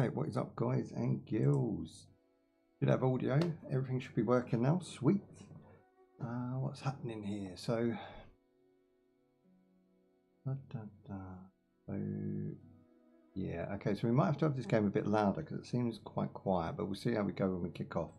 Right, what is up, guys and girls? Should have audio. Everything should be working now. Sweet. What's happening here? So, yeah, okay. So we might have to have this game a bit louder because it seems quite quiet, but we'll see how we go when we kick off.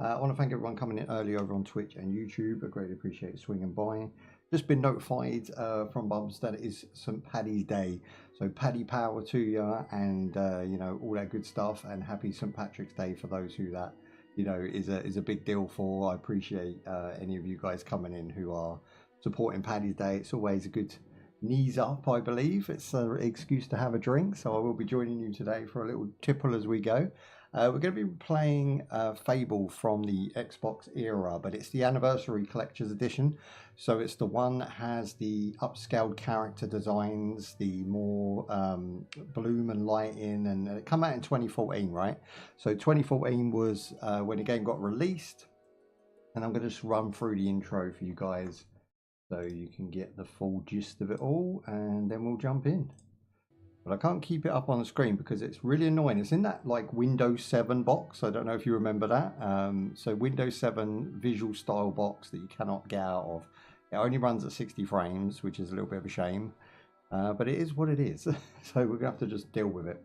I want to thank everyone coming in early over on Twitch and YouTube. I greatly appreciate swinging by. Just been notified from Bums that it is St. Paddy's Day, so Paddy power to you, and you know, all that good stuff. And happy St. Patrick's Day for those who that, you know, is a big deal for. I appreciate any of you guys coming in who are supporting Paddy's Day. It's always a good knees up, I believe. It's an excuse to have a drink, so I will be joining you today for a little tipple as we go. We're going to be playing Fable from the Xbox era, but it's the Anniversary Collector's Edition. So it's the one that has the upscaled character designs, the more bloom and lighting, and it came out in 2014, right? So 2014 was when the game got released, and I'm going to just run through the intro for you guys so you can get the full gist of it all, and then we'll jump in. But I can't keep it up on the screen because it's really annoying. It's in that like Windows 7 box. I don't know if you remember that. So Windows 7 visual style box that you cannot get out of. It only runs at 60 frames, which is a little bit of a shame. But it is what it is. So we're going to have to just deal with it.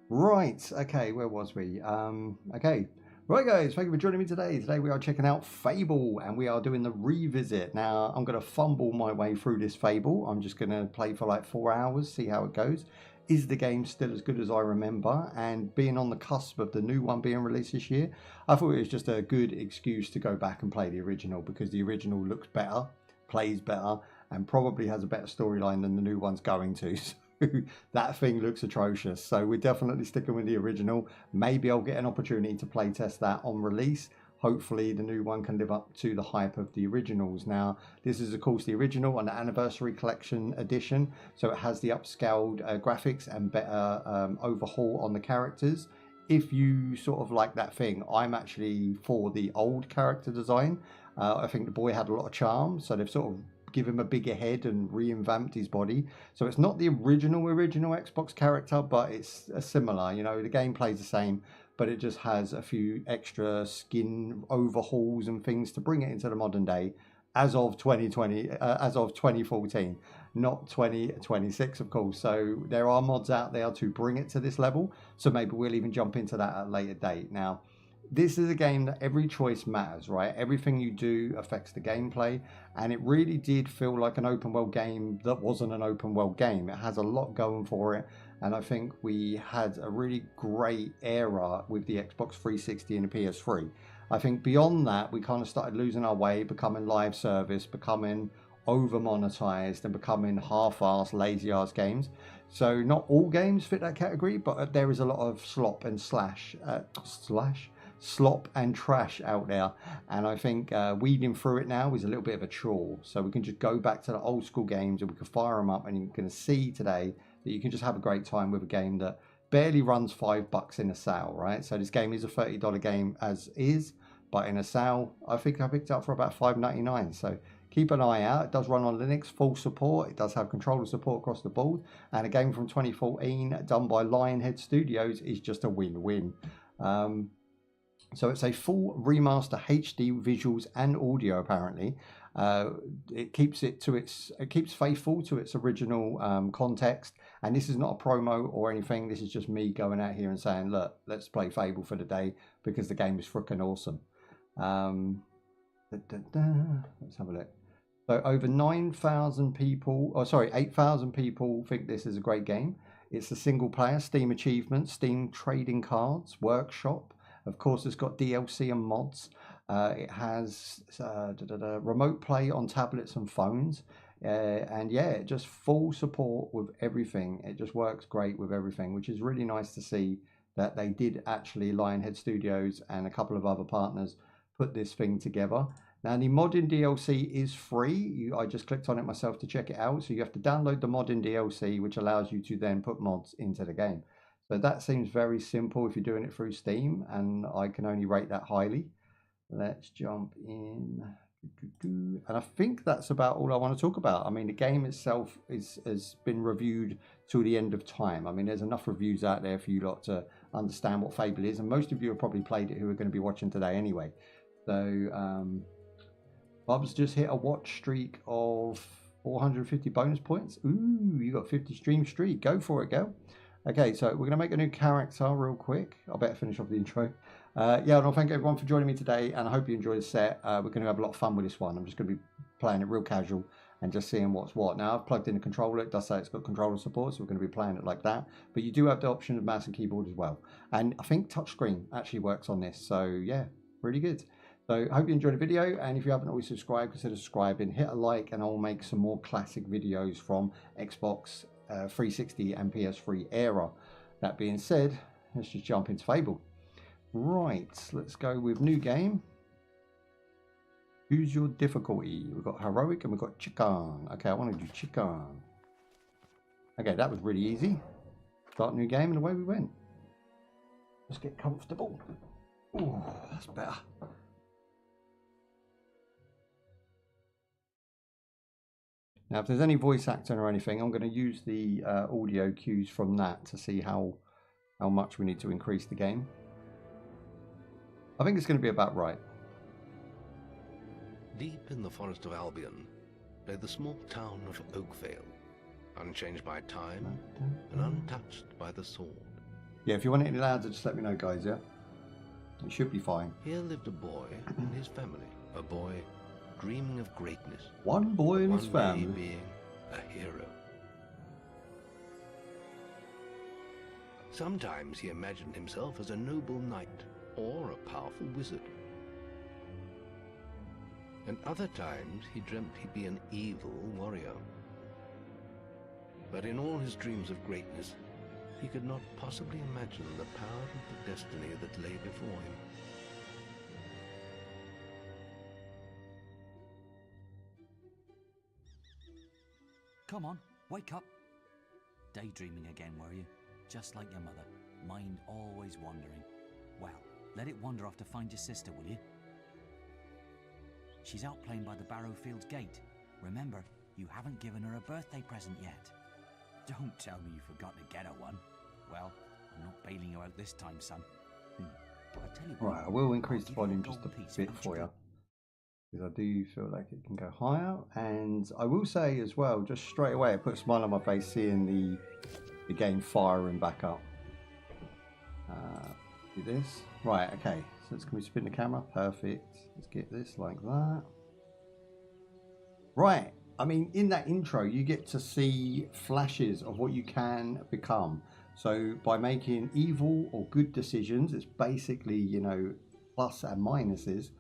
Right. Okay, where was we? Okay. Right, guys, thank you for joining me today. Today we are checking out Fable, and we are doing the revisit. Now, I'm going to fumble my way through this Fable. I'm just going to play for like 4 hours, see how it goes. Is the game still as good as I remember? And being on the cusp of the new one being released this year, I thought it was just a good excuse to go back and play the original, because the original looks better, plays better, and probably has a better storyline than the new one's going to. That thing looks atrocious, so we're definitely sticking with the original. Maybe I'll get an opportunity to play test that on release. Hopefully the new one can live up to the hype of the originals. Now, this is of course the original and the Anniversary Collection Edition, so it has the upscaled graphics and better overhaul on the characters. If you sort of like that thing, I'm actually for the old character design. I think the boy had a lot of charm, so they've sort of give him a bigger head and revamped his body. So it's not the original Xbox character, but it's a similar, you know, the gameplay's the same, but it just has a few extra skin overhauls and things to bring it into the modern day as of 2014, not 2026, of course. So there are mods out there to bring it to this level, so maybe we'll even jump into that at a later date. Now, this is a game that every choice matters, right? Everything you do affects the gameplay, and it really did feel like an open world game that wasn't an open world game. It has a lot going for it, and I think we had a really great era with the Xbox 360 and the PS3. I think beyond that, we kind of started losing our way, becoming live service, becoming over monetized, and becoming half-assed, lazy-ass games. So not all games fit that category, but there is a lot of slop and trash out there, and I think weeding through it now is a little bit of a chore. So we can just go back to the old school games and we can fire them up, and you're going to see today that you can just have a great time with a game that barely runs $5 in a sale, right? So this game is a $30 game as is, but in a sale I think I picked it up for about $5.99. So keep an eye out. It does run on Linux, full support. It does have controller support across the board, and a game from 2014 done by Lionhead Studios is just a win-win. So it's a full remaster HD visuals and audio. Apparently, it keeps faithful to its original context. And this is not a promo or anything. This is just me going out here and saying, look, let's play Fable for the day because the game is freaking awesome. Let's have a look. So over 9,000 people, 8,000 people think this is a great game. It's a single player, Steam achievements, Steam trading cards, workshop. Of course, it's got DLC and mods. It has remote play on tablets and phones. And yeah, just full support with everything. It just works great with everything, which is really nice to see that they did actually, Lionhead Studios and a couple of other partners, put this thing together. Now, the modding DLC is free. I just clicked on it myself to check it out. So you have to download the modding DLC, which allows you to then put mods into the game. So that seems very simple if you're doing it through Steam, and I can only rate that highly. Let's jump in. And I think that's about all I want to talk about. I mean, the game itself has been reviewed till the end of time. I mean, there's enough reviews out there for you lot to understand what Fable is, and most of you have probably played it who are going to be watching today anyway. So Bob's just hit a watch streak of 450 bonus points. Ooh, you got 50 stream streak. Go for it, girl. Okay, so we're going to make a new character real quick. I better finish off the intro. Yeah, and thank everyone for joining me today, and I hope you enjoyed the set. We're going to have a lot of fun with this one. I'm just going to be playing it real casual and just seeing what's what. Now, I've plugged in a controller. It does say it's got controller support, so we're going to be playing it like that. But you do have the option of mouse and keyboard as well. And I think touchscreen actually works on this. So, yeah, really good. So, I hope you enjoyed the video. And if you haven't already subscribed, consider subscribing. Hit a like, and I'll make some more classic videos from Xbox 360 and PS3 era. That being said, let's just jump into Fable. Right, let's go with new game. Who's your difficulty? We've got heroic and we've got chicken. Okay, I want to do chicken. Okay, that was really easy. Start new game and away we went. Let's get comfortable. Oh, that's better. Now, if there's any voice acting or anything, I'm going to use the audio cues from that to see how much we need to increase the game. I think it's going to be about right. Deep in the forest of Albion lay the small town of Oakvale, unchanged by time and untouched by the sword. Yeah, if you want it any louder, just let me know, guys, yeah? It should be fine. Here lived a boy and his family, a boy dreaming of greatness. One boy and his family. One day being a hero. Sometimes he imagined himself as a noble knight or a powerful wizard. And other times he dreamt he'd be an evil warrior. But in all his dreams of greatness, he could not possibly imagine the power of the destiny that lay before him. Come on, wake up. Daydreaming again, were you? Just like your mother, mind always wandering. Well, let it wander off to find your sister, will you? She's out playing by the Barrowfields gate. Remember, you haven't given her a birthday present yet. Don't tell me you forgot to get her one. Well, I'm not bailing you out this time, son. I'll tell you what, right, I will increase the volume just a bit for you, because I do feel like it can go higher. And I will say as well, just straight away, it put a smile on my face seeing the game firing back up. Do this. Right, okay. So can we spin the camera? Perfect. Let's get this like that. Right. I mean, in that intro, you get to see flashes of what you can become. So by making evil or good decisions, it's basically, you know, plus and minuses.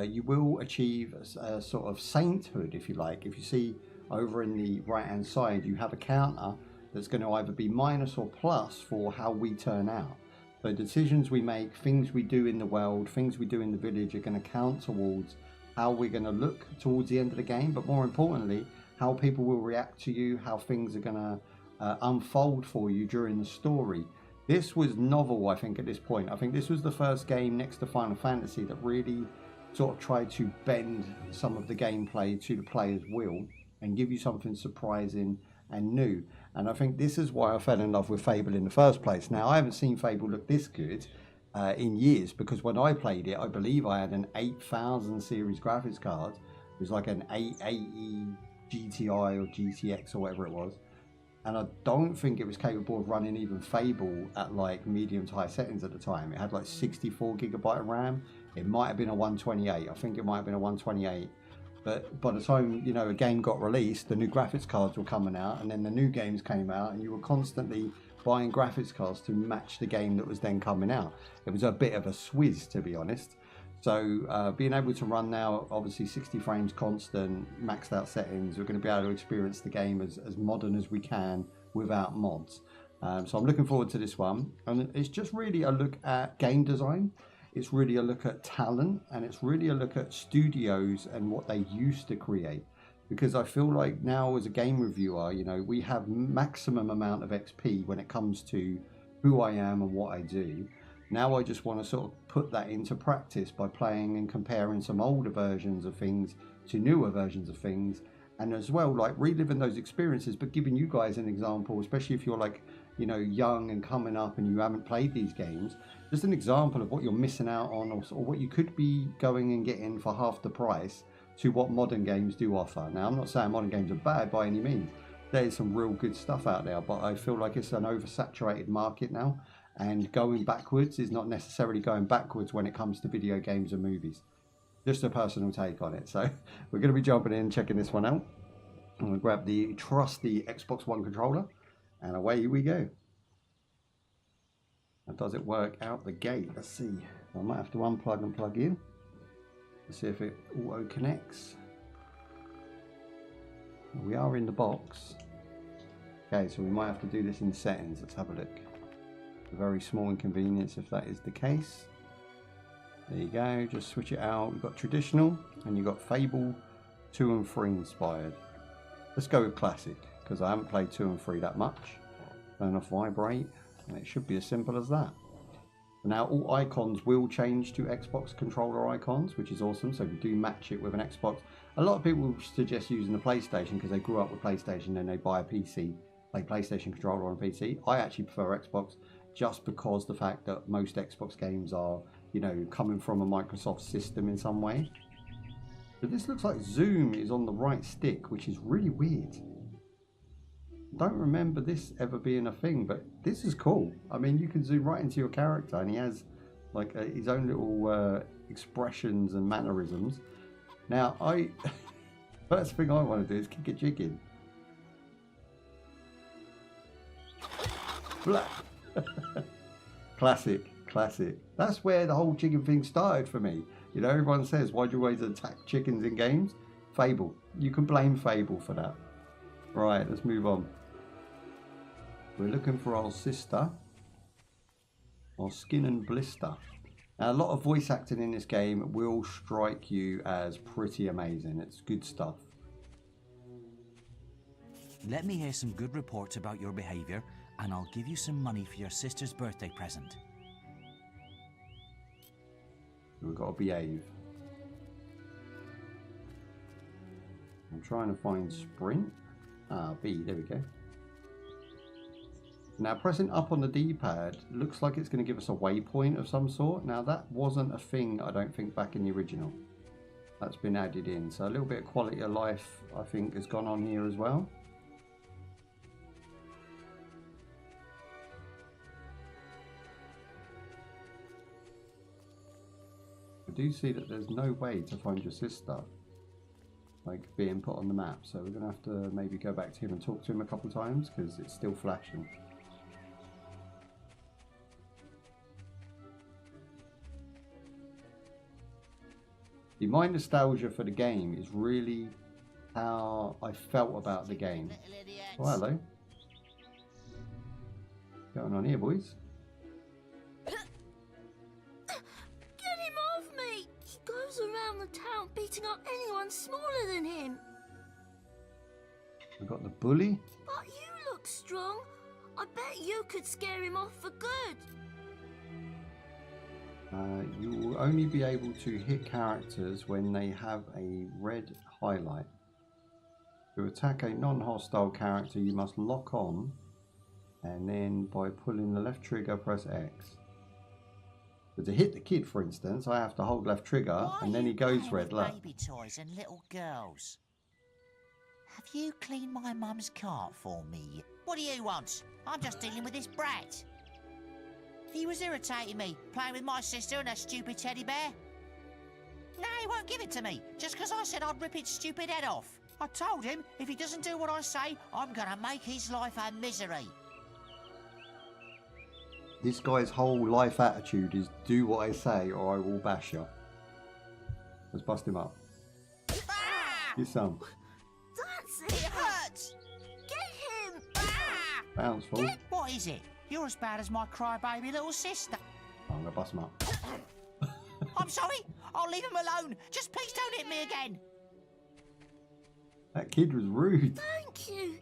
You will achieve a sort of sainthood, if you like. If you see over in the right-hand side, you have a counter that's going to either be minus or plus for how we turn out. So decisions we make, things we do in the world, things we do in the village are going to count towards how we're going to look towards the end of the game, but more importantly, how people will react to you, how things are going to unfold for you during the story. This was novel, I think, at this point. I think this was the first game next to Final Fantasy that really sort of tried to bend some of the gameplay to the player's will and give you something surprising and new. And I think this is why I fell in love with Fable in the first place. Now, I haven't seen Fable look this good in years, because when I played it, I believe I had an 8000 series graphics card. It was like an 880 GTI or GTX or whatever it was. And I don't think it was capable of running even Fable at like medium to high settings at the time. It had like 64 gigabyte of RAM. It might have been a 128. I think it might have been a 128. But by the time, you know, a game got released, the new graphics cards were coming out, and then the new games came out, and you were constantly buying graphics cards to match the game that was then coming out. It was a bit of a swizz, to be honest. So being able to run now, obviously 60 frames constant, maxed out settings, we're going to be able to experience the game as modern as we can without mods. So I'm looking forward to this one. And it's just really a look at game design. It's really a look at talent, and it's really a look at studios and what they used to create. Because I feel like now as a game reviewer, you know, we have maximum amount of XP when it comes to who I am and what I do. Now I just want to sort of put that into practice by playing and comparing some older versions of things to newer versions of things, and as well like reliving those experiences, but giving you guys an example, especially if you're like you know, young and coming up and you haven't played these games, just an example of what you're missing out on, or what you could be going and getting for half the price to what modern games do offer. Now, I'm not saying modern games are bad by any means. There's some real good stuff out there, but I feel like it's an oversaturated market now, and going backwards is not necessarily going backwards when it comes to video games and movies. Just a personal take on it. So we're going to be jumping in, checking this one out. I'm going to grab the trusty Xbox One controller, and away we go. Now, does it work out the gate? Let's see. I might have to unplug and plug in. Let's see if it auto connects. We are in the box. Okay, so we might have to do this in settings. Let's have a look. A very small inconvenience if that is the case. There you go, just switch it out. We've got traditional and you've got Fable 2 and 3 inspired. Let's go with classic because I haven't played 2 and 3 that much. Turn off vibrate, and it should be as simple as that. Now all icons will change to Xbox controller icons, which is awesome. So if you do match it with an Xbox, a lot of people suggest using the PlayStation because they grew up with PlayStation and they buy a PC, like PlayStation controller on a PC. I actually prefer Xbox just because the fact that most Xbox games are, you know, coming from a Microsoft system in some way. But this looks like zoom is on the right stick, which is really weird. Don't remember this ever being a thing, but this is cool. I mean, you can zoom right into your character and he has like his own little expressions and mannerisms. Now, first thing I want to do is kick a chicken. Blah. Classic. That's where the whole chicken thing started for me. You know, everyone says, why do you always attack chickens in games? Fable. You can blame Fable for that. Right, let's move on. We're looking for our sister. Our Skin and Blister. Now, a lot of voice acting in this game will strike you as pretty amazing. It's good stuff. Let me hear some good reports about your behaviour, and I'll give you some money for your sister's birthday present. We've got to behave. I'm trying to find sprint. B, there we go. Now pressing up on the D-pad looks like it's going to give us a waypoint of some sort. Now that wasn't a thing, I don't think, back in the original. That's been added in. So a little bit of quality of life, I think, has gone on here as well. I do see that there's no way to find your sister, like being put on the map, so we're gonna have to maybe go back to him and talk to him a couple times because it's still flashing. My nostalgia for the game is really how I felt about the game. Oh, hello. What's going on here, boys? Around the town beating up anyone smaller than him. We've got the bully. But you look strong. I bet you could scare him off for good. You will only be able to hit characters when they have a red highlight. To attack a non-hostile character, you must lock on, and then by pulling the left trigger, press X. But to hit the kid, for instance, I have to hold left trigger, and then he goes red. Look. Baby toys and little girls. Have you cleaned my mum's cart for me? What do you want? I'm just dealing with this brat. He was irritating me, playing with my sister and her stupid teddy bear. No, he won't give it to me, just because I said I'd rip its stupid head off. I told him if he doesn't do what I say, I'm gonna make his life a misery. This guy's whole life attitude is do what I say or I will bash you. Let's bust him up. Ah! Get some. That's It hurts! Get him! Ah! Bounce, fool. What is it? You're as bad as my crybaby little sister. I'm going to bust him up. I'm sorry. I'll leave him alone. Just please don't hit me again. That kid was rude. Thank you.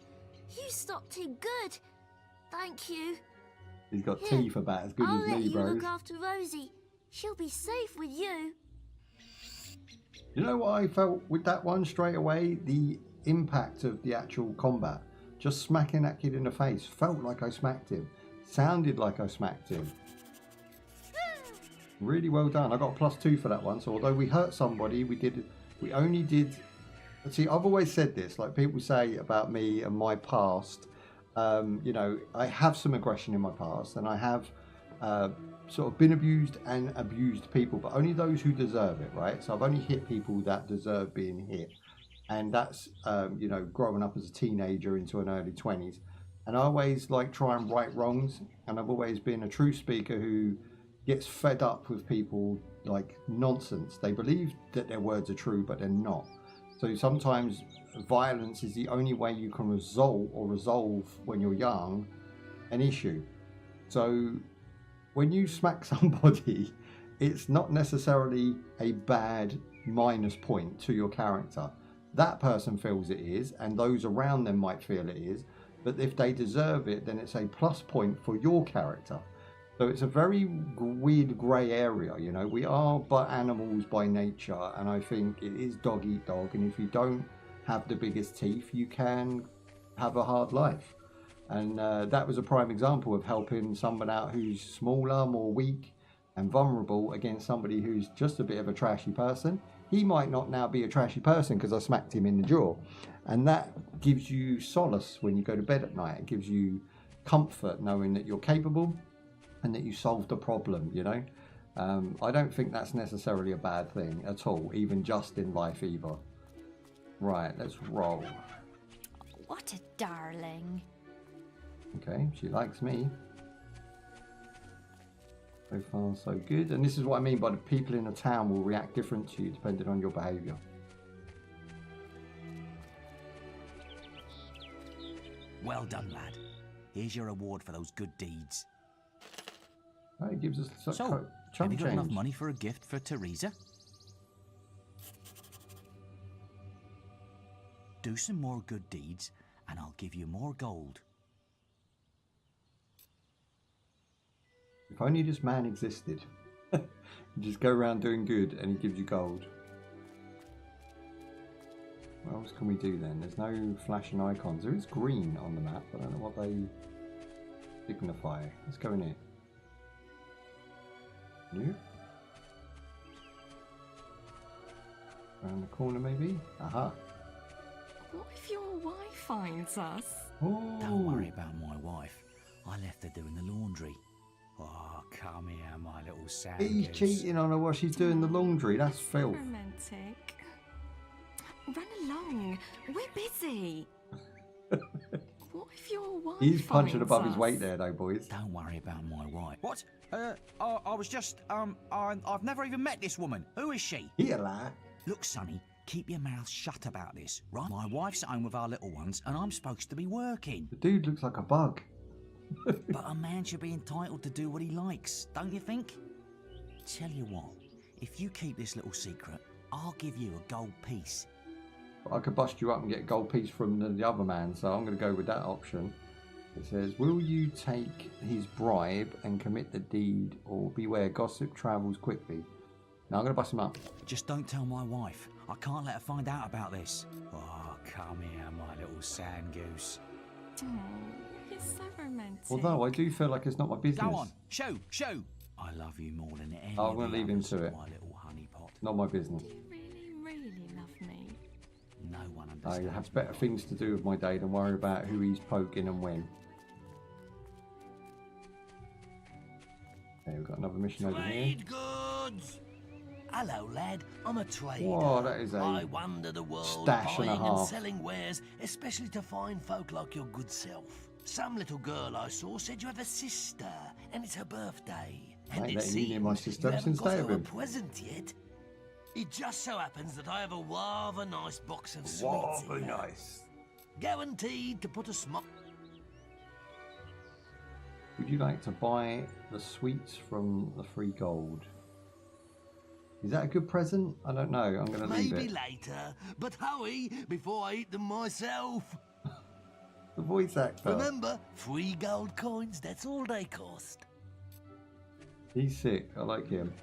You stopped him good. Thank you. He's got Here, teeth about as good I'll as let me, you bro. look after Rosie. She'll be safe with you. You know what I felt with that one straight away? The impact of the actual combat Just smacking that kid in the face. Felt like I smacked him. Sounded like I smacked him. Really well done. I got a +2 for that one. So although we hurt somebody, we only did... See, I've always said this, like people say about me and my past. You know, I have some aggression in my past, and I have sort of been abused and abused people, but only those who deserve it, right? So I've only hit people that deserve being hit. And that's, you know, growing up as a teenager into an early 20s. And I always like try and right wrongs. And I've always been a truth speaker who gets fed up with people like nonsense. They believe that their words are true, but they're not. So sometimes violence is the only way you can resolve when you're young an issue. So when you smack somebody, it's not necessarily a bad minus point to your character. That person feels it is, and those around them might feel it is, but if they deserve it, then it's a plus point for your character. So it's a very weird grey area, you know. We are but animals by nature, and I think it is dog eat dog, and if you don't have the biggest teeth, you can have a hard life. And that was a prime example of helping someone out who's smaller, more weak and vulnerable against somebody who's just a bit of a trashy person. He might not now be a trashy person because I smacked him in the jaw. And that gives you solace when you go to bed at night. It gives you comfort knowing that you're capable and that you solved a problem, you know. I don't think that's necessarily a bad thing at all, even just in life either. Right, let's roll. What a darling. Okay, she likes me. So far, so good. And this is what I mean by the people in a town will react different to you depending on your behaviour. Well done, lad. Here's your reward for those good deeds. Oh, it gives us So, have chunk you got change. enough money for a gift for Teresa? Do some more good deeds, and I'll give you more gold. If only this man existed. You just go around doing good and he gives you gold. What else can we do then? There's no flashing icons. There is green on the map. I don't know what they signify. Let's go in here. New. Around the corner maybe? Aha. What if your wife finds us? Oh. Don't worry about my wife. I left her doing the laundry. Oh, come here, my little sand He's goose. cheating on her while she's doing the laundry. That's filth. Romantic. Run along. We're busy. What if your wife He's punching finds above his us? weight there though, boys. Don't worry about my wife. What? I was just, I've never even met this woman. Who is she? Here, lad. Look, Sonny, keep your mouth shut about this, right? My wife's at home with our little ones, and I'm supposed to be working. The dude looks like a bug. But a man should be entitled to do what he likes, don't you think? Tell you what, if you keep this little secret, I'll give you a gold piece. I could bust you up and get a gold piece from the other man, so I'm going to go with that option. It says, will you take his bribe and commit the deed, or beware, gossip travels quickly? Now I'm going to bust him up. Just don't tell my wife. I can't let her find out about this. Oh, come here, my little sand goose. Oh, he's so romantic. Although I do feel like it's not my business. Go on, show. I love you more than any I'm going to leave him others, to it. my little honeypot. Not my business. You really love me. No one I understands. have better things to do with my day than worry about who he's poking and when. Okay, we've got another mission over here. Trade goods! Hello, lad. I'm a trader. Whoa, that is a I wander the world stash and a buying and half. selling wares, especially to fine folk like your good self. Some little girl I saw said you have a sister, and it's her birthday. And ain't it letting you near my seems sister you haven't since got day her of a him. present yet. It just so happens that I have a rather nice box of sweets Wow, here. nice. Guaranteed to put a smile. Would you like to buy the sweets from the free gold? Is that a good present? I don't know. I'm going to leave Maybe it. later, but hurry before I eat them myself. The voice actor. Remember, 3 gold coins, that's all they cost. He's sick. I like him.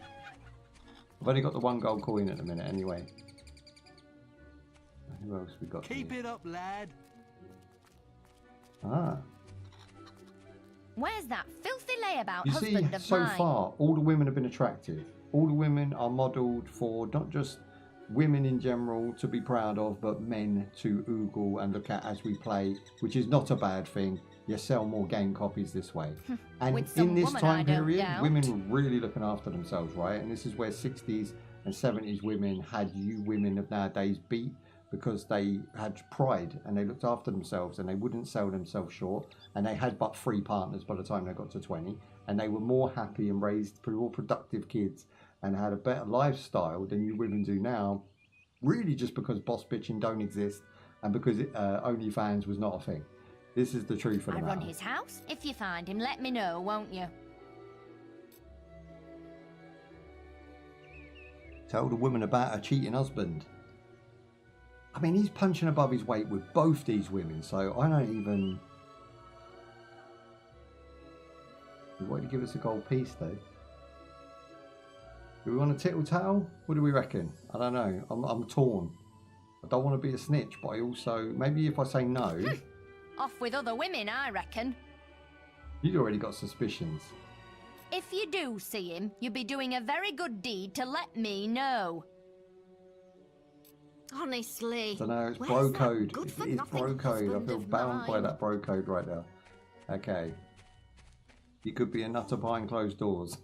I've only got the 1 gold coin at the minute anyway. Who else we got Keep here? it up, lad. Ah. Where's that filthy layabout You see, husband of so mine? far, all the women have been attractive. All the women are modelled for not just women in general to be proud of, but men to oogle and look at as we play, which is not a bad thing. You sell more game copies this way. And With some in this woman, time I don't period, doubt. women were really looking after themselves, right? And this is where 60s and 70s women had you women of nowadays beat, because they had pride and they looked after themselves and they wouldn't sell themselves short, and they had but 3 partners by the time they got to 20, and they were more happy and raised more productive kids and had a better lifestyle than you women do now, really just because boss bitching don't exist and because OnlyFans was not a thing. This is the truth of the I matter. run his house. If you find him, let me know, won't you? Tell the woman about her cheating husband. I mean, he's punching above his weight with both these women, so I don't even... You wanted to give us a gold piece, though. Do we want a tittle-tattle? What do we reckon? I don't know. I'm torn. I don't want to be a snitch, but I also... Maybe if I say no... Off with other women, I reckon. You've already got suspicions. If you do see him, you'll be doing a very good deed to let me know. Honestly. I don't know, it's where's bro that code. good It for is nothing bro code. I husband feel of bound by mine? that bro code right now. Okay. You could be a nutter behind closed doors.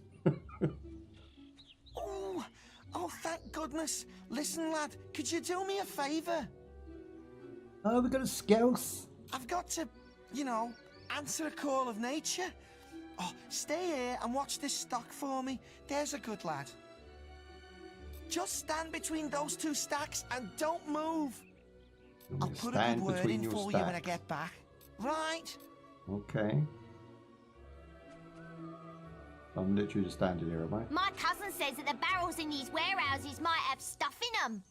Oh, thank goodness. Listen, lad, could you do me a favour? Oh, we got a scouse. I've got to, you know, answer a call of nature. Oh, stay here and watch this stock for me. There's a good lad. Just stand between those 2 stacks and don't move. I'll put a good word in for you when I get back. Right? Okay. I'm literally just standing here, am I? My cousin says that the barrels in these warehouses might have stuff in them.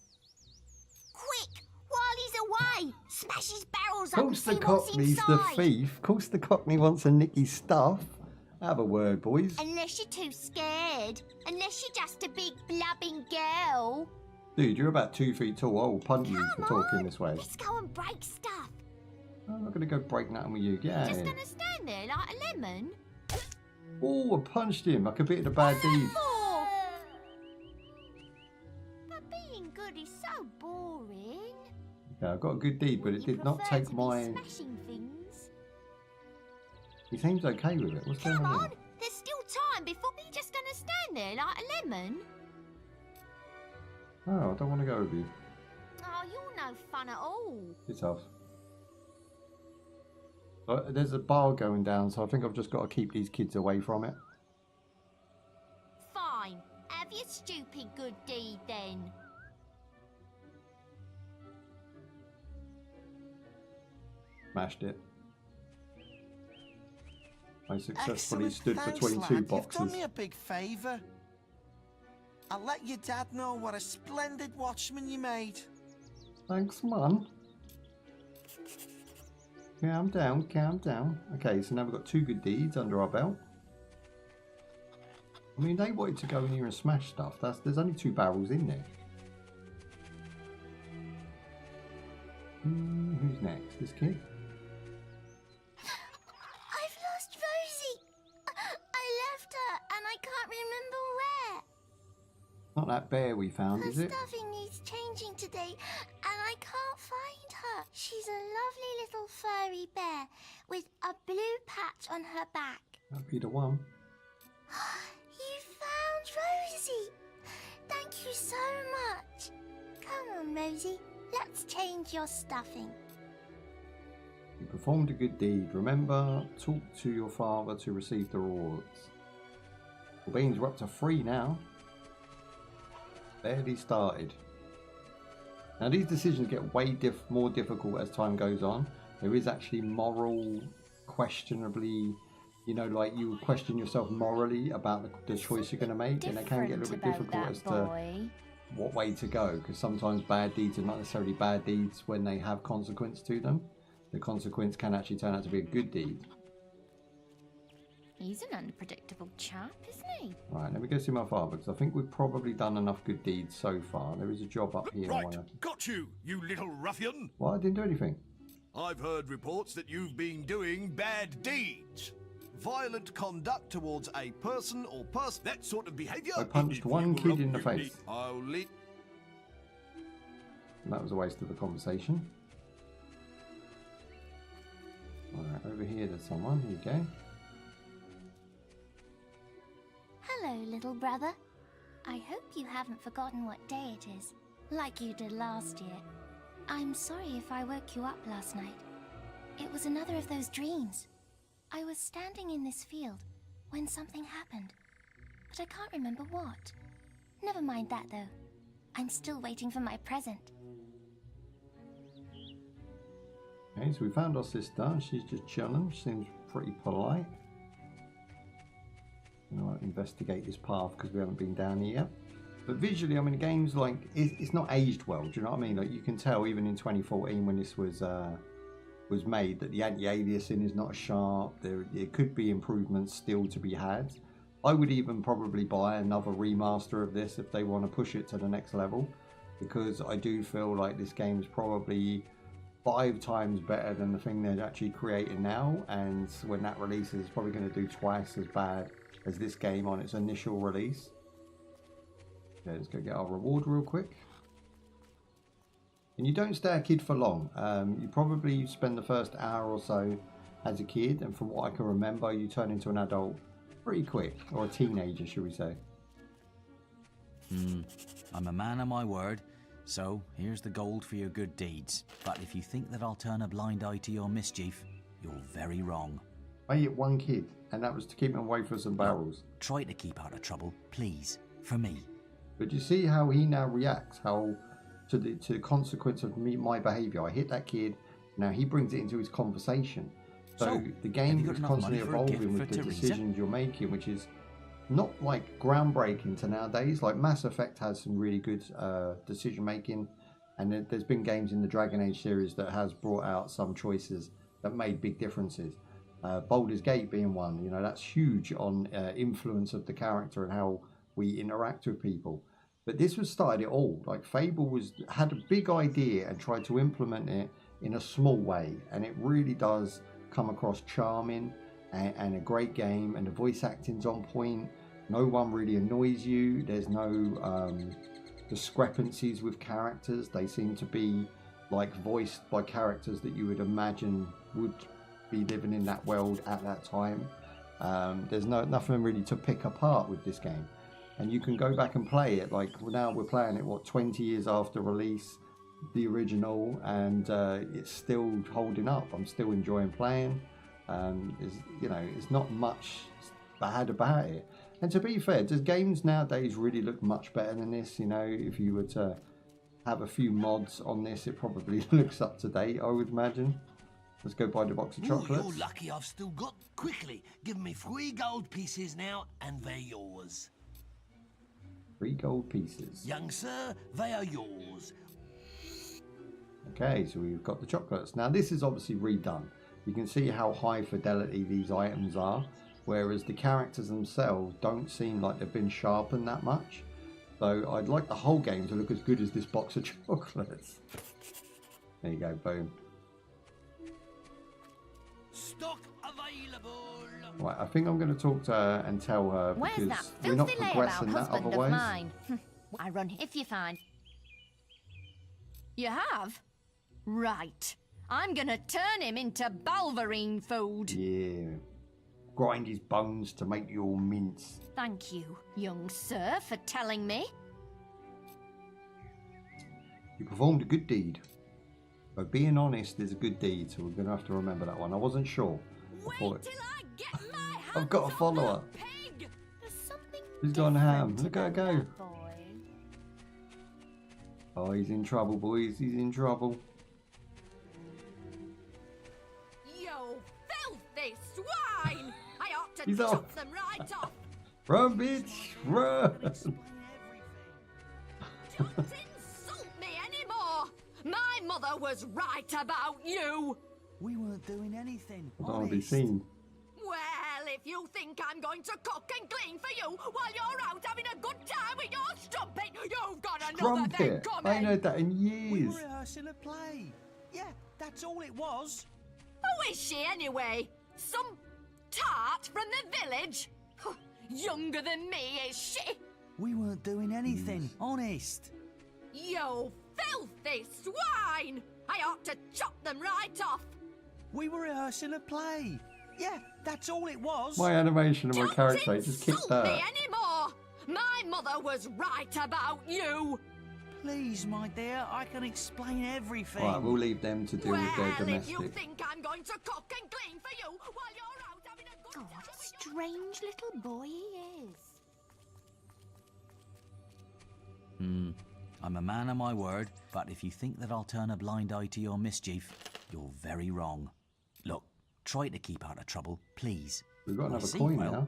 Quick, while he's away, smash his barrels Of up and course see the what's Cockney's the inside. thief. Of course the Cockney wants a Nicky's stuff. Have a word, boys. Unless you're too scared. Unless you're just a big blubbing girl. Dude, you're about 2 feet tall. I will punt you for Come talking on, this way. let's go and break stuff. I'm not going to go break nothing with you. Get out of Just here. gonna stand there like a lemon. Oh, I punched him like a bit of the bad deed. For? But being good is so boring. Yeah, I got a good deed, but it did not take my... Smashing things. He seems okay with it. What's going Come on on, here? there's still time before you're just gonna stand there like a lemon. Oh, I don't want to go with you. Oh, you're no fun at all. It's tough. There's a bar going down, so I think I've just got to keep these kids away from it. Fine, have your stupid good deed then. Smashed it. I successfully Excellent. stood Thanks, between lad. 2 You've boxes. done me a big favour. I'll let your dad know what a splendid watchman you made. Thanks, man. Calm down, calm down. Okay, so now we've got 2 good deeds under our belt. I mean, they wanted to go in here and smash stuff. There's only 2 barrels in there. Who's next? This kid? I've lost Rosie. I left her and I can't remember where. Not that bear we found, Her is it? stuffing needs changing today and I can't find her. She's a lovely little furry bear with a blue patch on her back. That'd be the one. You found Rosie. Thank you so much. Come on, Rosie. Let's change your stuffing. You performed a good deed. Remember, talk to your father to receive the rewards. The beans are up to 3 now. Barely started. Now these decisions get way more difficult as time goes on. There is actually moral, questionably, you know, like you would question yourself morally about the choice you're going to make, and it can get a little bit difficult as to what way to go, because sometimes bad deeds are not necessarily bad deeds when they have consequence to them. The consequence can actually turn out to be a good deed. He's an unpredictable chap, isn't he? Right, let me go see my father, because I think we've probably done enough good deeds so far. There is a job up here. Right, got you, you little ruffian. Well, I didn't do anything. I've heard reports that you've been doing bad deeds. Violent conduct towards a person or that sort of behaviour. I punched one kid in the face. I'll leave. And that was a waste of the conversation. Alright, over here there's someone. Here you go. Hello, little brother. I hope you haven't forgotten what day it is, like you did last year. I'm sorry if I woke you up last night. It was another of those dreams. I was standing in this field when something happened, but I can't remember what. Never mind that, though. I'm still waiting for my present. Okay, so we found our sister. She's just chilling. She seems pretty polite. I'm going to investigate this path because we haven't been down here yet. But visually, I mean, the game's like, it's not aged well. Do you know what I mean? Like, you can tell even in 2014 when this was made that the anti-aliasing is not as sharp. There could be improvements still to be had. I would even probably buy another remaster of this if they want to push it to the next level, because I do feel like this game is probably 5 times better than the thing they're actually creating now, and when that releases, it's probably going to do twice as bad as this game on its initial release. Okay, let's go get our reward real quick. And you don't stay a kid for long. You probably spend the first hour or so as a kid, and from what I can remember, you turn into an adult pretty quick, or a teenager, should we say. I'm a man of my word, so here's the gold for your good deeds. But if you think that I'll turn a blind eye to your mischief, you're very wrong. I hit one kid, and that was to keep him away from some barrels. Try to keep out of trouble, please, for me. But you see how he now reacts, how to the consequence of my behaviour. I hit that kid, now he brings it into his conversation. So the game is constantly evolving with the decisions you're making, which is not like groundbreaking to nowadays. Like Mass Effect has some really good decision making, and there's been games in the Dragon Age series that has brought out some choices that made big differences. Baldur's Gate being one, you know, that's huge on influence of the character and how we interact with people. But this was started it all. Like Fable had a big idea and tried to implement it in a small way, and it really does come across charming and a great game, and the voice acting's on point. No one really annoys you. There's no discrepancies with characters. They seem to be like voiced by characters that you would imagine would be living in that world at that time. There's nothing really to pick apart with this game, and you can go back and play it. Like now we're playing it 20 years after release, the original, and it's still holding up. I'm still enjoying playing. It's not much bad about it. And to be fair, does games nowadays really look much better than this? You know, if you were to have a few mods on this, it probably looks up to date, I would imagine. Let's go buy the box of chocolates. You're lucky I've still got. Quickly, give me 3 gold pieces now, and they're yours. 3 gold pieces. Young sir, they are yours. Okay, so we've got the chocolates. Now this is obviously redone. You can see how high fidelity these items are, whereas the characters themselves don't seem like they've been sharpened that much. So I'd like the whole game to look as good as this box of chocolates. There you go, boom. Stock available. Right, I think I'm going to talk to her and tell her, because we're not progressing that otherwise. I run if you find. You have? Right. I'm gonna turn him into Balverine food. Yeah. Grind his bones to make your mince. Thank you, young sir, for telling me. You performed a good deed. But being honest is a good deed, so we're going to have to remember that one. I wasn't sure. Wait till I get my hands I've got a follower. Pig. There's something He's gone ham. Look at her go. that boy. Oh, he's in trouble, boys. He's in trouble. You filthy swine! I ought to He's chop off. them right off. Run, bitch. Run. Don't insult me anymore. My mother was right about you. We weren't doing anything. I don't want to be seen. Well, if you think I'm going to cook and clean for you while you're out having a good time with your strumpet, you've got another thing Trumpet. coming. I ain't heard that in We years. were rehearsing a play. Yeah, that's all it was. Who is she anyway? Some tart from the village? Younger than me, is she? We weren't doing anything, honest. You filthy swine! I ought to chop them right off. We were rehearsing a play. Yeah, that's all it was. My animation of my character just kicked Don't insult me that. anymore! My mother was right about you! Please, my dear, I can explain everything. Right, we'll leave them to deal with their Well, if domestic. you think I'm going to cook and clean for you while you're out having a good Oh, time what a with strange little boy he is. I'm a man of my word, but if you think that I'll turn a blind eye to your mischief, you're very wrong. Look, try to keep out of trouble, please. We've got I another see, coin well. now.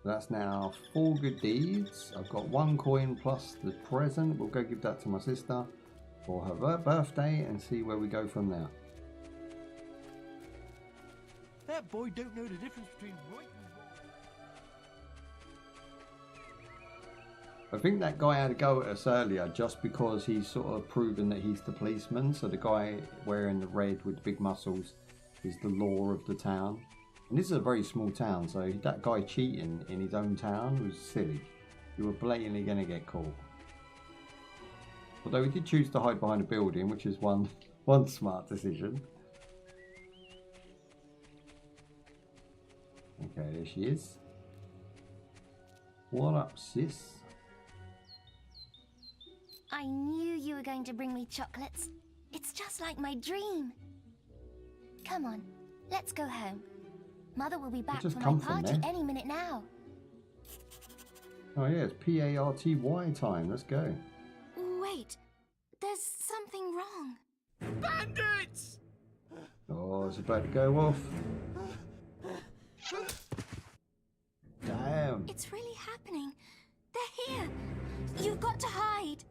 That's now 4 good deeds. I've got 1 coin plus the present. We'll go give that to my sister for her birthday and see where we go from there. That boy don't know the difference between right and wrong. I think that guy had a go at us earlier just because he's sort of proven that he's the policeman. So the guy wearing the red with the big muscles is the law of the town. And this is a very small town, so that guy cheating in his own town was silly. You were blatantly going to get caught. Although he did choose to hide behind a building, which is one smart decision. Okay, there she is. What up, sis? I knew you were going to bring me chocolates. It's just like my dream. Come on, let's go home. Mother will be back just for my come from party there. any minute now. Oh yeah, it's PARTY time. Let's go. Wait, there's something wrong. Bandits! Oh, it's about to go off. Damn. It's really happening. They're here. You've got to hide.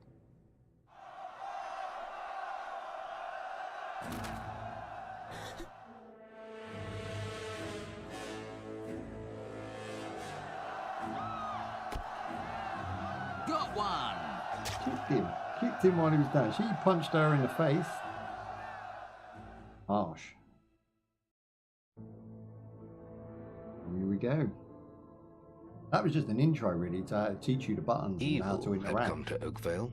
Got one! Kicked him while he was down. She punched her in the face. Harsh. Here we go. That was just an intro, really, to teach you the buttons and how to Evil had interact. come to Oakvale.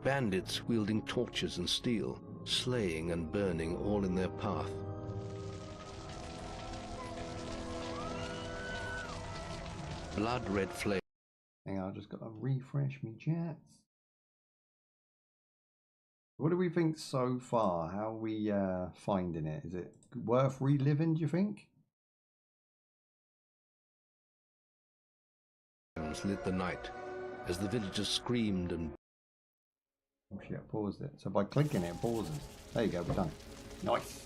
Bandits wielding torches and steel, slaying and burning all in their path. Blood-red flame. Hang on, I just got to refresh me chats. What do we think so far? How are we finding it? Is it worth reliving, do you think? Lit the night as the villagers screamed and Oh shit, I paused it. So by clicking it, it pauses. There you go, we're done. Nice.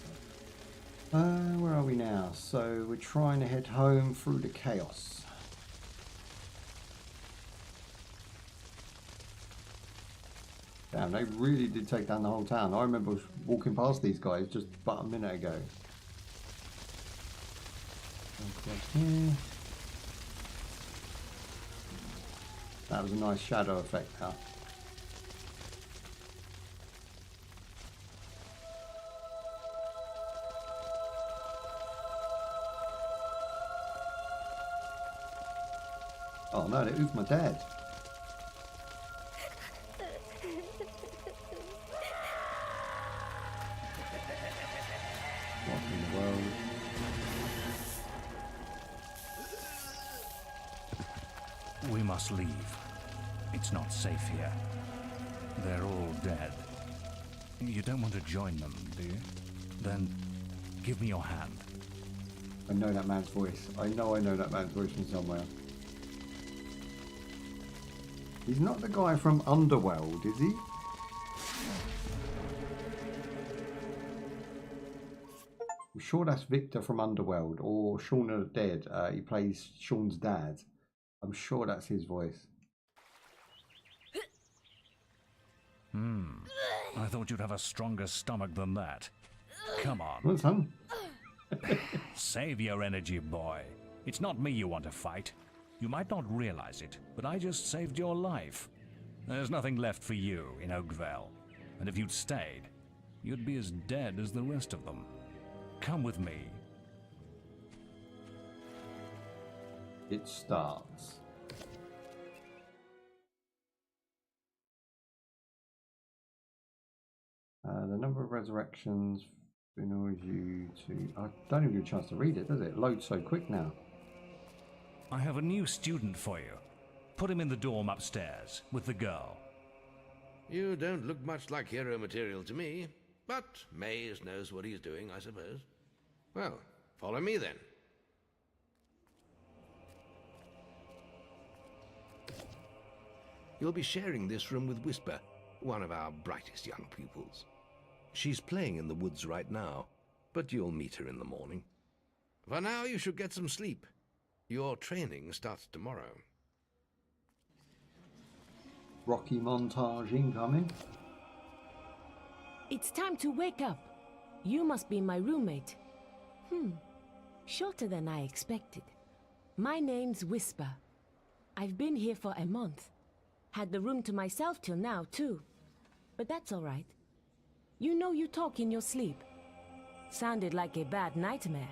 Where are we now? So we're trying to head home through the chaos. Damn, they really did take down the whole town. I remember walking past these guys just about a minute ago. Across here. That was a nice shadow effect now. Oh no, they oofed my dad. What in the world? We must leave. It's not safe here. They're all dead. You don't want to join them, do you? Then give me your hand. I know that man's voice. I know that man's voice from somewhere. He's not the guy from Underworld, is he? I'm sure that's Victor from Underworld or Shaun of the Dead. He plays Shaun's dad. I'm sure that's his voice. I thought you'd have a stronger stomach than that. Come on. What's son? Save your energy, boy. It's not me you want to fight. You might not realize it, but I just saved your life. There's nothing left for you in Oakvale. And if you'd stayed, you'd be as dead as the rest of them. Come with me. It starts. The number of resurrections enables you to... I don't even get a chance to read it, does it? It loads so quick now. I have a new student for you. Put him in the dorm upstairs with the girl. You don't look much like hero material to me, but Maze knows what he's doing, I suppose. Well, follow me then. You'll be sharing this room with Whisper, one of our brightest young pupils. She's playing in the woods right now, but you'll meet her in the morning. For now, you should get some sleep. Your training starts tomorrow. Rocky montage incoming. It's time to wake up. You must be my roommate. Shorter than I expected. My name's Whisper. I've been here for a month. Had the room to myself till now, too. But that's all right. You know you talk in your sleep. Sounded like a bad nightmare.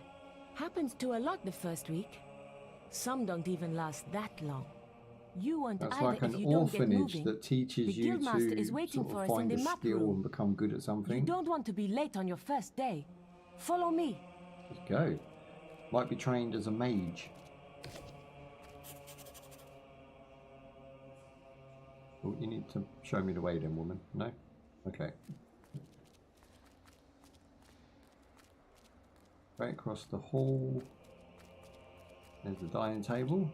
Happens to a lot the first week. Some don't even last that long. You won't That's either like if an you don't get orphanage moving. that teaches The you guildmaster is to waiting sort for of us in find the a map skill room. and become good at something. You don't want to be late on your first day. Follow me. Let's go. Might be trained as a mage. Oh, you need to show me the way then, woman. No? Okay. Right across the hall. There's the dining table.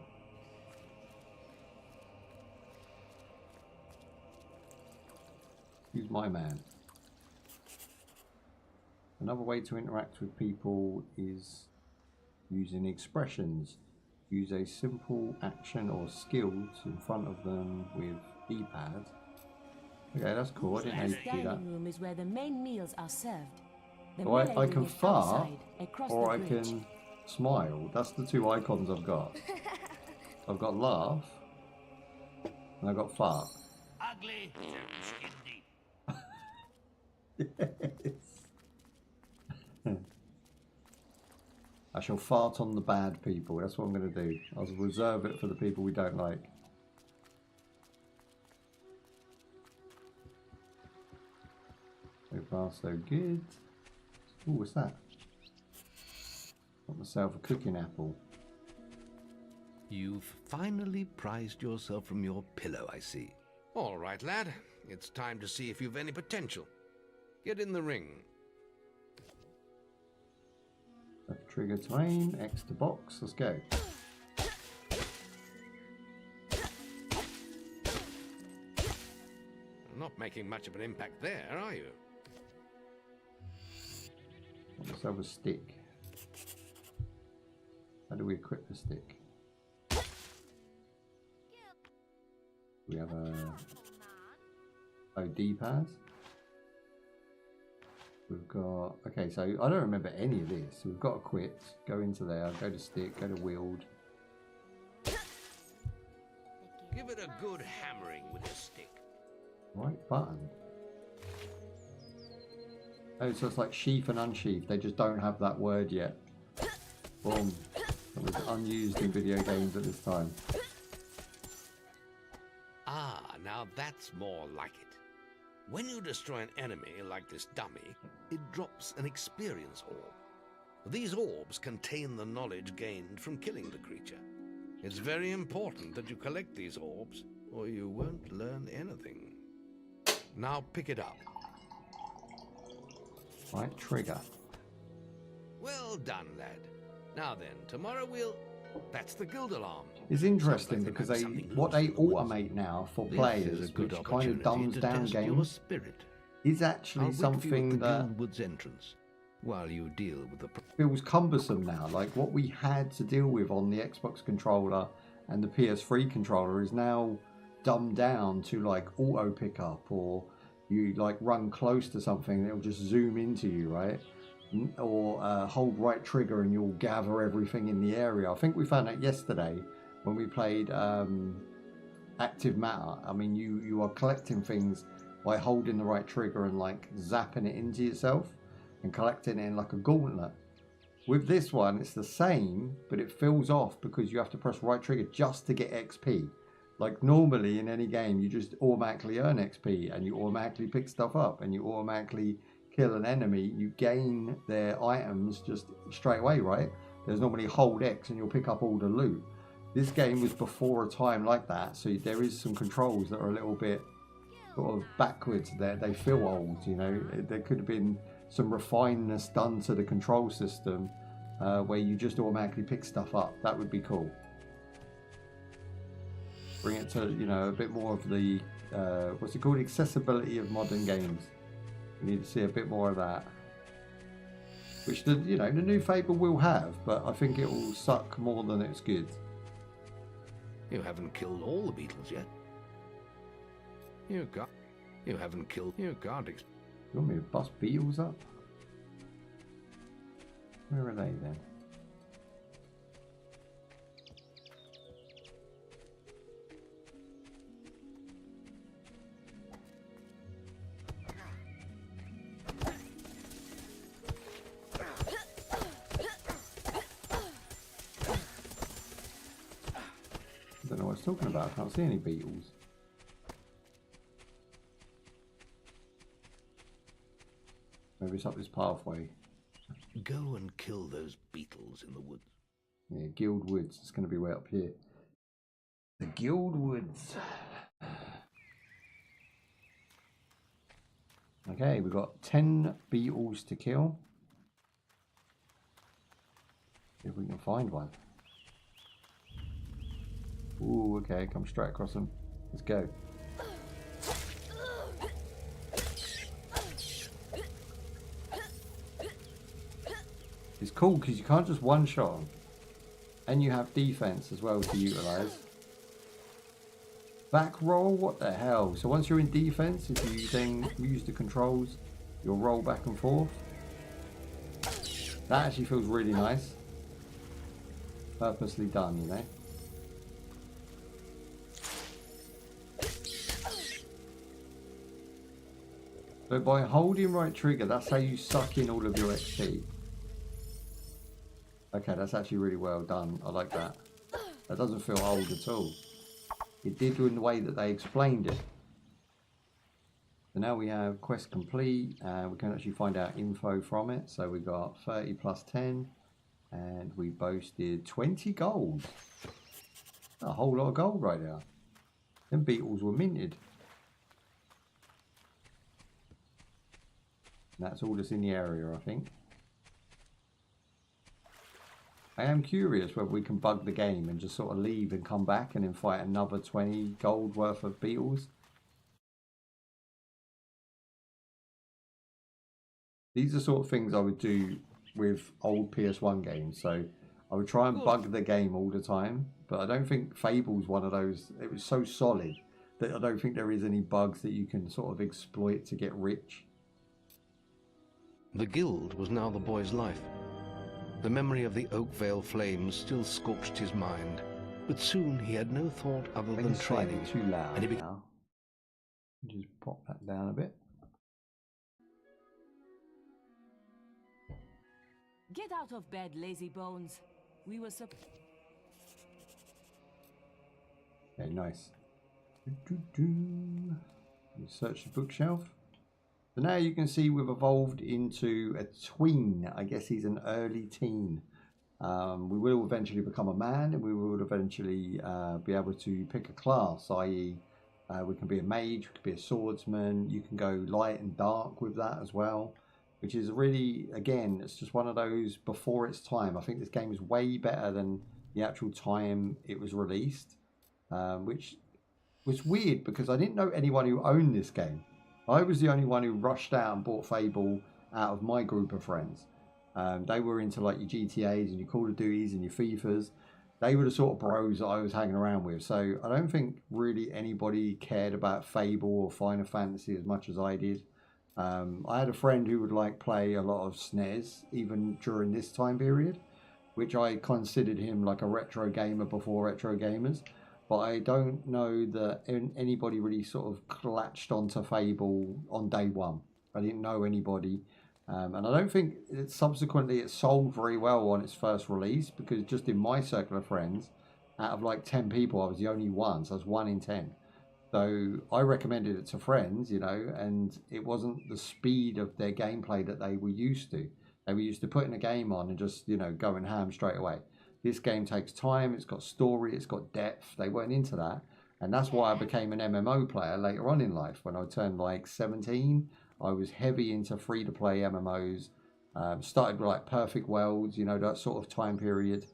Who's my man? Another way to interact with people is using expressions. Use a simple action or skill in front of them with D-pad. Okay, that's cool. I didn't know you could do that. Dining room is where the main meals are served. The So I melee can room is fart outside, across or I the bridge. can smile. That's the two icons I've got. I've got laugh and I've got fart. Ugly, skin deep. Yes. I shall fart on the bad people. That's what I'm going to do. I'll reserve it for the people we don't like. So far, so good. Ooh, what's that? Got myself a cooking apple. You've finally prized yourself from your pillow, I see. All right, lad. It's time to see if you've any potential. Get in the ring. Left trigger to aim, X to box. Let's go. Not making much of an impact there, are you? Got myself a stick. How do we equip the stick? We have a D-pads. We've got, okay, so I don't remember any of this. We've got equipped, go into there, go to stick, go to wield. Give it a good hammering with a stick. Right button. Oh, so it's like sheath and unsheath. They just don't have that word yet. Boom. That was unused in video games at this time. Ah, now that's more like it. When you destroy an enemy like this dummy, it drops an experience orb. These orbs contain the knowledge gained from killing the creature. It's very important that you collect these orbs, or you won't learn anything. Now pick it up. Right trigger. Well done, lad. Now then, tomorrow we'll... That's the guild alarm. It's interesting because what they automate now for players, which kind of dumbs down games, is actually something that Woods entrance while you deal with the feels cumbersome now. Like what we had to deal with on the Xbox controller and the PS3 controller is now dumbed down to like auto pickup, or you like run close to something and it'll just zoom into you, right? Or hold right trigger and you'll gather everything in the area. I think we found that yesterday when we played Active Matter. I mean, you are collecting things by holding the right trigger and like zapping it into yourself and collecting it in like a gauntlet. With this one, it's the same, but it fills off because you have to press right trigger just to get XP. Like normally in any game, you just automatically earn XP and you automatically pick stuff up and you automatically kill an enemy. You gain their items just straight away, right? There's normally hold X and you'll pick up all the loot. This game was before a time like that, so there is some controls that are a little bit sort of backwards there. They feel old, you know. There could have been some refinement done to the control system where you just automatically pick stuff up. That would be cool. Bring it to, you know, a bit more of the what's it called, accessibility of modern games. We need to see a bit more of that, which the, you know, the new Fable will have, but I think it will suck more than it's good. You haven't killed all the beetles yet. You haven't killed. You can't. You want me to bust beetles up? Where are they then? I don't know what it's talking about. I can't see any beetles. Maybe it's up this pathway. Go and kill those beetles in the woods. Yeah, Guild Woods. It's going to be way up here. The Guild Woods. Okay, we've got 10 beetles to kill. See if we can find one. Ooh, okay, come straight across them. Let's go. It's cool because you can't just one-shot them. And you have defense as well to utilize. Back roll? What the hell? So once you're in defense, if you then use the controls, you'll roll back and forth. That actually feels really nice. Purposely done, you know. So by holding right trigger, that's how you suck in all of your XP. Okay, that's actually really well done. I like that. That doesn't feel old at all. It did in the way that they explained it. So now we have quest complete, and we can actually find out info from it. So we got 30 plus 10, and we boasted 20 gold. A whole lot of gold right there. Them beetles were minted. And that's all that's in the area, I think. I am curious whether we can bug the game and just sort of leave and come back and then fight another 20 gold worth of beetles. These are sort of things I would do with old PS1 games. So I would try and bug the game all the time. But I don't think Fable's one of those. It was so solid that I don't think there is any bugs that you can sort of exploit to get rich. The guild was now the boy's life. The memory of the Oakvale flames still scorched his mind, but soon he had no thought other than training. Too loud and he now. Just pop that down a bit. Get out of bed, lazy bones. We were Okay, nice. You search the bookshelf. So now you can see we've evolved into a tween. I guess he's an early teen. We will eventually become a man, and we will eventually be able to pick a class, i.e. we can be a mage, we can be a swordsman, you can go light and dark with that as well, which is really, again, it's just one of those before its time. I think this game is way better than the actual time it was released, which was weird because I didn't know anyone who owned this game. I was the only one who rushed out and bought Fable out of my group of friends. They were into like your GTAs and your Call of Duties and your FIFAs. They were the sort of bros that I was hanging around with. So I don't think really anybody cared about Fable or Final Fantasy as much as I did. I had a friend who would like play a lot of SNES even during this time period, which I considered him like a retro gamer before retro gamers. but I don't know that anybody really sort of latched onto Fable on day one. I didn't know anybody. And I don't think subsequently it sold very well on its first release, because just in my circle of friends, out of like 10 people, I was the only one. So I was 1 in 10. So I recommended it to friends, you know, and it wasn't the speed of their gameplay that they were used to. They were used to putting a game on and just, you know, going ham straight away. This game takes time, it's got story, it's got depth. They weren't into that. And that's why I became an MMO player later on in life. When I turned like 17, I was heavy into free-to-play MMOs. Started with like Perfect Worlds, you know, that sort of time period.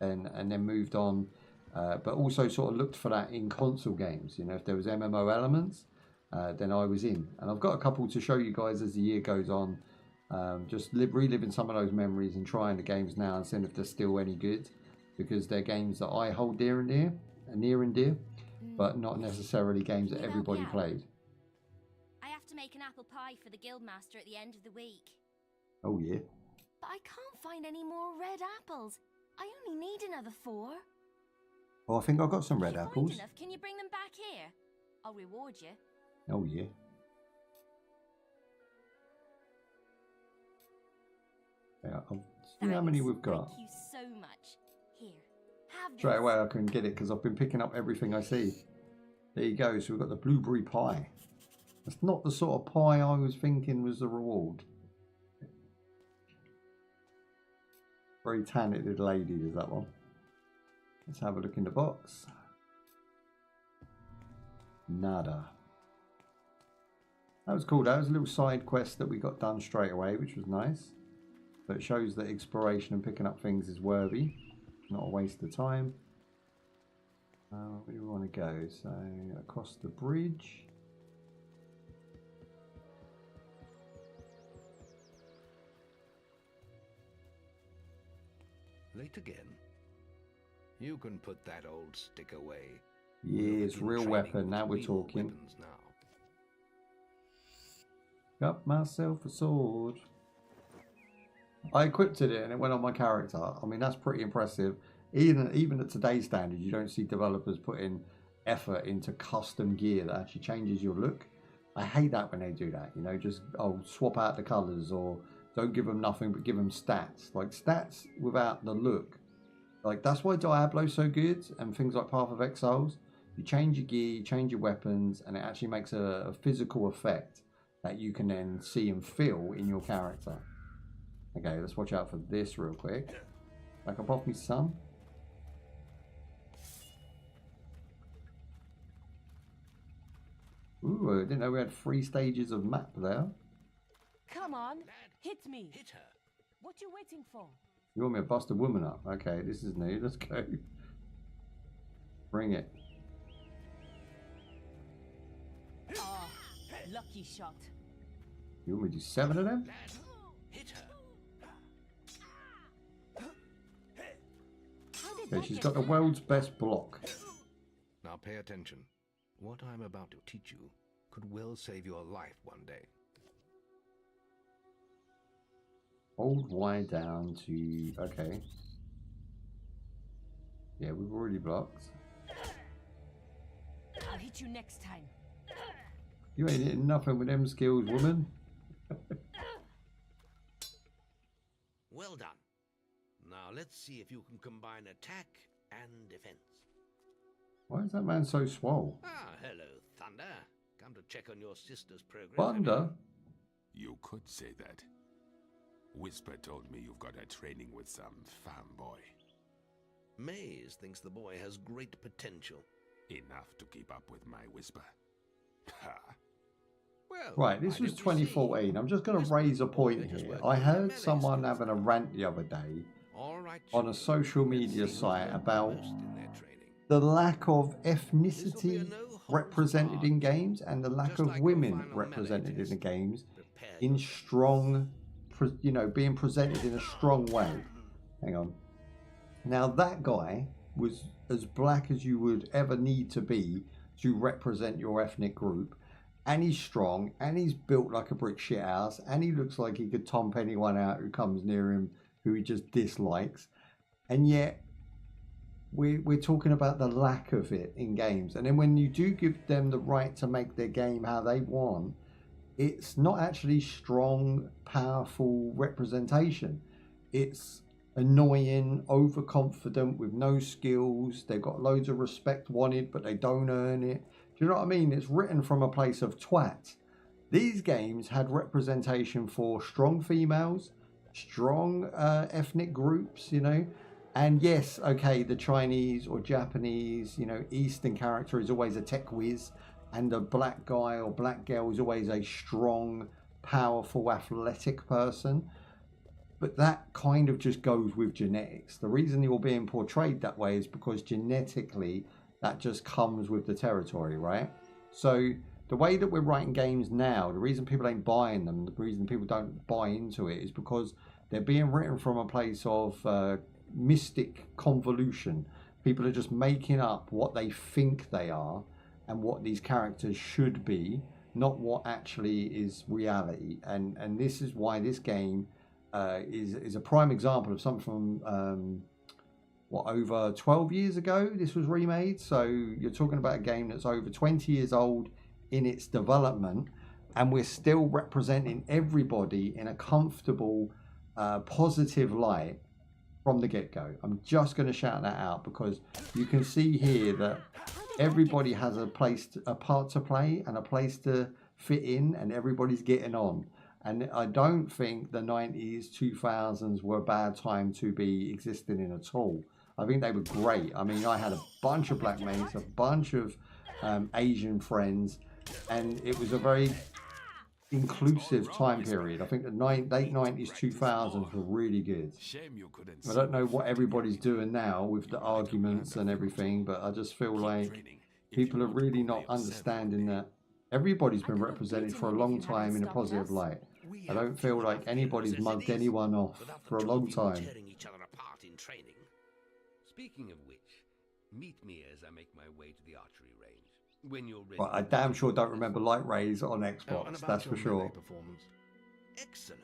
And then moved on. But also sort of looked for that in console games. You know, if there was MMO elements, then I was in. And I've got a couple to show you guys as the year goes on. Just reliving some of those memories and trying the games now and seeing if they're still any good. Because they're games that I hold near and dear, but not necessarily games that everybody played. I have to make an apple pie for the guildmaster at the end of the week. Oh yeah. But I can't find any more red apples. I only need another 4. Oh, I think I've got some red If you apples. find enough, can you bring them back here? I'll reward you. Oh yeah. Yeah, I'll see how many we've got. Thank you so much. Here, have this. Straight away I can get it because I've been picking up everything I see. There you go. So we've got the blueberry pie. That's not the sort of pie I was thinking was the reward. Very talented lady is that one. Let's have a look in the box. Nada. That was cool. That was a little side quest that we got done straight away, which was nice. So it shows that exploration and picking up things is worthy, not a waste of time. Where do we want to go? So across the bridge. Late again. You can put that old stick away. Yeah, it's real weapon. Now we're talking. Now. Got myself a sword. I equipped it and it went on my character. I mean, that's pretty impressive. Even at today's standards, you don't see developers putting effort into custom gear that actually changes your look. I hate that when they do that. You know, just swap out the colors or don't give them nothing but give them stats. Like stats without the look. Like that's why Diablo's so good and things like Path of Exiles. You change your gear, you change your weapons, and it actually makes a physical effect that you can then see and feel in your character. Okay, let's watch out for this real quick. Back up off me, son. Ooh, I didn't know we had 3 stages of map there. Come on, hit me. Hit her. What you waiting for? You want me to bust a woman up? Okay, this is new. Let's go. Bring it. Oh, lucky shot. You want me to do 7 of them? Hit her. Okay, she's got the world's best block. Now pay attention. What I'm about to teach you could well save your life one day. Hold Y down to... Okay. Yeah, we've already blocked. I'll hit you next time. You ain't hitting nothing with them skills, woman. Well done. Now let's see if you can combine attack and defense. Why is that man so swole? Ah, hello, Thunder. Come to check on your sister's progress. Thunder? You could say that. Whisper told me you've got her training with some fanboy. Maze thinks the boy has great potential. Enough to keep up with my Whisper. Ha! Well, Right, this was 2014. I'm just going to raise a point here. I heard someone having a rant the other day on a social media site about the lack of ethnicity represented in games and the lack of women represented in the games in strong, you know, being presented in a strong way. Hang on. Now that guy was as black as you would ever need to be to represent your ethnic group, and he's strong, and he's built like a brick shit house, and he looks like he could tomp anyone out who comes near him who he just dislikes, and yet we're talking about the lack of it in games. And then when you do give them the right to make their game how they want, it's not actually strong, powerful representation. It's annoying, overconfident with no skills. They've got loads of respect wanted, but they don't earn it. Do you know what I mean? It's written from a place of twat. These games had representation for strong females, strong ethnic groups, you know. And yes, okay, the Chinese or Japanese, you know, Eastern character is always a tech whiz, and the black guy or black girl is always a strong, powerful, athletic person. But that kind of just goes with genetics. The reason you're being portrayed that way is because genetically that just comes with the territory, right? So the way that we're writing games now, the reason people ain't buying them, the reason people don't buy into it is because they're being written from a place of mystic convolution. People are just making up what they think they are and what these characters should be, not what actually is reality. And this is why this game is a prime example of something from over 12 years ago this was remade. So you're talking about a game that's over 20 years old in its development, and we're still representing everybody in a comfortable, positive light from the get-go. I'm just going to shout that out because you can see here that everybody has a part to play and a place to fit in, and everybody's getting on. And I don't think the 90s, 2000s were a bad time to be existing in at all. I think they were great. I mean, I had a bunch of black mates, a bunch of Asian friends, and it was a very inclusive time period. I think the late 90s, 2000s were really good. I don't know what everybody's doing now with the arguments and everything, but I just feel like people are really not understanding that everybody's been represented for a long time in a positive light. I don't feel like anybody's mugged anyone off for a long time. Speaking of which, meet me as I make my way to the archery range. When you're ready. But I damn sure don't remember light rays on Xbox, that's for sure. Excellent.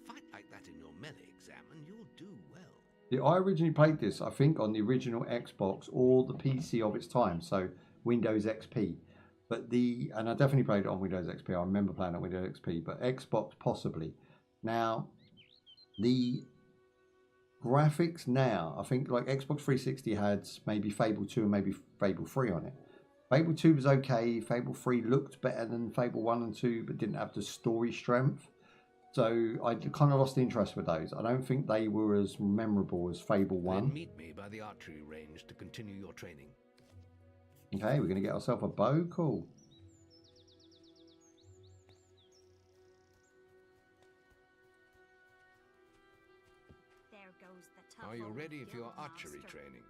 Fight like that in your melee exam and you'll do well. Yeah, I originally played this, I think, on the original Xbox or the PC of its time, so Windows XP. And I definitely played it on Windows XP. I remember playing it on Windows XP, but Xbox possibly. Now, the graphics now, I think like Xbox 360 had maybe Fable 2 and maybe Fable 3 on it. Fable 2 was okay. Fable 3 looked better than Fable 1 and 2, but didn't have the story strength. So I kind of lost interest with those. I don't think they were as memorable as Fable 1. Then meet me by the archery range to continue your training. Okay, we're going to get ourselves a bow. Cool. Are you ready for your archery training?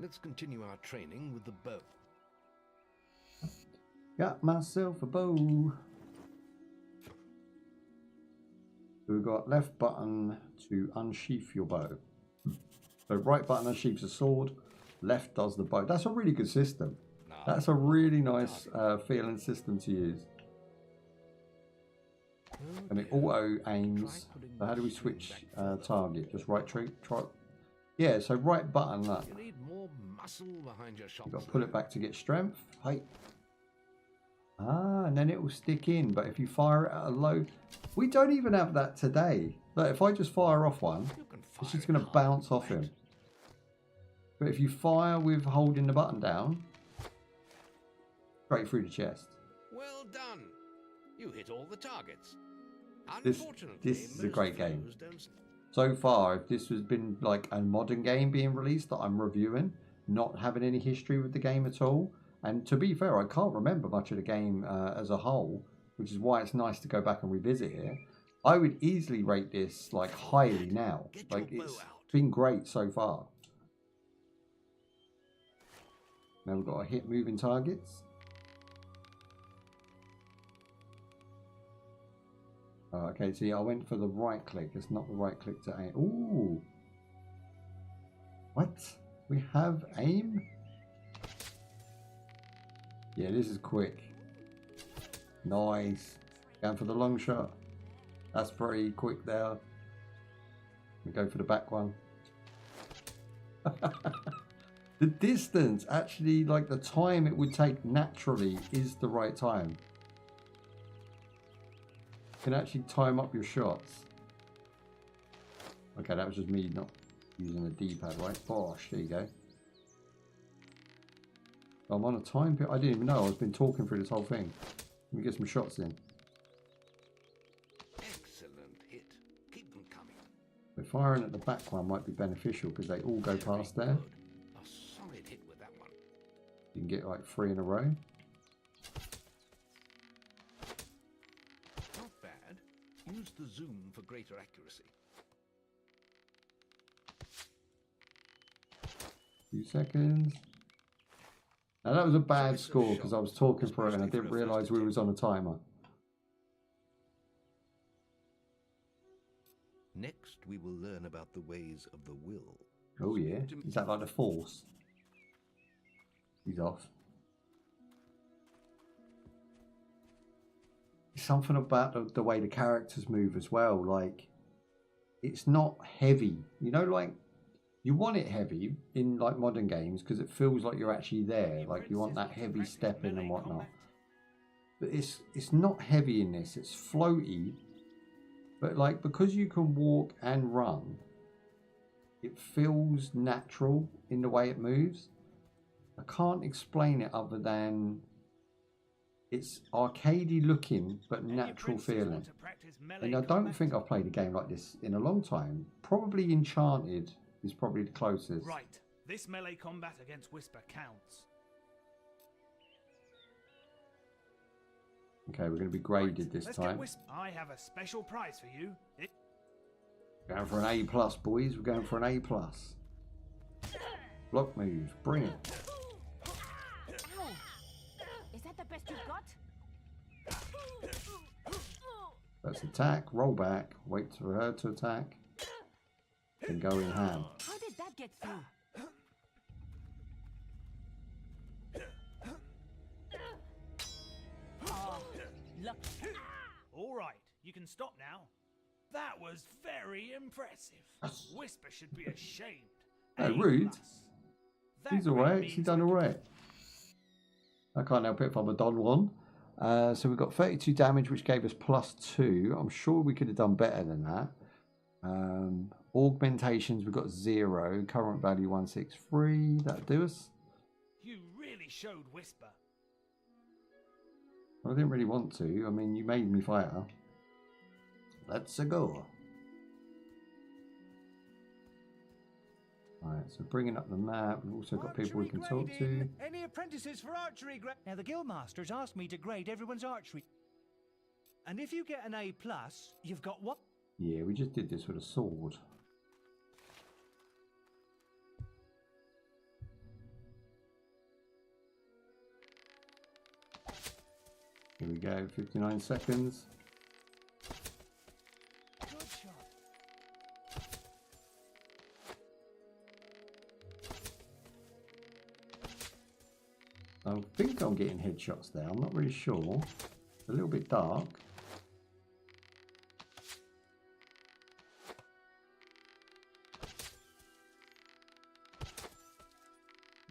Let's continue our training with the bow. Got myself a bow. We've got left button to unsheath your bow. So right button unsheaths a sword, left does the bow. That's a really good system. That's a really nice feeling system to use. And it auto aims. So how do we switch target? Just right try. Yeah, so right button that. You need more muscle behind your shots. You've got to pull it back to get strength. Height. And then it will stick in. But if you fire it at a low, we don't even have that today. Like if I just fire off one, it's just going to bounce off him. But if you fire with holding the button down, straight through the chest. Well done. You hit all the targets. This is a great game. So far, if this has been like a modern game being released that I'm reviewing, not having any history with the game at all, and to be fair, I can't remember much of the game as a whole, which is why it's nice to go back and revisit it. I would easily rate this like highly now. Like it's been great so far. Now we've got to hit moving targets. Okay, see, I went for the right click. It's not the right click to aim. Ooh. What? We have aim? Yeah, this is quick. Nice. Going for the long shot. That's very quick there. We go for the back one. The distance, actually, like the time it would take naturally is the right time. You can actually time up your shots. Okay, that was just me not using the D-pad, right? Bosh, there you go. I'm on a time period. I didn't even know. I've been talking through this whole thing. Let me get some shots in. Excellent hit. Keep them coming. So firing at the back one might be beneficial because they all go past there. A solid hit with that one. You can get like 3 in a row. Not bad. Use the zoom for greater accuracy. 2 seconds. Now that was a bad score because I was talking for it and I didn't realise we was on a timer. Next, we will learn about the ways of the will. Oh yeah, is that like the Force? He's off. Something about the way the characters move as well, like it's not heavy, you know, like you want it heavy in like modern games because it feels like you're actually there, like you want that heavy stepping and whatnot, but it's not heavy in this. It's floaty, but like because you can walk and run, it feels natural in the way it moves. I can't explain it other than it's arcadey looking but natural feeling. And I don't think I've played a game like this in a long time. Probably Enchanted is probably the closest. Right, this melee combat against Whisper counts. Okay, we're going to be graded this time. I have a special prize for you. Going for an A+, boys. We're going for an A+. Block move, bring it. Is that the best you've got? Let's attack, roll back, wait for her to attack, and go in hand. How did that get through? Oh, lucky. All right, you can stop now. That was very impressive. Whisper should be ashamed. No, rude. She's alright, she's done alright. I can't help it if I'm a Don one. So we've got 32 damage, which gave us +2. I'm sure we could have done better than that. Augmentations, we've got 0. Current value 163. That'll do us. You really showed Whisper. Well, I didn't really want to. I mean, you made me fight her. Let's go. Alright, so bringing up the map, we've also got people we can talk to. Any apprentices for archery? Now, the guildmasters asked me to grade everyone's archery. And if you get an A+, you've got what? Yeah, we just did this with a sword. Here we go, 59 seconds. Good shot. I think I'm getting headshots there. I'm not really sure. It's a little bit dark.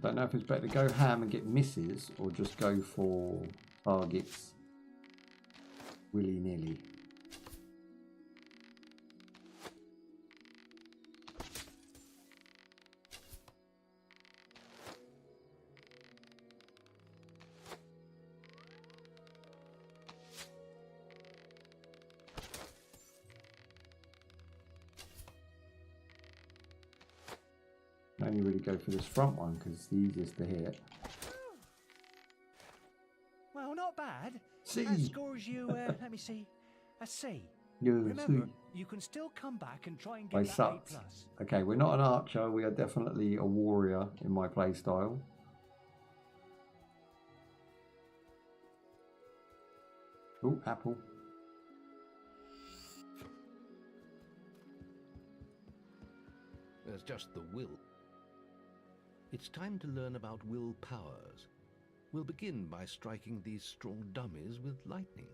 Don't know if it's better to go ham and get misses or just go for targets willy-nilly. Only really go for this front one because it's the easiest to hit. Well, not bad. C. That scores you, let me see, a C. Yeah, Remember, C. you can still come back and try and I get that sucked. A+. Okay, we're not an archer. We are definitely a warrior in my play style. Oh, apple. There's just the will. It's time to learn about will powers. We'll begin by striking these straw dummies with lightning.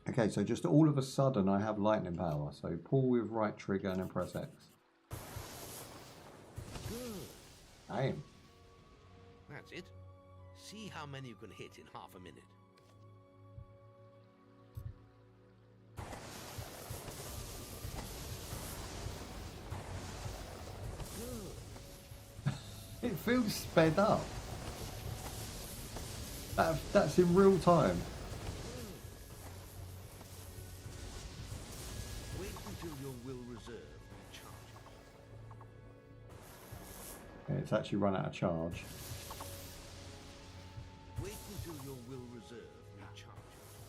Okay, so just all of a sudden I have lightning power. So pull with right trigger and then press X. Damn. That's it. See how many you can hit in half a minute. It feels sped up. That's in real time. Wait until your will reserve recharges. Yeah, it's actually run out of charge. Wait until your will reserve recharges.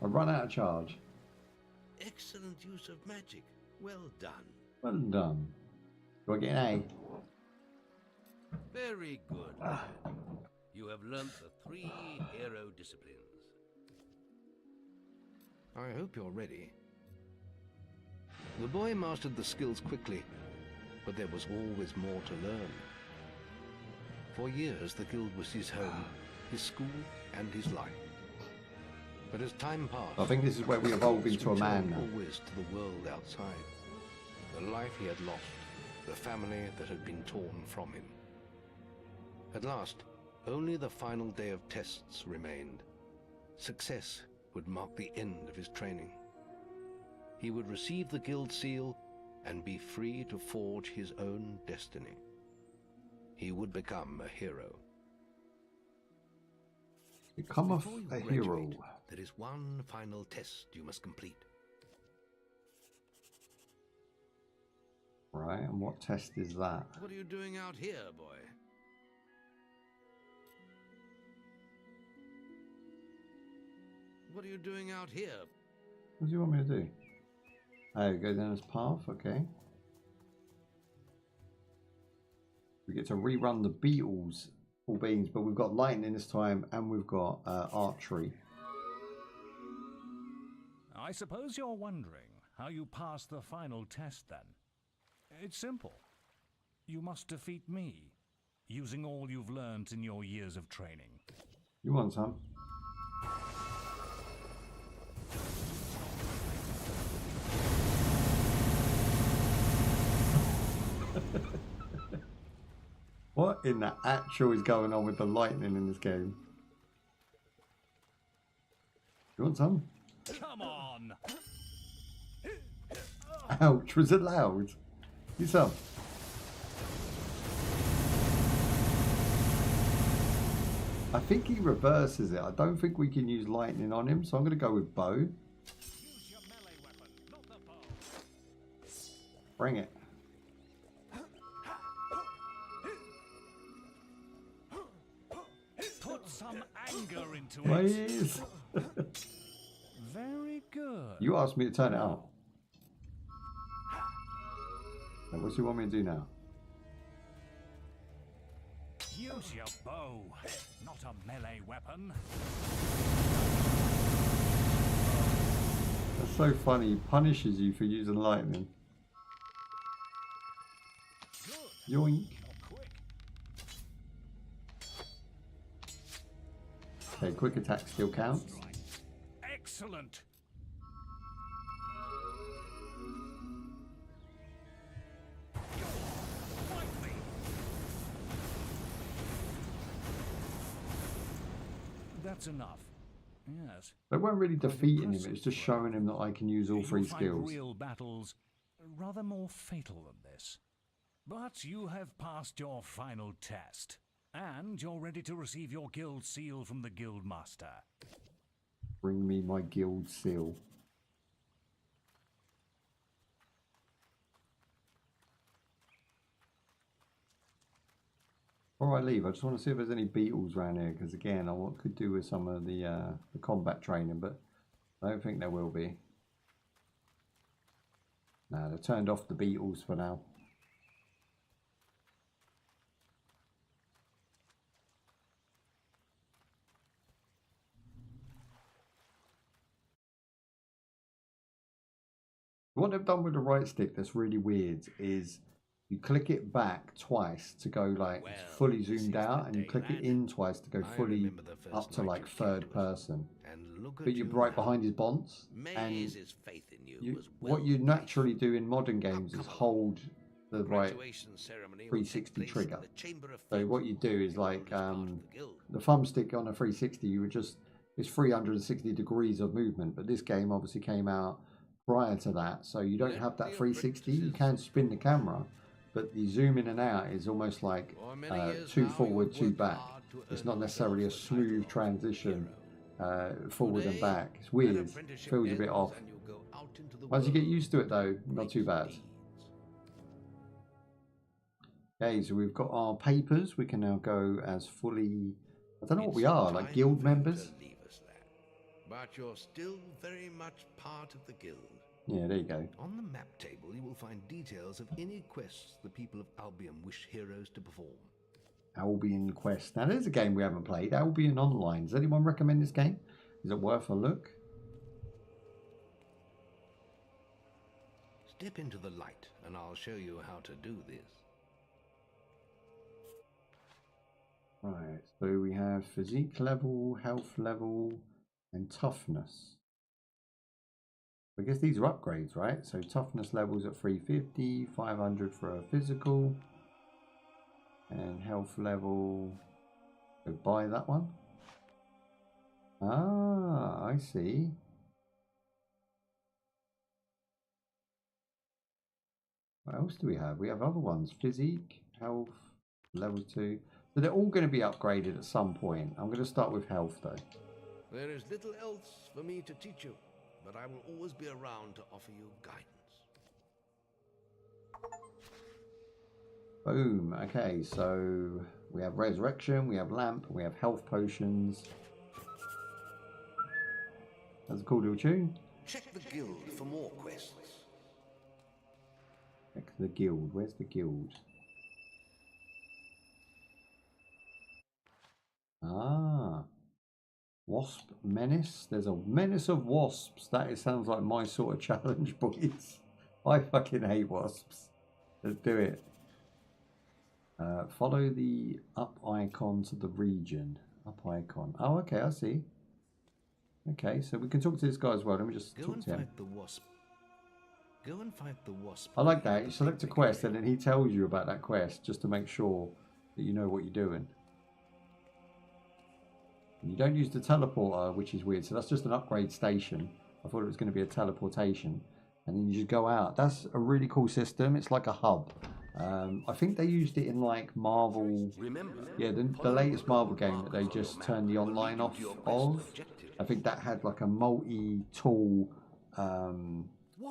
I run out of charge. Excellent use of magic. Well done. Well done. Do I get an A? Very good. You have learnt the 3 hero disciplines. I hope you're ready. The boy mastered the skills quickly, but there was always more to learn. For years, the guild was his home, his school, and his life. But as time passed, I think this is where we evolve into a man now. Always to the world outside, the life he had lost, the family that had been torn from him. At last, only the final day of tests remained. Success would mark the end of his training. He would receive the guild seal and be free to forge his own destiny. He would become a hero. Become a hero. Graduate, there is one final test you must complete. Right, and what test is that? What are you doing out here, boy? What are you doing out here? What do you want me to do? Oh, go down this path, okay. We get to rerun the beetles, all beans, but we've got lightning this time and we've got archery. I suppose you're wondering how you pass the final test then. It's simple. You must defeat me, using all you've learned in your years of training. You want some? What in the actual is going on with the lightning in this game? You want some? Come on! Ouch, was it loud? You some? I think he reverses it. I don't think we can use lightning on him, so I'm going to go with bow. Use your melee weapon, not the bow. Bring it. Put some anger into Please. it. Very good. You asked me to turn it up. Now, what do you want me to do now? Use your bow, not a melee weapon. That's so funny. He punishes you for using lightning. Good. Yoink. Okay, quick attack still counts. Excellent. That's enough. Yes. They weren't really defeating him, it was just showing him that I can use all 3 skills. Real battles rather more fatal than this. But you have passed your final test, and you're ready to receive your guild seal from the guild master. Bring me my guild seal. Before I leave, I just want to see if there's any beetles around here, because again, I could do with some of the combat training, but I don't think there will be. No, they've turned off the beetles for now. What they've done with the right stick that's really weird is you click it back twice to go like fully zoomed out, and you click it in twice to go fully up to like third person. But you're right behind his bonds, and what you naturally do in modern games is hold the right Graduation ceremony will take 360 place trigger. in the Chamber of So Fate. what you do is like Part of the guild. the thumbstick on a 360, you would just, it's 360 degrees of movement, but this game obviously came out prior to that, so you don't have that 360. You can spin the camera, but the zoom in and out is almost like two forward, two back. It's not necessarily a smooth transition forward and back. It's weird, feels a bit off. Once you get used to it though, not too bad. Okay, so we've got our papers. We can now go as fully, I don't know what we are, like guild members? But you're still very much part of the guild. Yeah, there you go. On the map table, you will find details of any quests the people of Albion wish heroes to perform. Albion Quest. Now, there's a game we haven't played, Albion Online. Does anyone recommend this game? Is it worth a look? Step into the light, and I'll show you how to do this. Right, so we have physique level, health level, and toughness. I guess these are upgrades, right? So toughness levels at 350, 500 for a physical, and health level. Go buy that one. Ah, I see. What else do we have? We have other ones. Physique, health, level 2. So they're all going to be upgraded at some point. I'm going to start with health though. There is little else for me to teach you, but I will always be around to offer you guidance. Boom. Okay, so we have resurrection, we have lamp, we have health potions. That's a cool little tune. Check the guild for more quests. Check the guild. Where's the guild? Ah. Wasp menace. There's a menace of wasps. That sounds like my sort of challenge, boys. I fucking hate wasps. Let's do it. Follow the up icon to the region. Up icon. Oh, okay, I see. Okay, so we can talk to this guy as well. Let me just talk to him. Fight the wasp. Go and fight the wasp. I like that. You select a quest and then he tells you about that quest just to make sure that you know what you're doing. And you don't use the teleporter, which is weird. So that's just an upgrade station. I thought it was going to be a teleportation. And then you just go out. That's a really cool system. It's like a hub. I think they used it in like Marvel. Yeah, the latest Marvel game that they just turned the online off of. I think that had like a multi-tool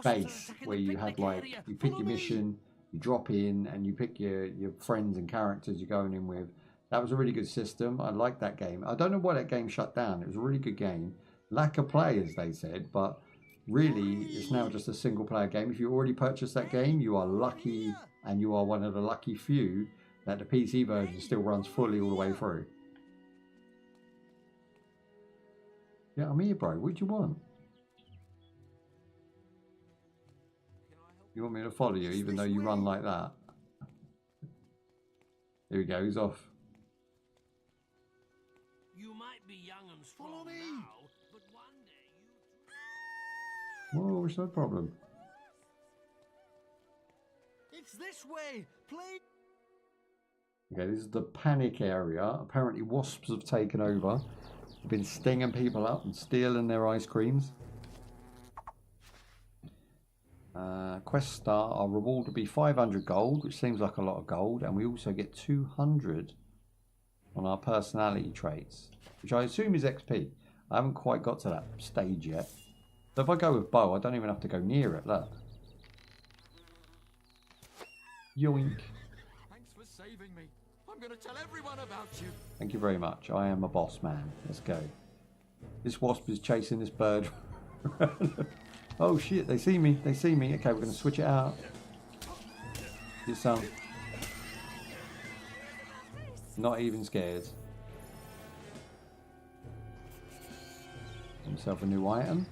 base where you had like, you pick your mission, you drop in, and you pick your friends and characters you're going in with. That was a really good system. I liked that game. I don't know why that game shut down. It was a really good game. Lack of players, they said, but really it's now just a single player game. If you already purchased that game, you are lucky, and you are one of the lucky few that the PC version still runs fully all the way through. Yeah, I'm here, bro. What do you want? You want me to follow you even though you run like that? Here we go. He's off. You might be young and strong now, but one day you... Whoa, what's the problem? It's this way, please. Okay, this is the panic area. Apparently wasps have taken over. They've been stinging people up and stealing their ice creams. Quest start, our reward will be 500 gold, which seems like a lot of gold, and we also get 200 on our personality traits, which I assume is XP. I haven't quite got to that stage yet. So if I go with bow, I don't even have to go near it, look. Yoink. Thanks for saving me. I'm going to tell everyone about you. Thank you very much. I am a boss man. Let's go. This wasp is chasing this bird. Oh shit, they see me. They see me. Okay, we're going to switch it out. Get some. Not even scared. Himself a new item.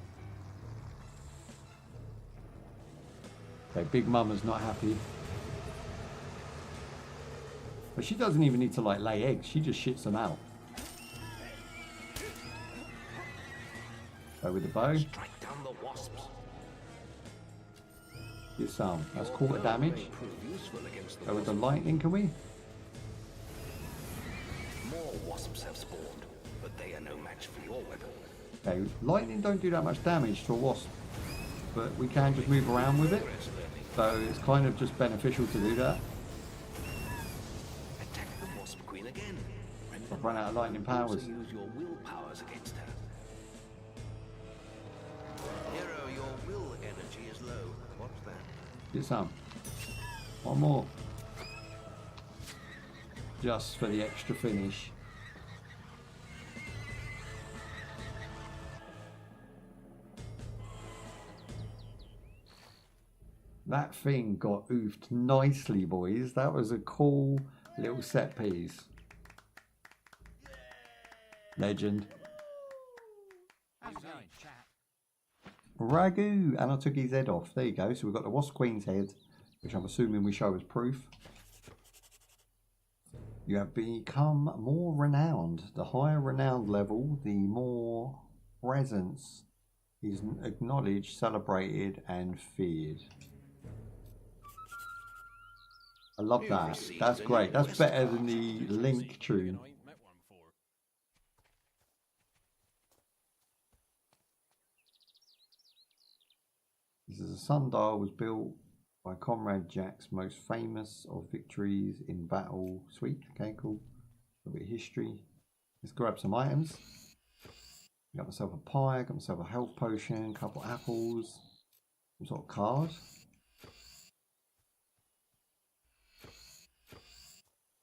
Okay, Big Mama's not happy. But she doesn't even need to like lay eggs. She just shits them out. Go with the bow. Strike down the wasps. Get some. That's quarter damage. Go with the lightning, can we? More wasps have spawned, but they are no match for your weapon. Okay, lightning don't do that much damage to a wasp, but we can just move around with it. So it's kind of just beneficial to do that. Attack the wasp queen again. I've run out of lightning powers. Use your will powers against her. Hero, your will energy is low. Watch that. Get some. One more. Just for the extra finish. That thing got oofed nicely, boys. That was a cool little set piece. Legend. Ragu! And I took his head off. There you go. So we've got the Wasp Queen's head, which I'm assuming we show as proof. You have become more renowned. The higher renowned level, the more presence is acknowledged, celebrated, and feared. I love that. That's great. That's better than the Link tune. This is a sundial, was built by Comrade Jack's most famous of victories in battle. Sweet. Okay, cool. A bit of history. Let's grab some items. Got myself a pie, got myself a health potion, a couple apples, some sort of card.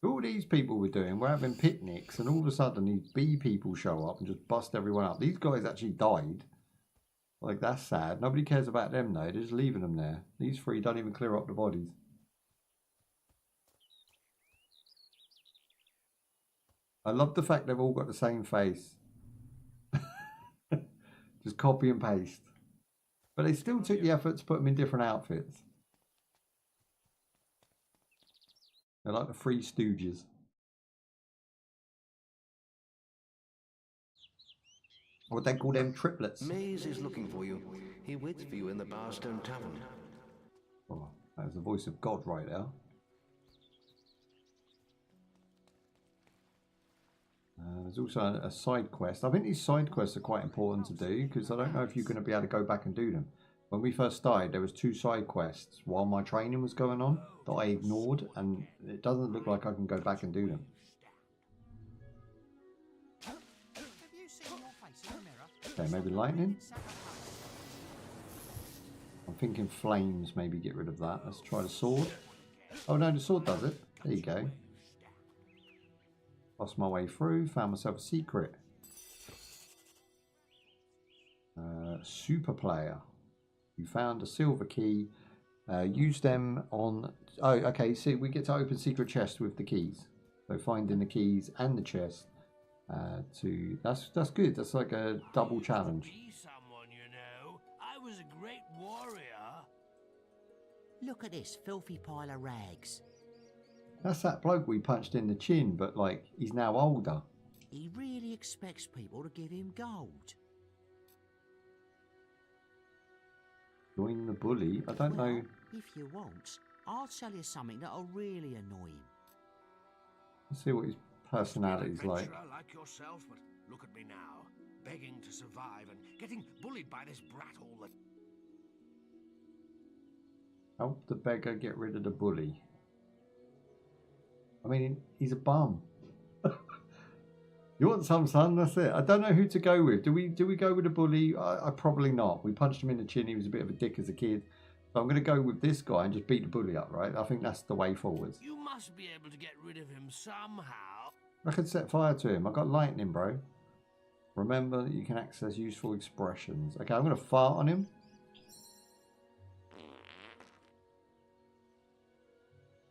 All these people were doing, we're having picnics, and all of a sudden these bee people show up and just bust everyone up. These guys actually died. Like, that's sad. Nobody cares about them though, they're just leaving them there. These three don't even clear up the bodies. I love the fact they've all got the same face. Just copy and paste. But they still took the effort to put them in different outfits. They're like the Three Stooges. What they call them, triplets. Maze is looking for you. He waits for you in the Barstone Tavern. Oh, that was the voice of God right there. There's also a side quest. I think these side quests are quite important to do because I don't know if you're going to be able to go back and do them. When we first started, there was 2 side quests while my training was going on that I ignored, and it doesn't look like I can go back and do them. Okay, maybe lightning. I'm thinking flames, maybe get rid of that. Let's try the sword. Oh no, the sword does it. There you go. Lost my way through, found myself a secret. Super player. You found a silver key. Use them on... Oh, okay, see, we get to open secret chests with the keys. So finding the keys and the chest. That's good. That's like a double challenge. Someone, you know. I was a great warrior. Look at this filthy pile of rags. That's that bloke we punched in the chin, but like he's now older. He really expects people to give him gold. Join the bully. I don't know. If you want, I'll tell you something that'll really annoy him. Let's see what his personality's like. Like yourself, but look at me now, begging to survive and getting bullied by this brat all the... Help the beggar get rid of the bully. I mean, he's a bum. You want some, son? That's it. I don't know who to go with. Do we go with the bully? I probably not. We punched him in the chin. He was a bit of a dick as a kid. So I'm going to go with this guy and just beat the bully up, right? I think that's the way forward. You must be able to get rid of him somehow. I could set fire to him. I got lightning, bro. Remember that you can access useful expressions. Okay, I'm going to fart on him.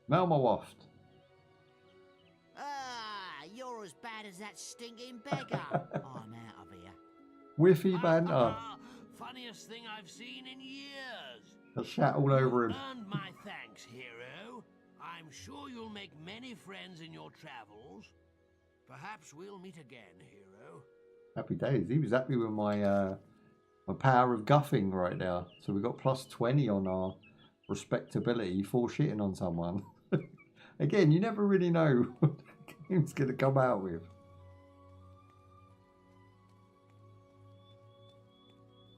Smell my waft. You're as bad as that stinking beggar. I'm out of here. Whiffy banter. Funniest thing I've seen in years. I shat all over him. Earned my thanks, hero. I'm sure you'll make many friends in your travels. Perhaps we'll meet again, hero. Happy days. He was happy with my my power of guffing right now. So we got plus 20 on our respectability for shitting on someone. Again, you never really know what the game's going to come out with.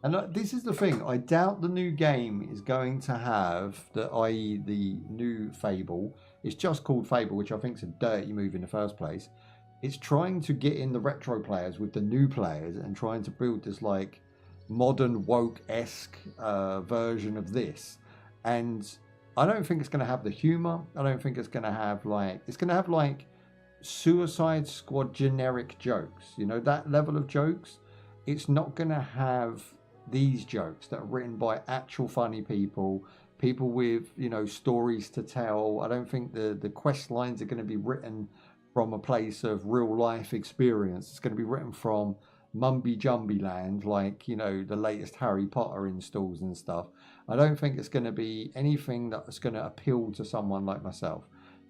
And this is the thing, I doubt the new game is going to have, i.e. the new Fable, it's just called Fable, which I think is a dirty move in the first place. It's trying to get in the retro players with the new players and trying to build this like modern woke-esque version of this. And I don't think it's going to have the humor. I don't think it's going to have like, it's going to have like Suicide Squad generic jokes, you know, that level of jokes. It's not going to have these jokes that are written by actual funny people with, you know, stories to tell. I don't think the quest lines are going to be written from a place of real life experience. It's going to be written from Mumby Jumby land, like, you know, the latest Harry Potter installs and stuff. I don't think it's going to be anything that's going to appeal to someone like myself.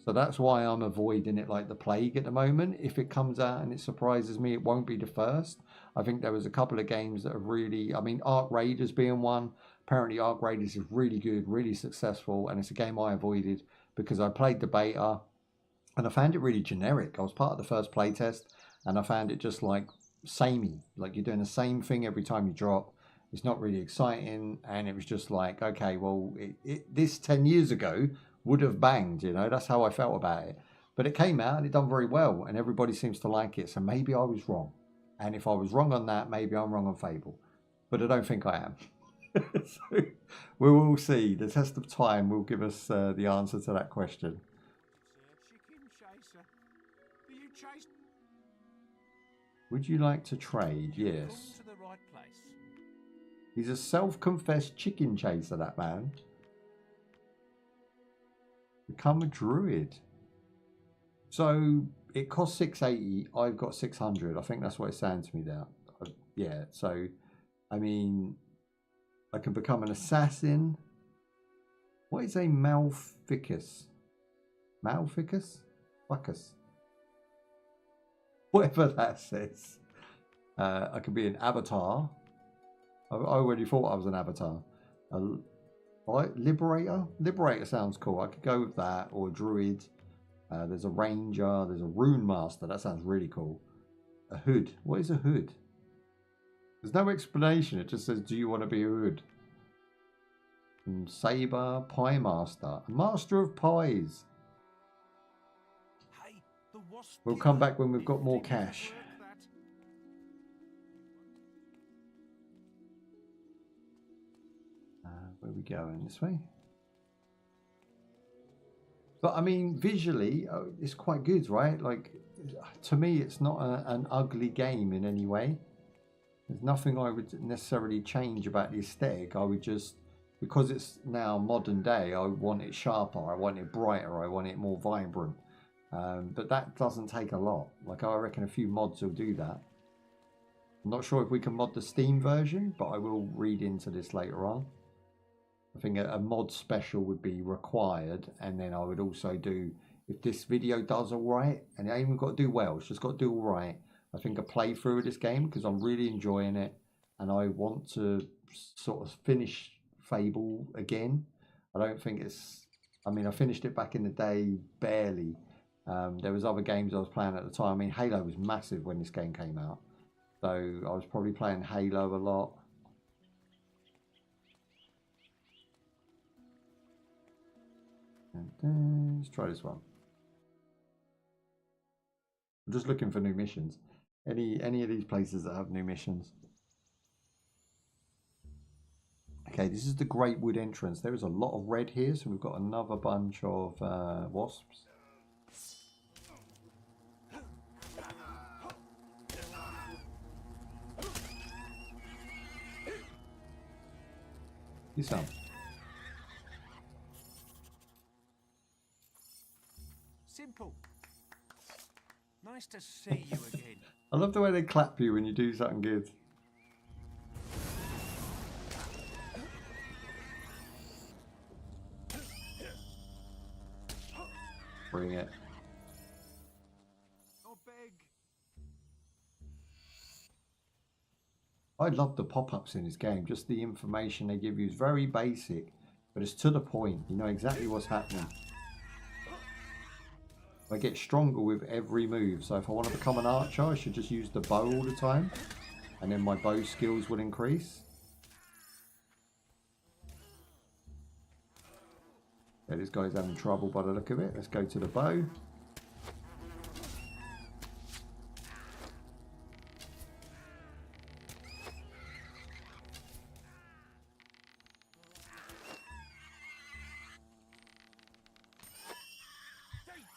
So that's why I'm avoiding it like the plague at the moment. If it comes out and it surprises me, it won't be the first. I think there was a couple of games that have really, I mean, Ark Raiders being one. Apparently Ark Raiders is really good, really successful, and it's a game I avoided because I played the beta and I found it really generic. I was part of the first playtest and I found it just like samey, like you're doing the same thing every time you drop. It's not really exciting, and it was just like, okay, well, this 10 years ago would have banged, you know, that's how I felt about it. But it came out and it done very well, and everybody seems to like it, so maybe I was wrong. And if I was wrong on that, maybe I'm wrong on Fable. But I don't think I am. So we will see. The test of time will give us the answer to that question. Chicken chaser. Do you chase? Would you like to trade? Yes. To the right place. He's a self-confessed chicken chaser, that man. Become a druid. So it costs 680. I've got 600. I think that's what it's saying to me there. Yeah, so I mean, I can become an assassin. What is a Malficus? Malficus? Fuckus. Whatever that says. I could be an avatar. I already thought I was an avatar. Liberator? Liberator sounds cool. I could go with that, or a druid. There's a ranger. There's a rune master. That sounds really cool. A hood. What is a hood? There's no explanation. It just says, do you want to be a hood? And saber, pie master. A master of pies. Hey, the wasp. We'll come back when we've got more cash. Where are we going? This way? But I mean, visually, it's quite good, right? Like, to me, it's not an ugly game in any way. There's nothing I would necessarily change about the aesthetic. I would just, because it's now modern day, I want it sharper, I want it brighter, I want it more vibrant. But that doesn't take a lot. Like, I reckon a few mods will do that. I'm not sure if we can mod the Steam version, but I will read into this later on. I think a mod special would be required, and then I would also do, if this video does all right, and it ain't even got to do well, it's just got to do all right, I think a playthrough of this game, because I'm really enjoying it, and I want to sort of finish Fable again. I don't think it's, I mean, I finished it back in the day, barely. There was other games I was playing at the time. I mean, Halo was massive when this game came out, so I was probably playing Halo a lot. Let's try this one. I'm just looking for new missions. Any of these places that have new missions. Okay, this is the Great Wood entrance. There is a lot of red here, so we've got another bunch of wasps. You sound. Simple. Nice to see you again. I love the way they clap you when you do something good. Bring it. I love the pop-ups in this game. Just the information they give you is very basic, But it's to the point. You know exactly what's happening. I get stronger with every move. So if I want to become an archer, I should just use the bow all the time. And then my bow skills will increase. Yeah, this guy's having trouble by the look of it. Let's go to the bow.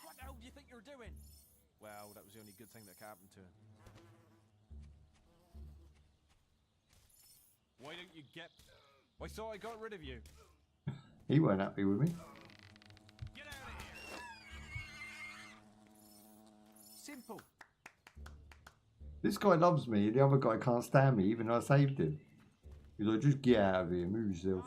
What the hell do you think you're doing? Well, that was the only good thing that happened to him. Why don't you get... I thought I got rid of you. He weren't happy with me. Get out of here. Simple. This guy loves me. The other guy can't stand me, even though I saved him. He's like, just get out of here. Move yourself.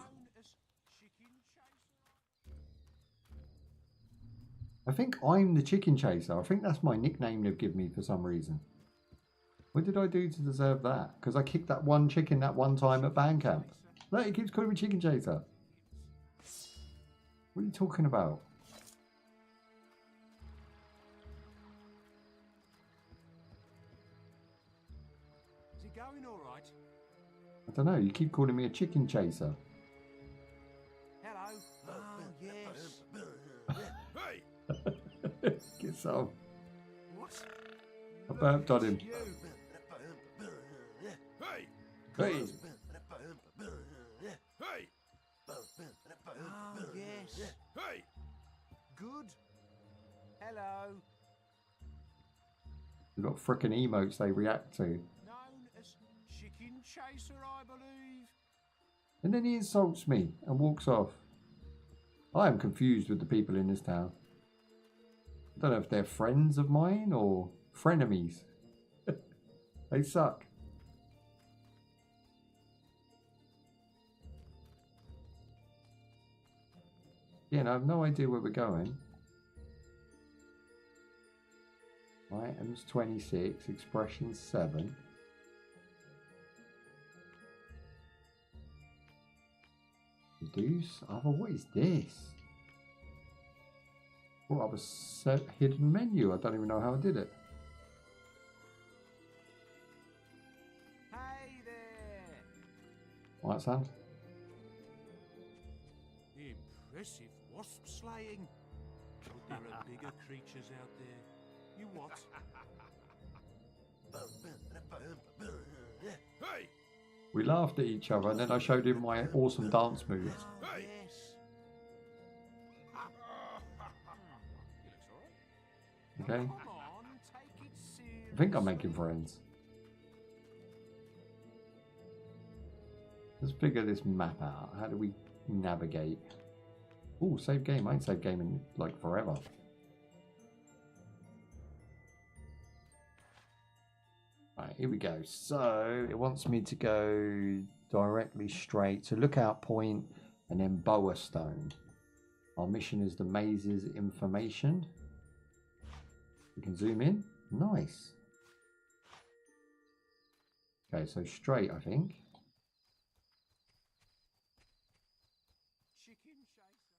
I think I'm the chicken chaser. I think that's my nickname they've given me for some reason. What did I do to deserve that? Because I kicked that one chicken that one time at band camp. Look, he keeps calling me chicken chaser. What are you talking about? Is he going all right? I don't know. You keep calling me a chicken chaser. Hello. Oh, yes. Hey! Get some. What? I burped on him. Hey! Hey! Hey! Oh, yes. Hey! Good. Hello. We've got frickin' emotes they react to. Known as Chicken Chaser, I believe. And then he insults me and walks off. I am confused with the people in this town. I don't know if they're friends of mine or frenemies. They suck. Yeah, and I have no idea where we're going. Items 26, expressions 7. Reduce other. What is this? Oh, I was set hidden menu. I don't even know how I did it. Hey there. Right, son. Impressive wasp slaying. But there are bigger creatures out there. You what? Hey! We laughed at each other and then I showed him my awesome dance moves. Hey! Yes. Okay? Come on, take it seriously. I think I'm making friends. Let's figure this map out. How do we navigate? Oh, save game. I ain't saved game in like forever. Right, here we go. So it wants me to go directly straight to Lookout Point and then Boa Stone. Our mission is the mazes information. We can zoom in. Nice. Okay, so straight, I think. Chicken chaser.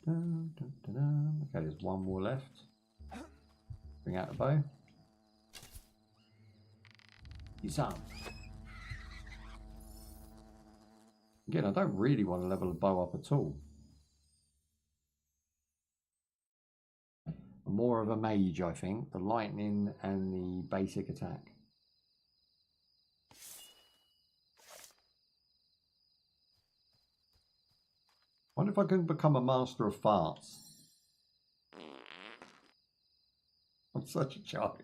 Dun, dun, dun, dun. Okay, there's one more left. Bring out the bow. Use arm. Again, I don't really want to level the bow up at all. I'm more of a mage, I think. The lightning and the basic attack. Wonder if I can become a master of farts. I'm such a child.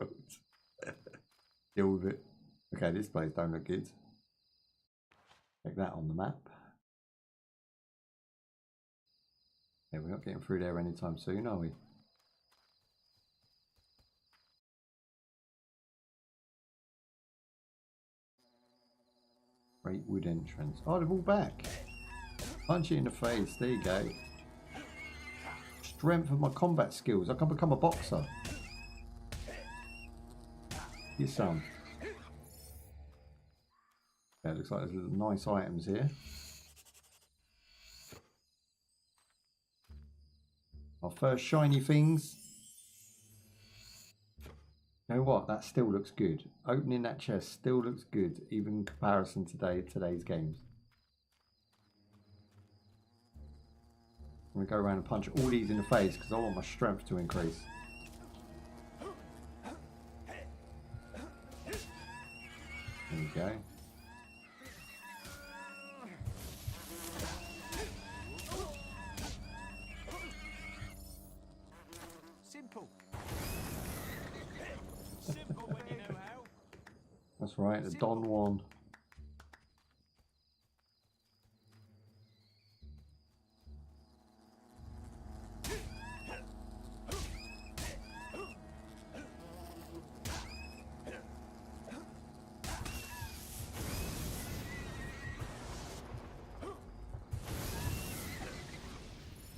Deal with it. Okay, this place don't look good. Check that on the map. Yeah, we're not getting through there anytime soon, are we? Great wood entrance. Oh, they're all back. Punch it in the face. There you go. Strength of my combat skills. I can become a boxer. Get some. Yeah, it looks like there's little nice items here. Our first shiny things. You know what? That still looks good. Opening that chest still looks good, even in comparison to today's games. I'm going to go around and punch all these in the face because I want my strength to increase. There we go. Simple. Simple when you know how. That's right, the Don one.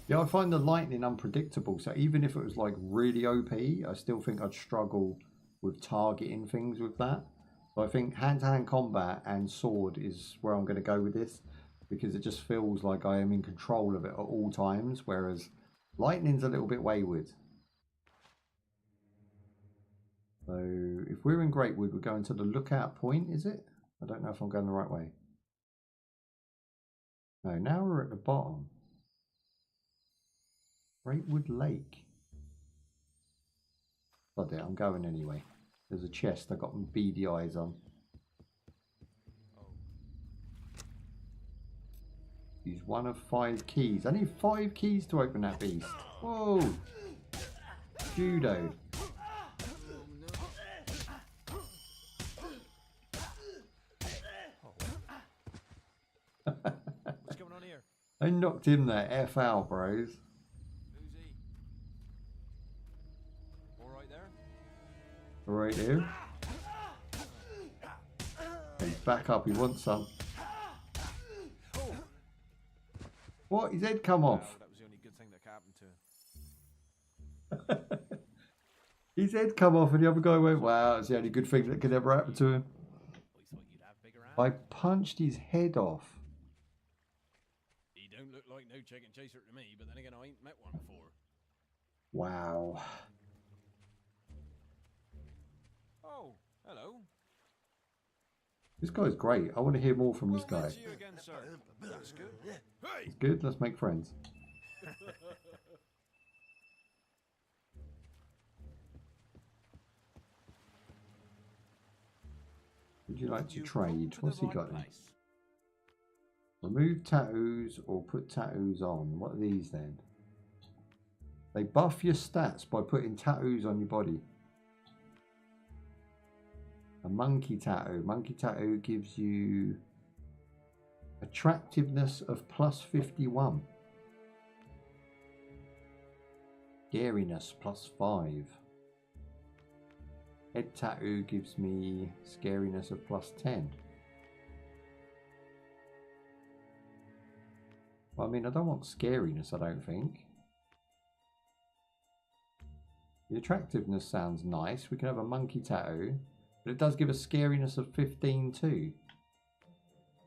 Yeah, I find the lightning unpredictable, so even if it was like really OP, I still think I'd struggle with targeting things with that. So I think hand-to-hand combat and sword is where I'm going to go with this, because it just feels like I am in control of it at all times, whereas lightning's a little bit wayward. So if we're in Greatwood, we're going to the lookout point, is it? I don't know if I'm going the right way. No, now we're at the bottom. Greatwood Lake. But yeah, I'm going anyway. There's a chest. I got my beady eyes on. Use one of 5 keys. I need 5 keys to open that beast. Whoa! Judo. What's going on here? I knocked him there. F out, bros. Right here. He's back up, he wants some. What? His head come off. That was the only good thing that happened to him. His head come off and the other guy went, wow, that's the only good thing that could ever happen to him. I punched his head off. He don't look like no chicken chaser to me, but then again I ain't met one before. Wow. Oh, hello. This guy's great. I want to hear more from this guy. See you again, sir. That's good. Hey. It's good. Let's make friends. Would you like to trade? What's he got then? Remove tattoos or put tattoos on. What are these then? They buff your stats by putting tattoos on your body. A monkey tattoo. Monkey tattoo gives you attractiveness of plus 51. Scariness plus 5. Head tattoo gives me scariness of plus 10. Well, I mean, I don't want scariness, I don't think. The attractiveness sounds nice. We can have a monkey tattoo. But it does give us scariness of 15 too.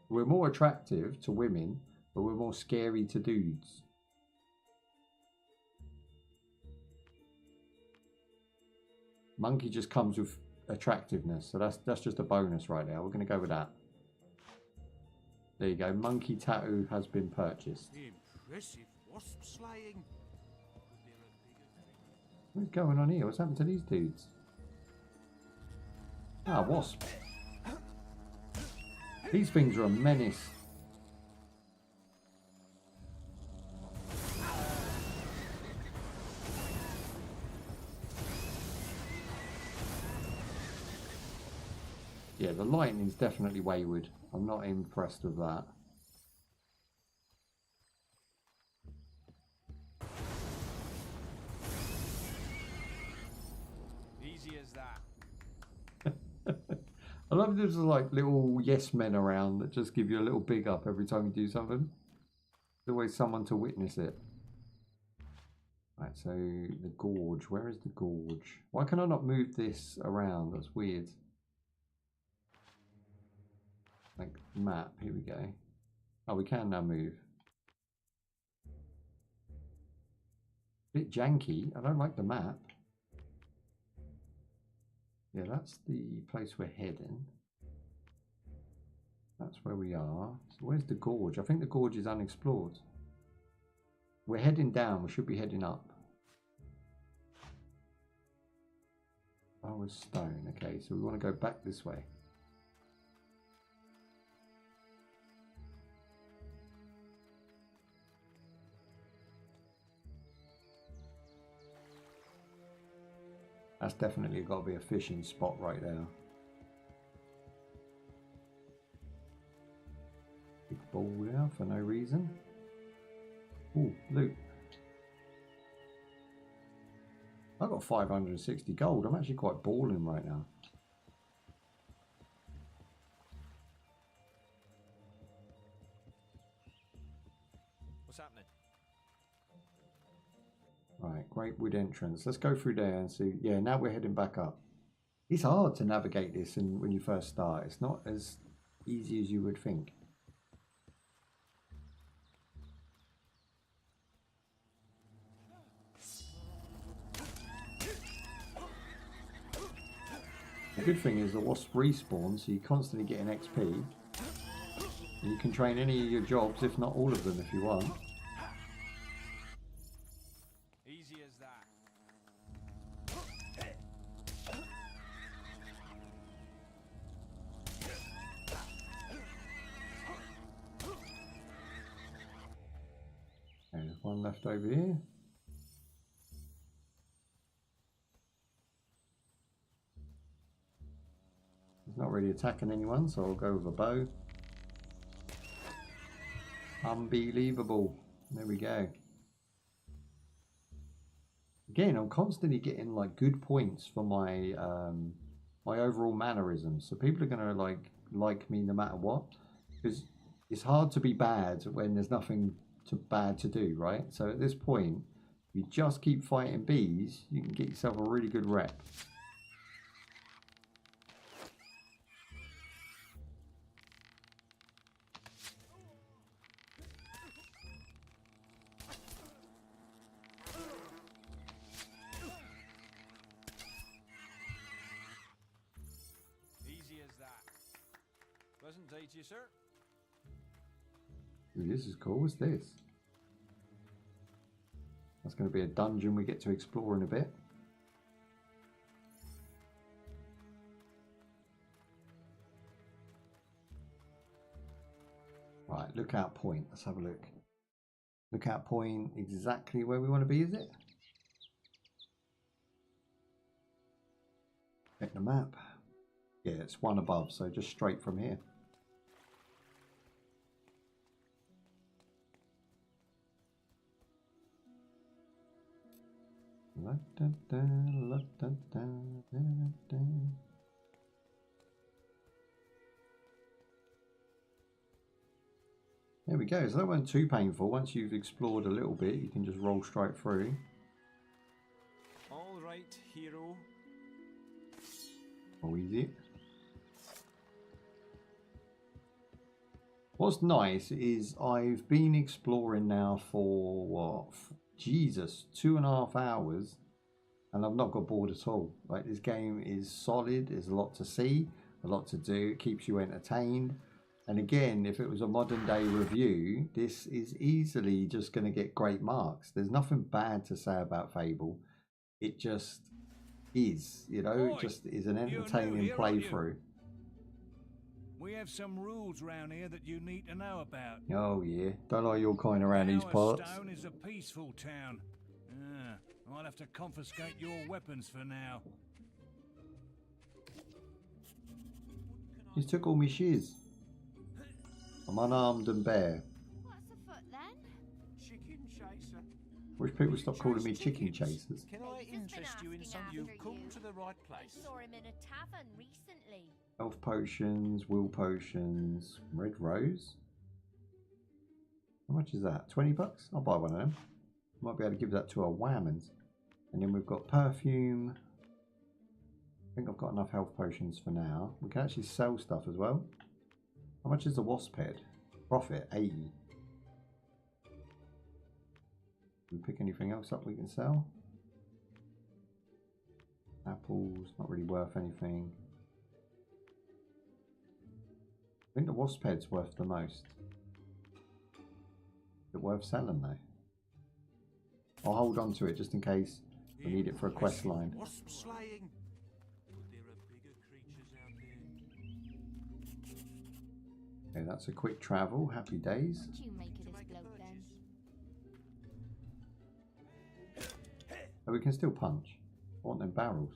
We're more attractive to women, but we're more scary to dudes. Monkey just comes with attractiveness, so that's just a bonus right now. We're going to go with that. There you go. Monkey tattoo has been purchased. Impressive wasp slaying. What's going on here? What's happened to these dudes? Ah, wasp. These things are a menace. Yeah, the lightning's definitely wayward. I'm not impressed with that. Easy as that. I love there's like little yes men around that just give you a little big up every time you do something. There's always someone to witness it. Right, so the gorge. Where is the gorge? Why can I not move this around? That's weird. Like map. Here we go. Oh, we can now move. Bit janky. I don't like the map. Yeah, that's the place we're heading. That's where we are. So where's the gorge? I think the gorge is unexplored. We're heading down. We should be heading up. Oh, it's stone. Okay, so we want to go back this way. That's definitely got to be a fishing spot right there. Big ball there for no reason. Ooh, loot. I got 560 gold. I'm actually quite balling right now. What's happening? Right, Great Wood entrance. Let's go through there and see. Yeah, now we're heading back up. It's hard to navigate this when you first start. It's not as easy as you would think. The good thing is the wasp respawn, so you constantly get an XP. And you can train any of your jobs, if not all of them, if you want. Easy as that. And there's one left over here. He's not really attacking anyone, so I'll go with a bow. Unbelievable. There we go. Again, I'm constantly getting like good points for my my overall mannerisms. So people are gonna like me no matter what, because it's hard to be bad when there's nothing bad to do, right? So at this point, if you just keep fighting bees, you can get yourself a really good rep. Pleasant day to you, sir. Ooh, this is cool. What's this? That's going to be a dungeon we get to explore in a bit. Right, lookout point. Let's have a look. Lookout point exactly where we want to be, is it? Check the map. Yeah, it's one above, so just straight from here. There we go. So that wasn't too painful. Once you've explored a little bit, you can just roll straight through. All right, hero. Oh, easy. What's nice is I've been exploring now for what? Jesus, 2.5 hours, and I've not got bored at all. Like, this game is solid. There's a lot to see, a lot to do. It keeps you entertained. And again, if it was a modern day review, this is easily just going to get great marks. There's nothing bad to say about Fable. It just is, you know, it just is an entertaining playthrough. We have some rules round here that you need to know about. Oh yeah, don't like your kind around these parts. Stone is a peaceful town. I'll have to confiscate your weapons for now. He's took all my shiz. I'm unarmed and bare. What's afoot then? Chicken chaser. Wish people stop calling me chicken chasers. Can I interest you in some? You've come to the right place. I saw him in a tavern recently. Health potions, will potions, red rose. How much is that? 20 bucks? I'll buy one of them. Might be able to give that to our whammons. And then we've got perfume. I think I've got enough health potions for now. We can actually sell stuff as well. How much is the wasp head? Profit 80. Can we pick anything else up we can sell? Apples, not really worth anything. I think the wasp head's worth the most. Is it worth selling though? I'll hold on to it just in case we need it for a quest line. Wasp slaying. But there are bigger creatures out there. Okay, that's a quick travel. Happy days. Did you make it as bloke then? Oh, we can still punch. I want them barrels.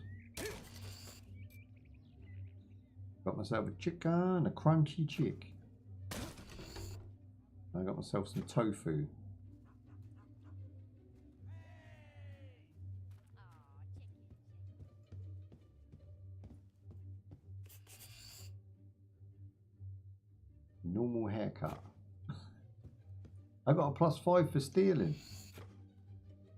Got myself a chicken, a crunchy chick. I got myself some tofu. Normal haircut. I got a +5 for stealing.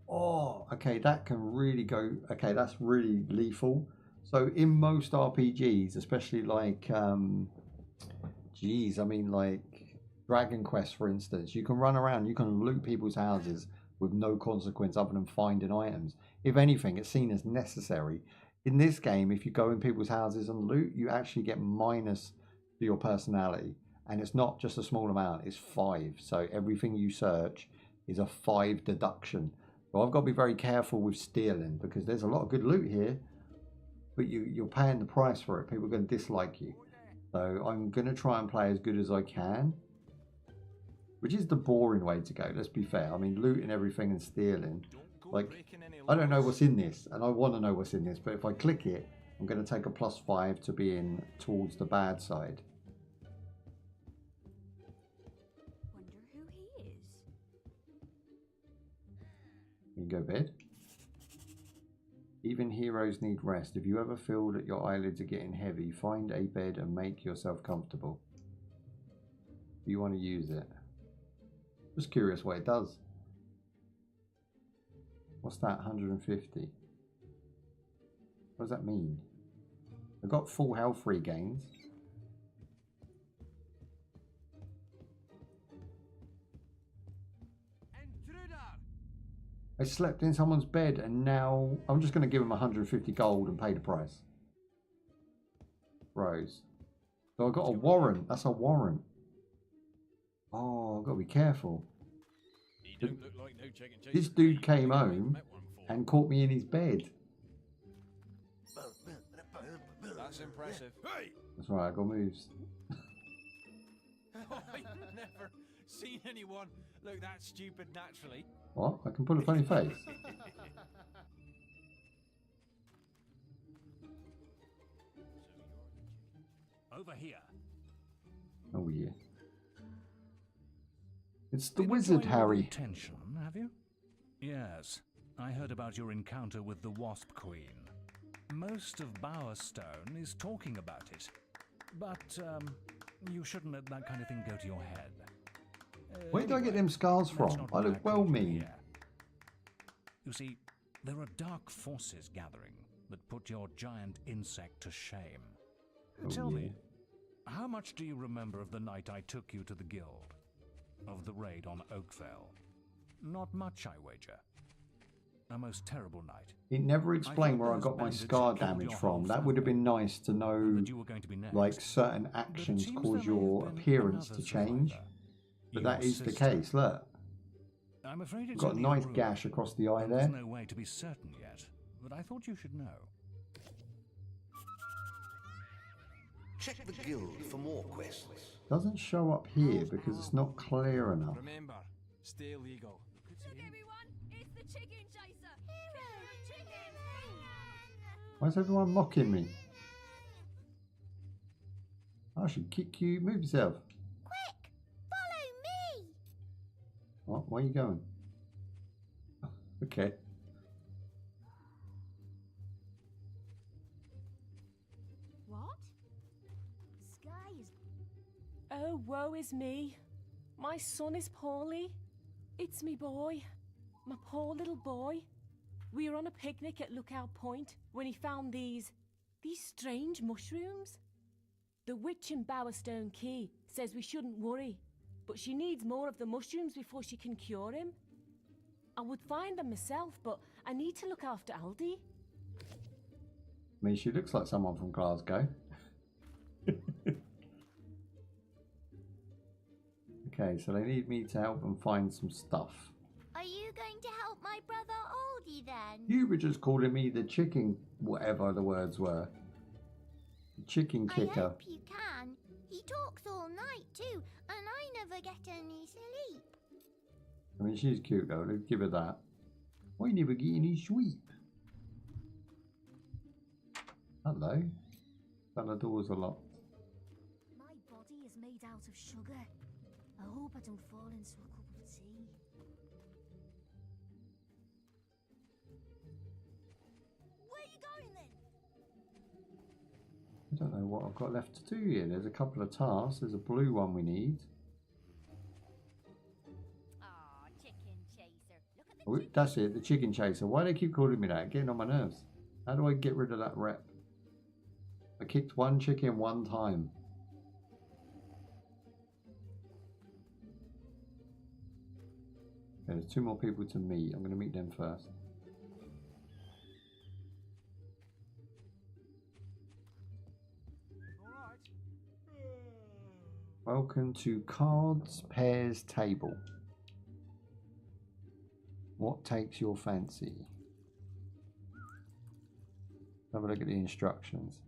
Oh, okay, that can really go. Okay, that's really lethal. So in most RPGs, especially like, geez, I mean like Dragon Quest, for instance, you can run around, you can loot people's houses with no consequence other than finding items. If anything, it's seen as necessary. In this game, if you go in people's houses and loot, you actually get minus to your personality. And it's not just a small amount, it's 5. So everything you search is a 5 deduction. So I've got to be very careful with stealing because there's a lot of good loot here. But you're paying the price for it. People are going to dislike you. So I'm going to try and play as good as I can. Which is the boring way to go, let's be fair. I mean, looting everything and stealing. Like, I don't know what's in this. And I want to know what's in this. But if I click it, I'm going to take a +5 to be in towards the bad side. Wonder who he is. You can go bed. Even heroes need rest. If you ever feel that your eyelids are getting heavy, find a bed and make yourself comfortable. You want to use it. Just curious what it does. What's that? 150. What does that mean? I've got full health regains. I slept in someone's bed and now I'm just going to give him 150 gold and pay the price. Rose. So I got a warrant. That's a warrant. Oh, I've got to be careful. This dude came home and caught me in his bed. That's impressive. That's right, I got moves. I've never seen anyone look that stupid naturally. What? I can pull a funny face. Over here. Oh yeah. It's the wizard, Harry. Attention, have you? Yes. I heard about your encounter with the Wasp Queen. Most of Bowerstone is talking about it. But, you shouldn't let that kind of thing go to your head. Where did I get them scars from? I look well mean. You see, there are dark forces gathering that put your giant insect to shame. Tell me, how much do you remember of the night I took you to the guild? Of the raid on Oakvale? Not much, I wager. A most terrible night. It never explained where I got my scar damage from. That would have been nice to know, like certain actions cause your appearance to change. But that is the case, look. I'm afraid it's got a nice gash across the eye there. There's no way to be certain yet, but I thought you should know. Check the guild for more quests. Doesn't show up here because it's not clear enough. Remember, stay legal. Look, everyone, it's the chicken chaser. Chicken. Why is everyone mocking me? I should kick you. Move yourself. Quick! Follow me! What? Where are you going? Okay. What? Sky is... Oh, woe is me. My son is poorly. It's me boy. My poor little boy. We were on a picnic at Lookout Point when he found these strange mushrooms. The witch in Bowerstone Key says we shouldn't worry, but she needs more of the mushrooms before she can cure him. I would find them myself, but I need to look after Aldi. I mean, she looks like someone from Glasgow. Okay, so they need me to help them find some stuff. Are you going to help my brother Aldi then? You were just calling me the chicken, whatever the words were. The chicken I kicker. hope you can. He talks all night too, and I never get any sleep. I mean, she's cute though, let's give her that. I never get any sleep. Hello. But the doors are locked. My body is made out of sugar. I hope I don't fall into a cup of tea. Where are you going then? I don't know what I've got left to do here. There's a couple of tasks. There's a blue one we need. Aw, chicken chaser. Look at Oh, that's it, the chicken chaser. Why do they keep calling me that? Getting on my nerves. How do I get rid of that rep? I kicked one chicken one time. Okay, there's 2 more people to meet. I'm going to meet them first. Welcome to Cards Pairs Table. What takes your fancy? Have a look at the instructions.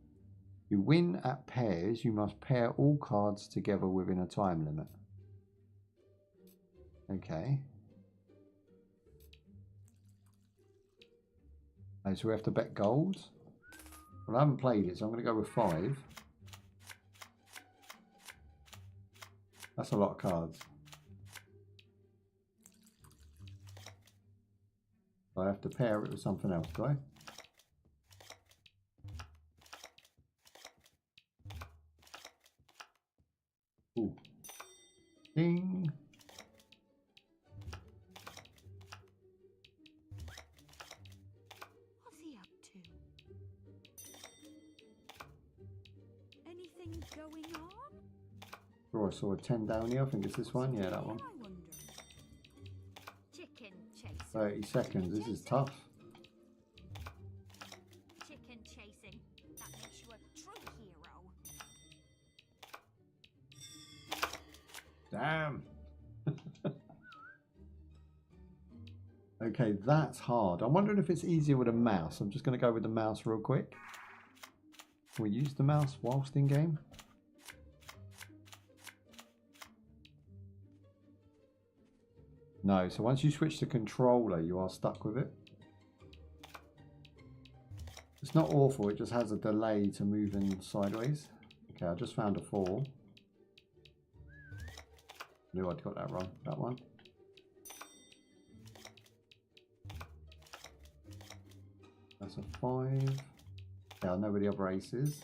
You win at pairs. You must pair all cards together within a time limit. Okay. Okay, so we have to bet gold. Well, I haven't played it, so I'm going to go with 5. That's a lot of cards. I have to pair it with something else, do I? Ooh. Ding. What's he up to? Anything going on? Oh, I saw a 10 down here. I think it's this one. Yeah, that one. chicken chaser. 30 seconds. This is tough. Chicken chasing. That makes you a true hero. Damn. Okay, that's hard. I'm wondering if it's easier with a mouse. I'm just going to go with the mouse real quick. Can we use the mouse whilst in game? No, so once you switch to controller, you are stuck with it. It's not awful, it just has a delay to moving sideways. Okay, I just found a 4. Knew I'd got that wrong, that one. That's a 5. Yeah, I know where the other ace is.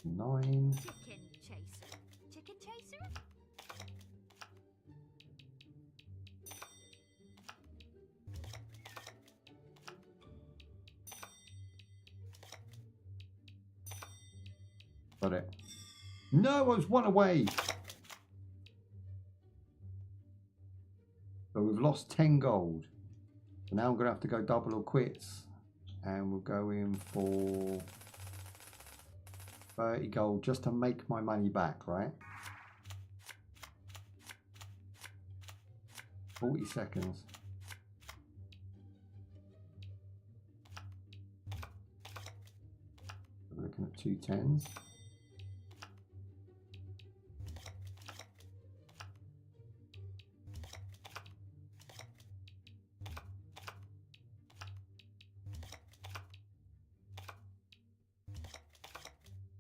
Nine. Chicken chaser. Chicken chaser? Got it. No, I was 1 away. So we've lost 10 gold. So now I'm going to have to go double or quits. And we'll go in for 30 gold just to make my money back, right? 40 seconds. We're looking at 2 10s.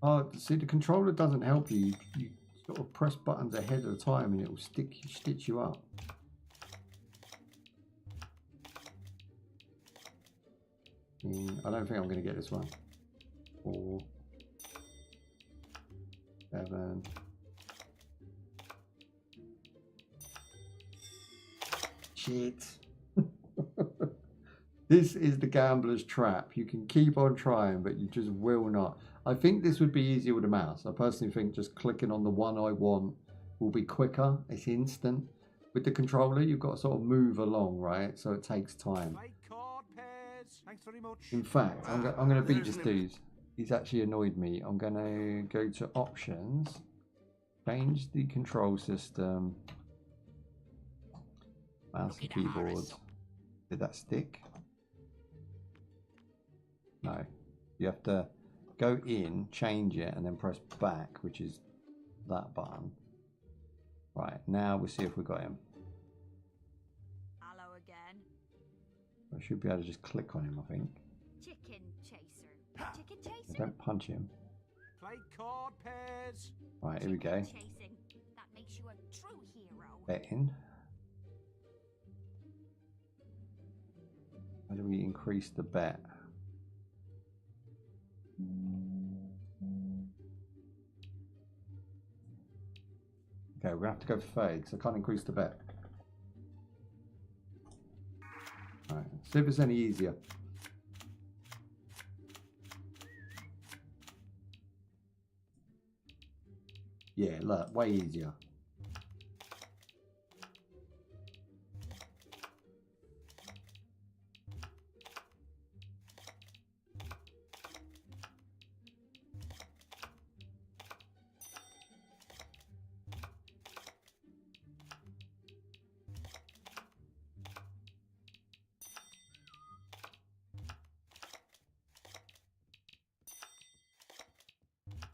Oh, see, the controller doesn't help you. You sort of press buttons ahead of the time and it will stitch you up. I don't think I'm going to get this one. 4, 7. Shit. This is the gambler's trap. You can keep on trying, but you just will not. I think this would be easier with a mouse. I personally think just clicking on the one I want will be quicker. It's instant. With the controller, you've got to sort of move along, right? So it takes time. Thanks very much. In fact, I'm going to beat this dude. He's actually annoyed me. I'm going to go to options, change the control system, mouse and keyboard. Did that stick? No. You have to go in, change it, and then press back, which is that button. Right, now we'll see if we got him. Hello again. I should be able to just click on him, I think. Chicken chaser. Chicken chaser. Don't punch him. Play card pairs. Right, here we go. Chasing. That makes you a true hero. Betting. How do we increase the bet? Okay, we have to go for 30 because I can't increase the bet. Alright, see if it's any easier. Yeah, look, way easier.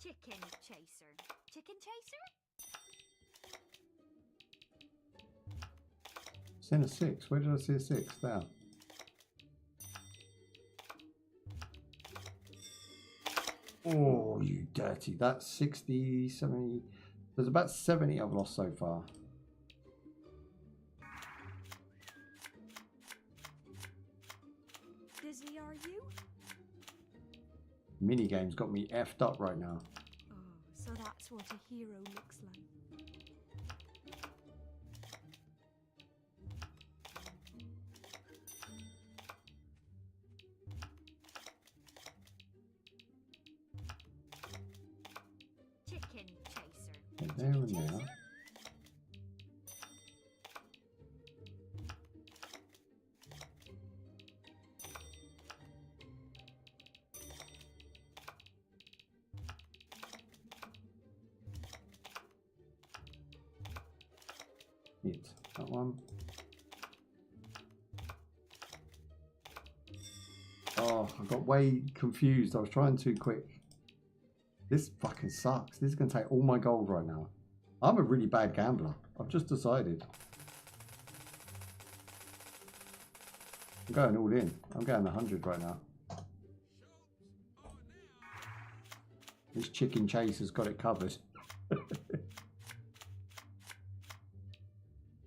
Chicken chaser. Chicken chaser? It's in a 6. Where did I see a 6? There. Oh, you dirty. That's 60, 70. There's about 70 I've lost so far. Busy are you? Minigame's got me effed up right now. Oh, so that's what a hero looks like. Chicken chaser. There and there. That one. Oh, I got way confused. I was trying too quick. This fucking sucks. This is going to take all my gold right now. I'm a really bad gambler. I've just decided. I'm going all in. I'm going 100 right now. This chicken chaser's got it covered.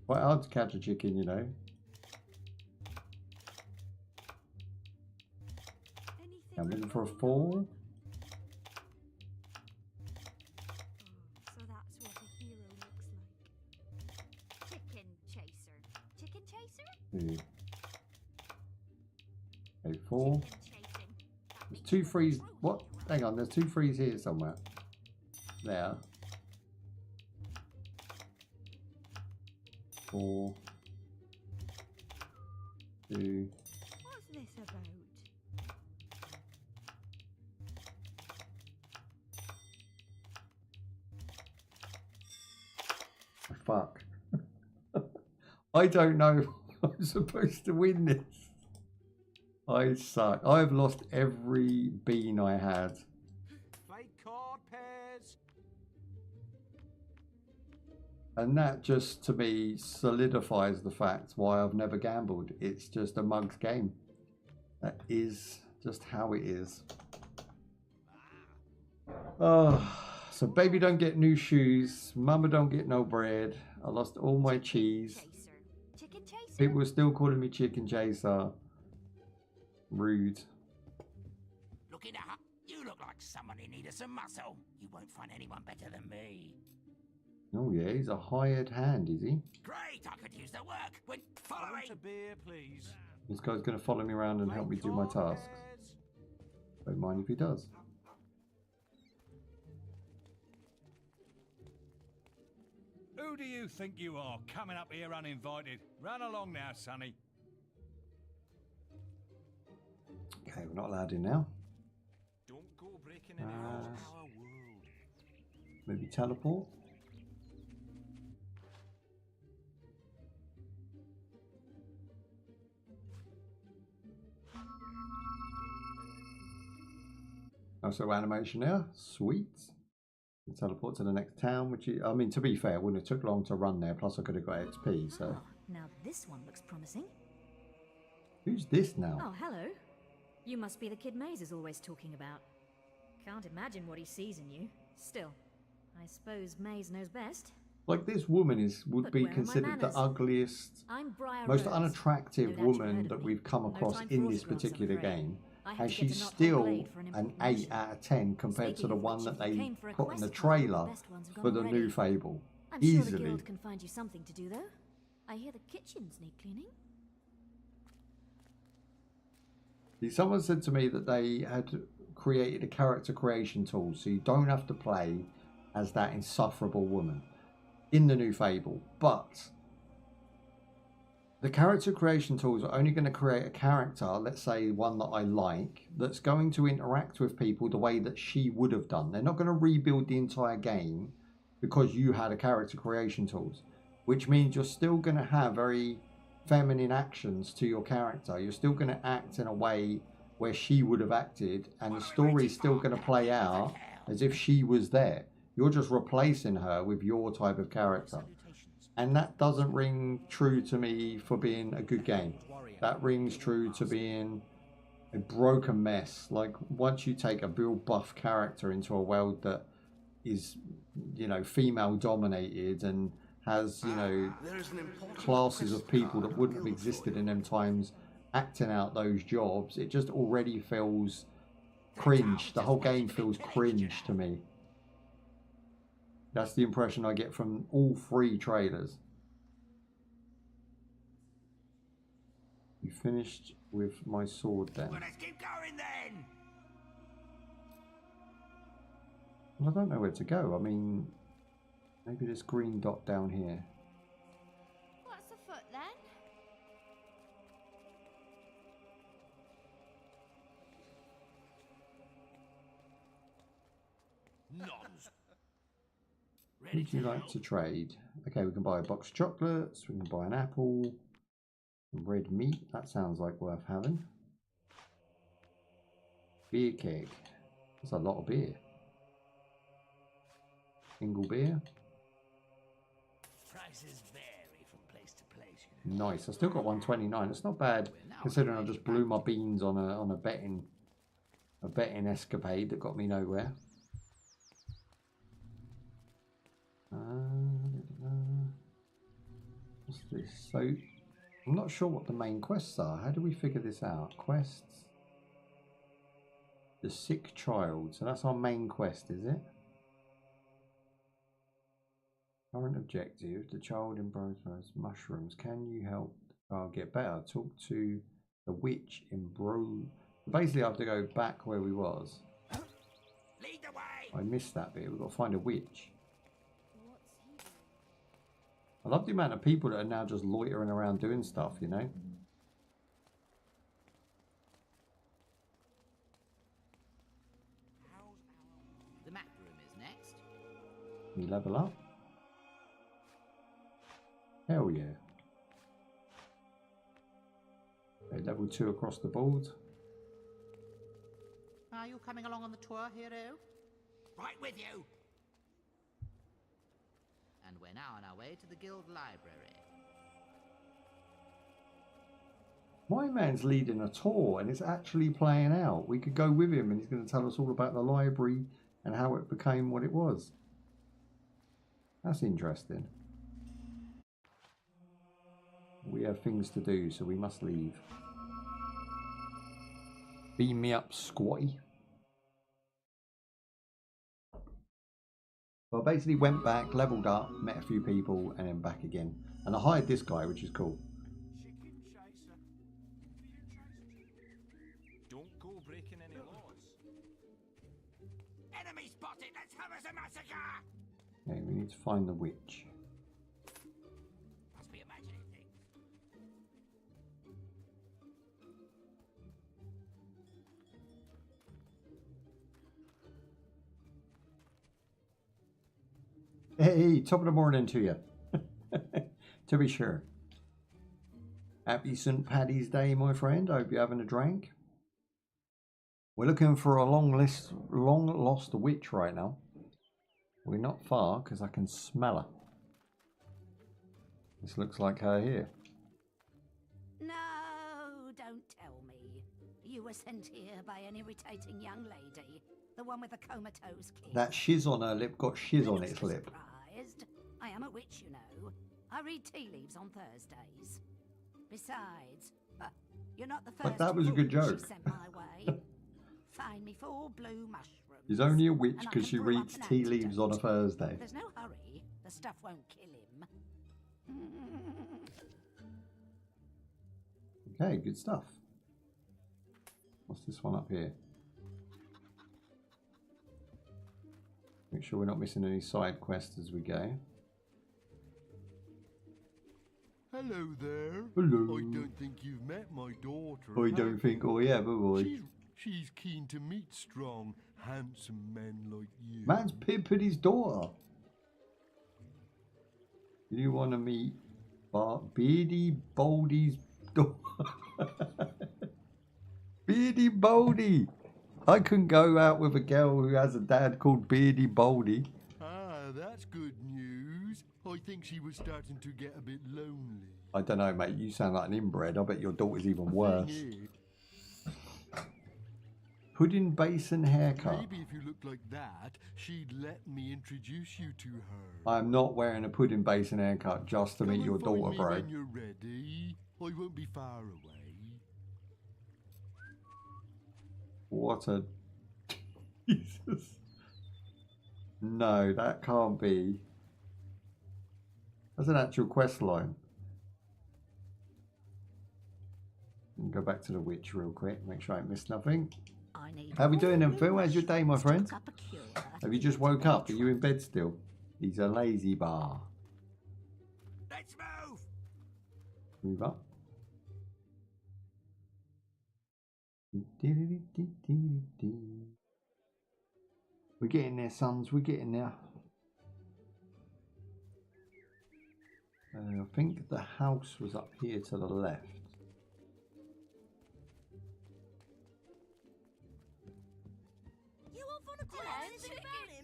Quite hard to catch a chicken, you know. I'm looking for a 4. So that's what a hero looks like. Chicken chaser. Chicken chaser? 2. 8, 4. There's 2 threes. What? Hang on, there's 2 threes here somewhere. There. 4. 2. What's this about? Fuck. I don't know if I'm supposed to win this. I suck. I've lost every bean I had. Play card pairs. And that just, to me, solidifies the fact why I've never gambled. It's just a mug's game. That is just how it is. Oh, so baby don't get new shoes. Mama don't get no bread. I lost all my cheese. Chicken chaser? People are still calling me chicken chaser. Rude. Looking up, you look like someone who needed some muscle. You won't find anyone better than me. Oh yeah, he's a hired hand, is he? Great, I could use the work. Follow me. A beer, please. This guy's going to follow me around and help me do my tasks. Don't mind if he does. Who do you think you are, coming up here uninvited? Run along now, sonny. Okay, we're not allowed in now. Don't go breaking into our world. Maybe teleport. Also animation there, sweet. And teleport to the next town, which is, I mean, to be fair, it wouldn't have took long to run there, plus I could have got XP, so. Now this one looks promising. Who's this now? Oh, hello. You must be the kid Maze is always talking about. Can't imagine what he sees in you. Still, I suppose Maze knows best. Like, this woman would be considered the ugliest, most unattractive woman that we've come across in this particular game. And she's still an 8 out of 10 compared to the one that they put in the trailer for the new Fable. I'm sure the Easily. guild can find you something to do, though. I hear the kitchens need cleaning. See, someone said to me that they had created a character creation tool so you don't have to play as that insufferable woman in the new Fable, but the character creation tools are only going to create a character, let's say one that I like, that's going to interact with people the way that she would have done. They're not going to rebuild the entire game because you had a character creation tools, which means you're still going to have very feminine actions to your character. You're still going to act in a way where she would have acted, and the story is still going to play out as if she was there. You're just replacing her with your type of character. And that doesn't ring true to me for being a good game. That rings true to being a broken mess. Like, once you take a real buff character into a world that is, you know, female dominated and has, you know, classes of people that wouldn't have existed in them times acting out those jobs, it just already feels cringe. The whole game feels cringe to me. That's the impression I get from all 3 trailers. You finished with my sword then? Well, let's keep going then. Well, I don't know where to go. I mean, maybe this green dot down here. What's afoot then? Nonsense. Would you like to trade? Okay, we can buy a box of chocolates, we can buy an apple, some red meat, that sounds like worth having. Beer keg, that's a lot of beer. Single beer. Prices vary from place to place, you know. Nice, I still got 129, it's not bad considering I just blew my beans on a betting escapade that got me nowhere. What's this? So, I'm not sure what the main quests are. How do we figure this out? Quests. The sick child. So that's our main quest, is it? Current objective. The child embroils mushrooms. Can you help the child get better? Talk to the witch in Bro. Basically, I have to go back where we was. Lead the way. I missed that bit. We've got to find a witch. I love the amount of people that are now just loitering around doing stuff, you know? The map room is next. Can you level up? Hell yeah. Okay, level 2 across the board. Are you coming along on the tour, hero? Right with you. And we're now on our way to the guild library. My man's leading a tour and it's actually playing out. We could go with him and he's going to tell us all about the library and how it became what it was. That's interesting. We have things to do, so we must leave. Beam me up, squatty. So I basically went back, leveled up, met a few people, and then back again. And I hired this guy, which is cool. Chicken chaser. have us a massacre! Okay, we need to find the witch. Must be imagining things. Hey, top of the morning to you. To be sure. Happy St. Paddy's Day, my friend. I hope you're having a drink. We're looking for a long lost witch right now. We're not far because I can smell her. This looks like her here. No, don't tell me. You were sent here by an irritating young lady. The one with the comatose kid. That shiz on her lip got shiz on its lip. Surprised? I am a witch, you know. I read tea leaves on Thursdays. Besides, you're not the first. But that was a good joke. She sent my way. Find me 4 blue mushrooms. She's only a witch because she reads tea leaves on a Thursday. There's no hurry. The stuff won't kill him. Okay, good stuff. What's this one up here? Make sure we're not missing any side quests as we go. Hello there. Hello. I don't think you've met my daughter. I don't think I have, boy. She's keen to meet strong, handsome men like you. Man's pimping his daughter. Do you want to meet Beardy Baldy's daughter? Beardy Baldy. I couldn't go out with a girl who has a dad called Beardy Baldy. Ah, that's good news. I think she was starting to get a bit lonely. I don't know, mate. You sound like an inbred. I bet your daughter's even worse. Pudding basin haircut. Maybe if you looked like that, she'd let me introduce you to her. I'm not wearing a pudding basin haircut just to meet your daughter, bro. When you're ready, I won't be far away. What a... Jesus. No, that can't be. That's an actual quest line. Go back to the witch real quick. Make sure I ain't missed nothing. How we doing then, Phil? How's your day, my friend? Have you just woke up? Are you in bed still? He's a lazy bar. Let's move! Move up. We're getting there, sons. We're getting there. I think the house was up here to the left.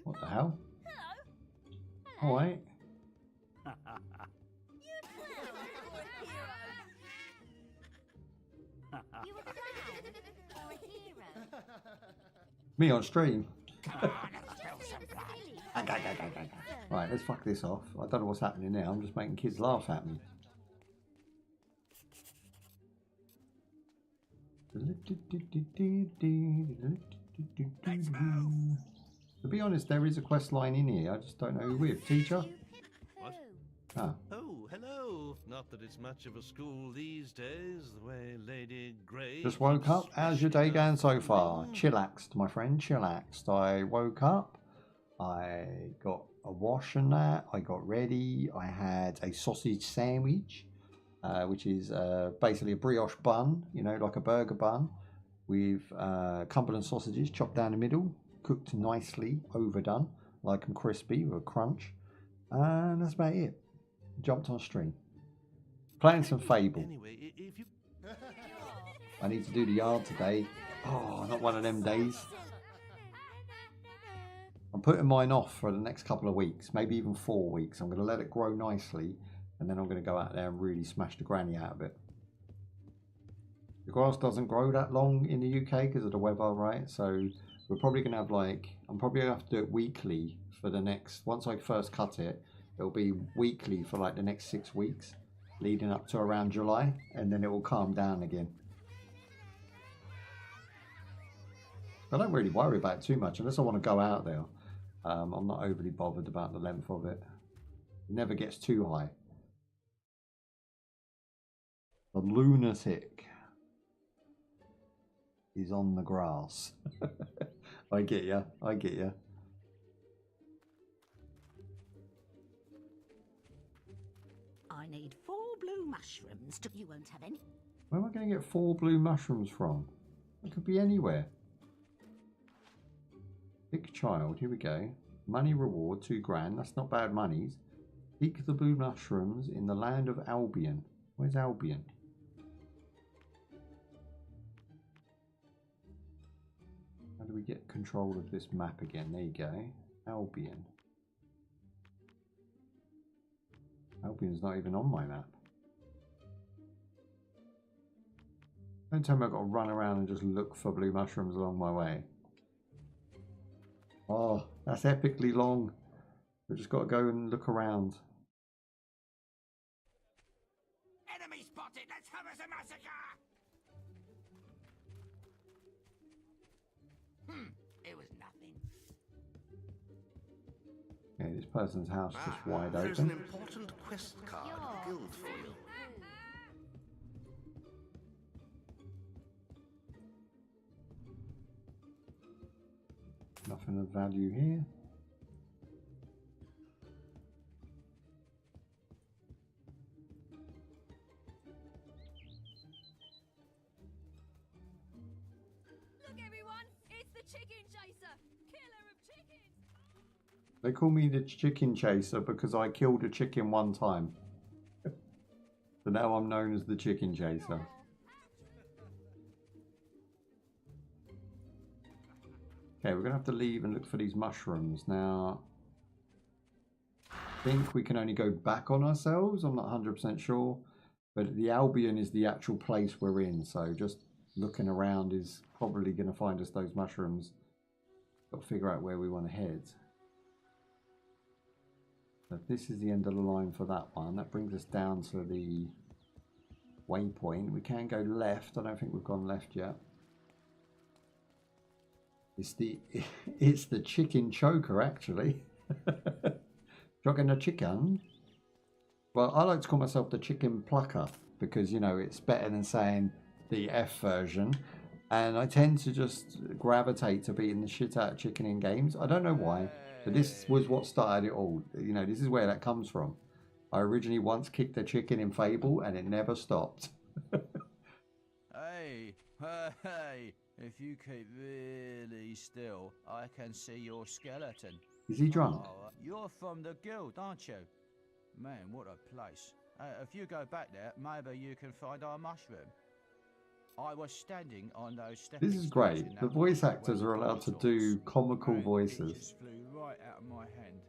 What the hell? Hello. All right. Me on stream. Right, let's fuck this off. I don't know what's happening now. I'm just making kids laugh at me. To be honest, there is a quest line in here. I just don't know who with. Teacher? What? Ah. Oh, hello. Not that it's much of a school these days, the way Lady Grey... Just woke up. How's your day going so far? Chillaxed, my friend. Chillaxed. I woke up. I got a wash and that. I got ready. I had a sausage sandwich, which is basically a brioche bun, you know, like a burger bun, with Cumberland sausages chopped down the middle, cooked nicely, overdone, like them crispy with a crunch. And that's about it. Jumped on stream. Playing some Fable. Anyway, if you... I need to do the yard today. Oh, not one of them days. I'm putting mine off for the next couple of weeks, maybe even 4 weeks. I'm going to let it grow nicely, and then I'm going to go out there and really smash the granny out of it. The grass doesn't grow that long in the UK because of the weather, right? So we're probably going to have I'm probably going to have to do it weekly for the next, once I first cut it, it'll be weekly for like the next 6 weeks, leading up to around July, and then it will calm down again. I don't really worry about it too much unless I want to go out there. I'm not overly bothered about the length of it. It never gets too high. The lunatic is on the grass. I get ya. I get ya. I need 4 blue mushrooms to... You won't have any... Where am I going to get 4 blue mushrooms from? It could be anywhere. Pick child, here we go. Money reward, 2 grand. That's not bad monies. Seek the blue mushrooms in the land of Albion. Where's Albion? How do we get control of this map again? There you go. Albion. Albion's not even on my map. Don't tell me I've got to run around and just look for blue mushrooms along my way. Oh, that's epically long. We've just got to go and look around. Enemy spotted! Let's have us a massacre! It was nothing. Okay, this person's house is just wide There's open. an important quest card at the guild for you. Nothing of value here. Look, everyone! It's the chicken chaser! Killer of chickens! They call me the chicken chaser because I killed a chicken one time. So now I'm known as the chicken chaser. Okay, we're going to have to leave and look for these mushrooms. Now, I think we can only go back on ourselves. I'm not 100% sure. But the Albion is the actual place we're in. So just looking around is probably going to find us those mushrooms. Got to figure out where we want to head. So if this is the end of the line for that one, that brings us down to the waypoint. We can go left. I don't think we've gone left yet. It's the chicken choker, actually. Jogging a chicken. Well, I like to call myself the chicken plucker because, you know, it's better than saying the F version. And I tend to just gravitate to beating the shit out of chicken in games. I don't know why, but this was what started it all. You know, this is where that comes from. I originally once kicked a chicken in Fable and it never stopped. Hey, hey. If you keep really still, I can see your skeleton. Is he drunk? Oh, you're from the guild, aren't you? Man, what a place. If you go back there, maybe you can find our mushroom. I was standing on those steps. This is great. The voice actors are allowed to do comical voices. It just flew right out of my hand.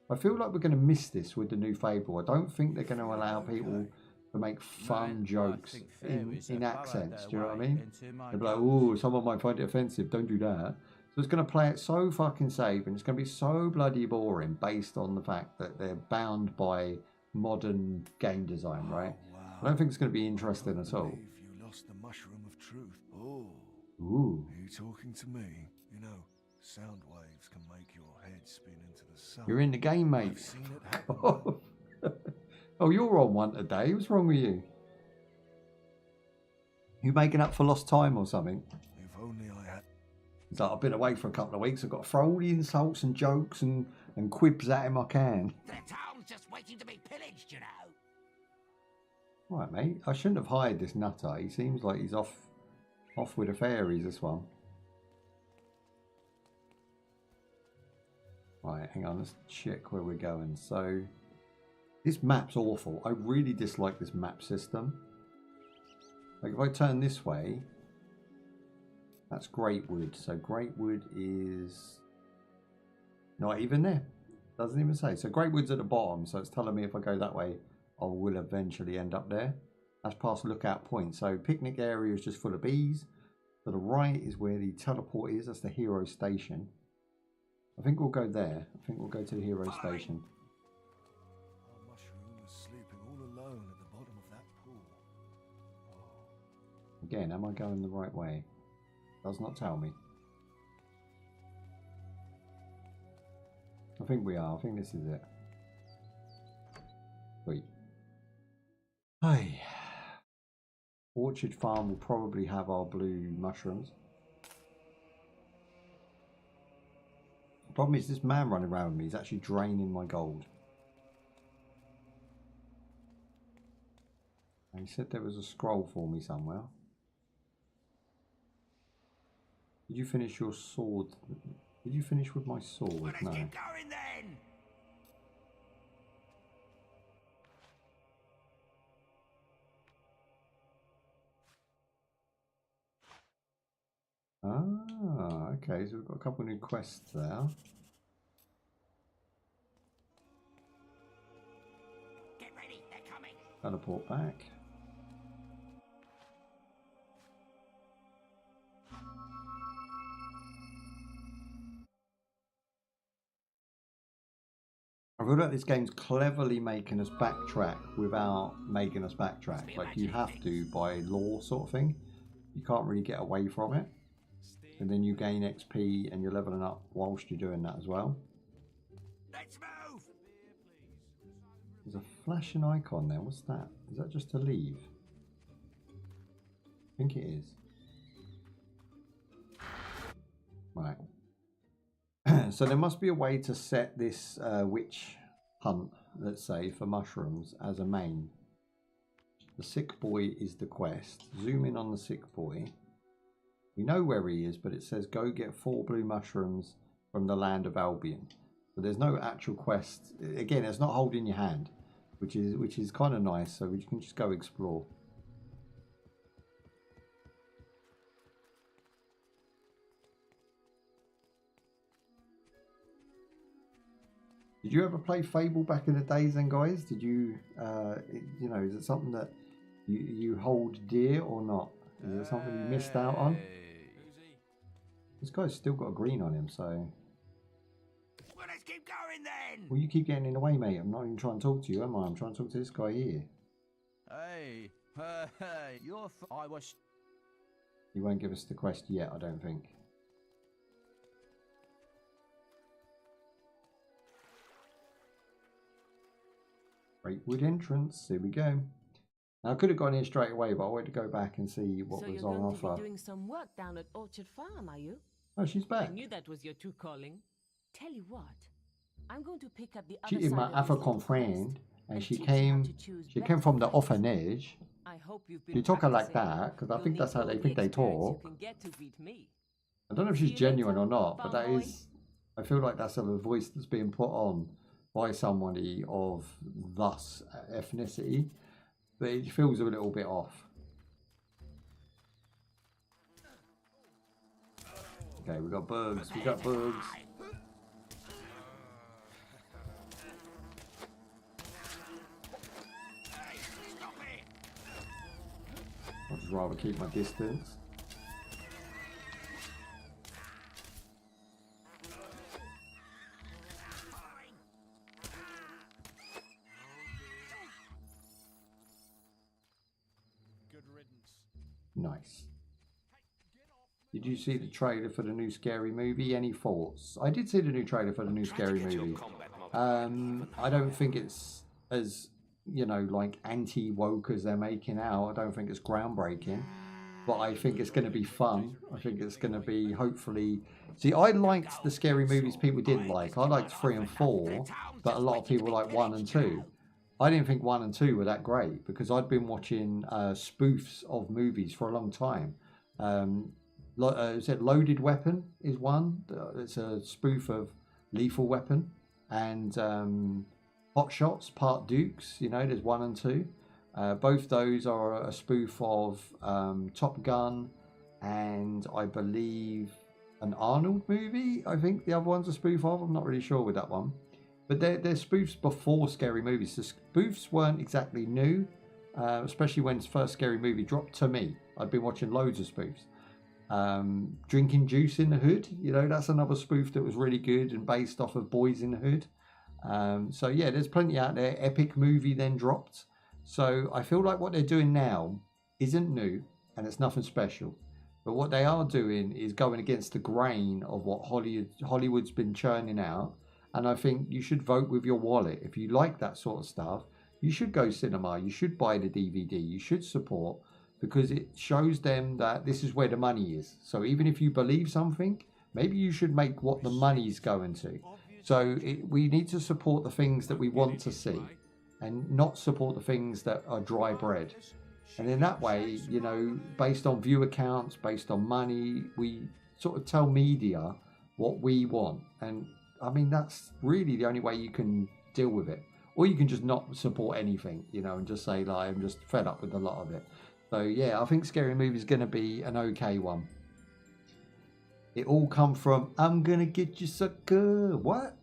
I feel like we're going to miss this with the new Fable. I don't think they're going to allow people to make fun jokes in accents. Do you know what I mean? They'll be like, oh, someone might find it offensive. Don't do that. So it's going to play it so fucking safe, and it's going to be so bloody boring based on the fact that they're bound by modern game design, right? Wow. I don't think it's going to be interesting at all. You lost the mushroom of truth. Oh. Ooh. Are you talking to me? You know, sound waves can make your head spin into the sun. You're in the game, mate. I've seen it happen. Oh, you're on one today. What's wrong with you? You making up for lost time or something? If only I had. It's like, I've been away for a couple of weeks. I've got to throw all the insults and jokes and quibs at him I can. The town's just waiting to be pillaged, you know. Right, mate. I shouldn't have hired this nutter. He seems like he's off with the fairies, this one. Right, hang on. Let's check where we're going. So, this map's awful. I really dislike this map system. Like, if I turn this way, that's Greatwood. So, Greatwood is not even there. Doesn't even say. So, Greatwood's at the bottom. So, it's telling me if I go that way, I will eventually end up there. That's past Lookout Point. So, picnic area is just full of bees. To the right is where the teleport is. That's the hero station. I think we'll go there. I think we'll go to the hero station. Our mushroom was sleeping all alone at the bottom of that pool. Again, am I going the right way? Does not tell me. I think we are. I think this is it. Sweet. Hey. Orchard Farm will probably have our blue mushrooms. The problem is this man running around with me is actually draining my gold. He said there was a scroll for me somewhere. Did you finish your sword? Did you finish with my sword? Well, let's No. keep going then. Ah, okay, so we've got a couple of new quests there. Get ready, they're coming. Teleport back. I feel like this game's cleverly making us backtrack without making us backtrack. Like you have to by law sort of thing. You can't really get away from it. And then you gain XP and you're leveling up whilst you're doing that as well. Let's move. There's a flashing icon there. What's that? Is that just to leave? I think it is. Right. So there must be a way to set this witch hunt, let's say, for mushrooms as a main. The sick boy is the quest. Zoom in on the sick boy. We know where he is, but it says go get 4 blue mushrooms from the land of Albion. But there's no actual quest. Again, it's not holding your hand, which is kind of nice. So we can just go explore. Did you ever play Fable back in the days then, guys? Did you, you know, is it something that you hold dear or not? Is it something you missed out on? This guy's still got a green on him, so... Well, let's keep going then. Well, you keep getting in the way, mate. I'm not even trying to talk to you, am I? I'm trying to talk to this guy here. Hey, you're... I was... He won't give us the quest yet, I don't think. Great wood entrance. Here we go. Now, I could have gone in straight away, but I wanted to go back and see what was on offer. So you're going to be doing some work down at Orchard Farm, are you? Oh, she's back. I knew that was your true calling. Tell you what, I'm going to pick up the She other is side my of this African little friend, quest and she teach you how came. to choose She better came from the places. orphanage. I hope you've been She talk her like practicing. that because I You'll think need that's how all they the think they experience talk. you can get to beat me. I don't know if See she's you genuine later, or not, but that farm boy. is. I feel like that's a voice that's being put on by somebody of thus ethnicity, but it feels a little bit off. Okay, we got bugs. We got bugs. I'd just rather keep my distance. Good riddance. Nice. Did you see the trailer for the new Scary Movie? Any thoughts? I did see the new trailer for the new Scary Movie. I don't think it's as, you know, like anti-woke as they're making out. I don't think it's groundbreaking. But I think it's going to be fun. I think it's going to be, hopefully... See, I liked the Scary Movies people didn't like. I liked 3 and 4, but a lot of people like 1 and 2. I didn't think 1 and 2 were that great because I'd been watching spoofs of movies for a long time. Is it Loaded Weapon is one? It's a spoof of Lethal Weapon. And Hot Shots, Part Dukes, you know, there's 1 and 2. Both those are a spoof of Top Gun and I believe an Arnold movie. I think the other one's a spoof of. I'm not really sure with that one. But they're spoofs before Scary Movies. The spoofs weren't exactly new, especially when first Scary Movie dropped to me. I'd been watching loads of spoofs. Drinking Juice in the Hood, you know, that's another spoof that was really good and based off of Boys in the Hood. So yeah, there's plenty out there. Epic Movie then dropped. So I feel like what they're doing now isn't new and it's nothing special. But what they are doing is going against the grain of what Hollywood's been churning out. And I think you should vote with your wallet. If you like that sort of stuff, you should go cinema. You should buy the DVD. You should support because it shows them that this is where the money is. So even if you believe something, maybe you should make what the money's going to. So we need to support the things that we want to see and not support the things that are dry bread. And in that way, you know, based on viewer counts, based on money, we sort of tell media what we want. And I mean, that's really the only way you can deal with it. Or you can just not support anything, you know, and just say, like, I'm just fed up with a lot of it. So yeah, I think Scary Movie is going to be an okay one. It all come from, I'm going to get you, sucker. What?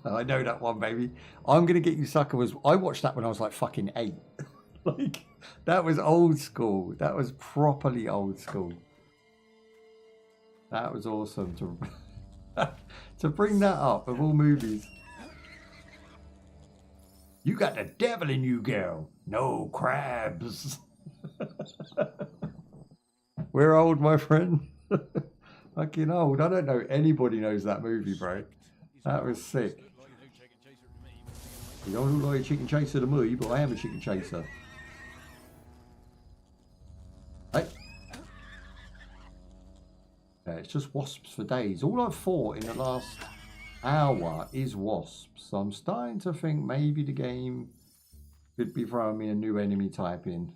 I know that one, baby. I'm going to get you, sucker was, I watched that when I was like fucking 8. Like, that was old school. That was properly old school. That was awesome to, to bring that up of all movies. You got the devil in you, girl. No crabs. We're old, my friend. Fucking old. I don't know anybody knows that movie, bro. That was sick. You don't look like a chicken chaser to me, but I am a chicken chaser. Hey. Yeah, it's just wasps for days. All I've fought in the last hour is wasps. So I'm starting to think maybe the game could be throwing me a new enemy type in.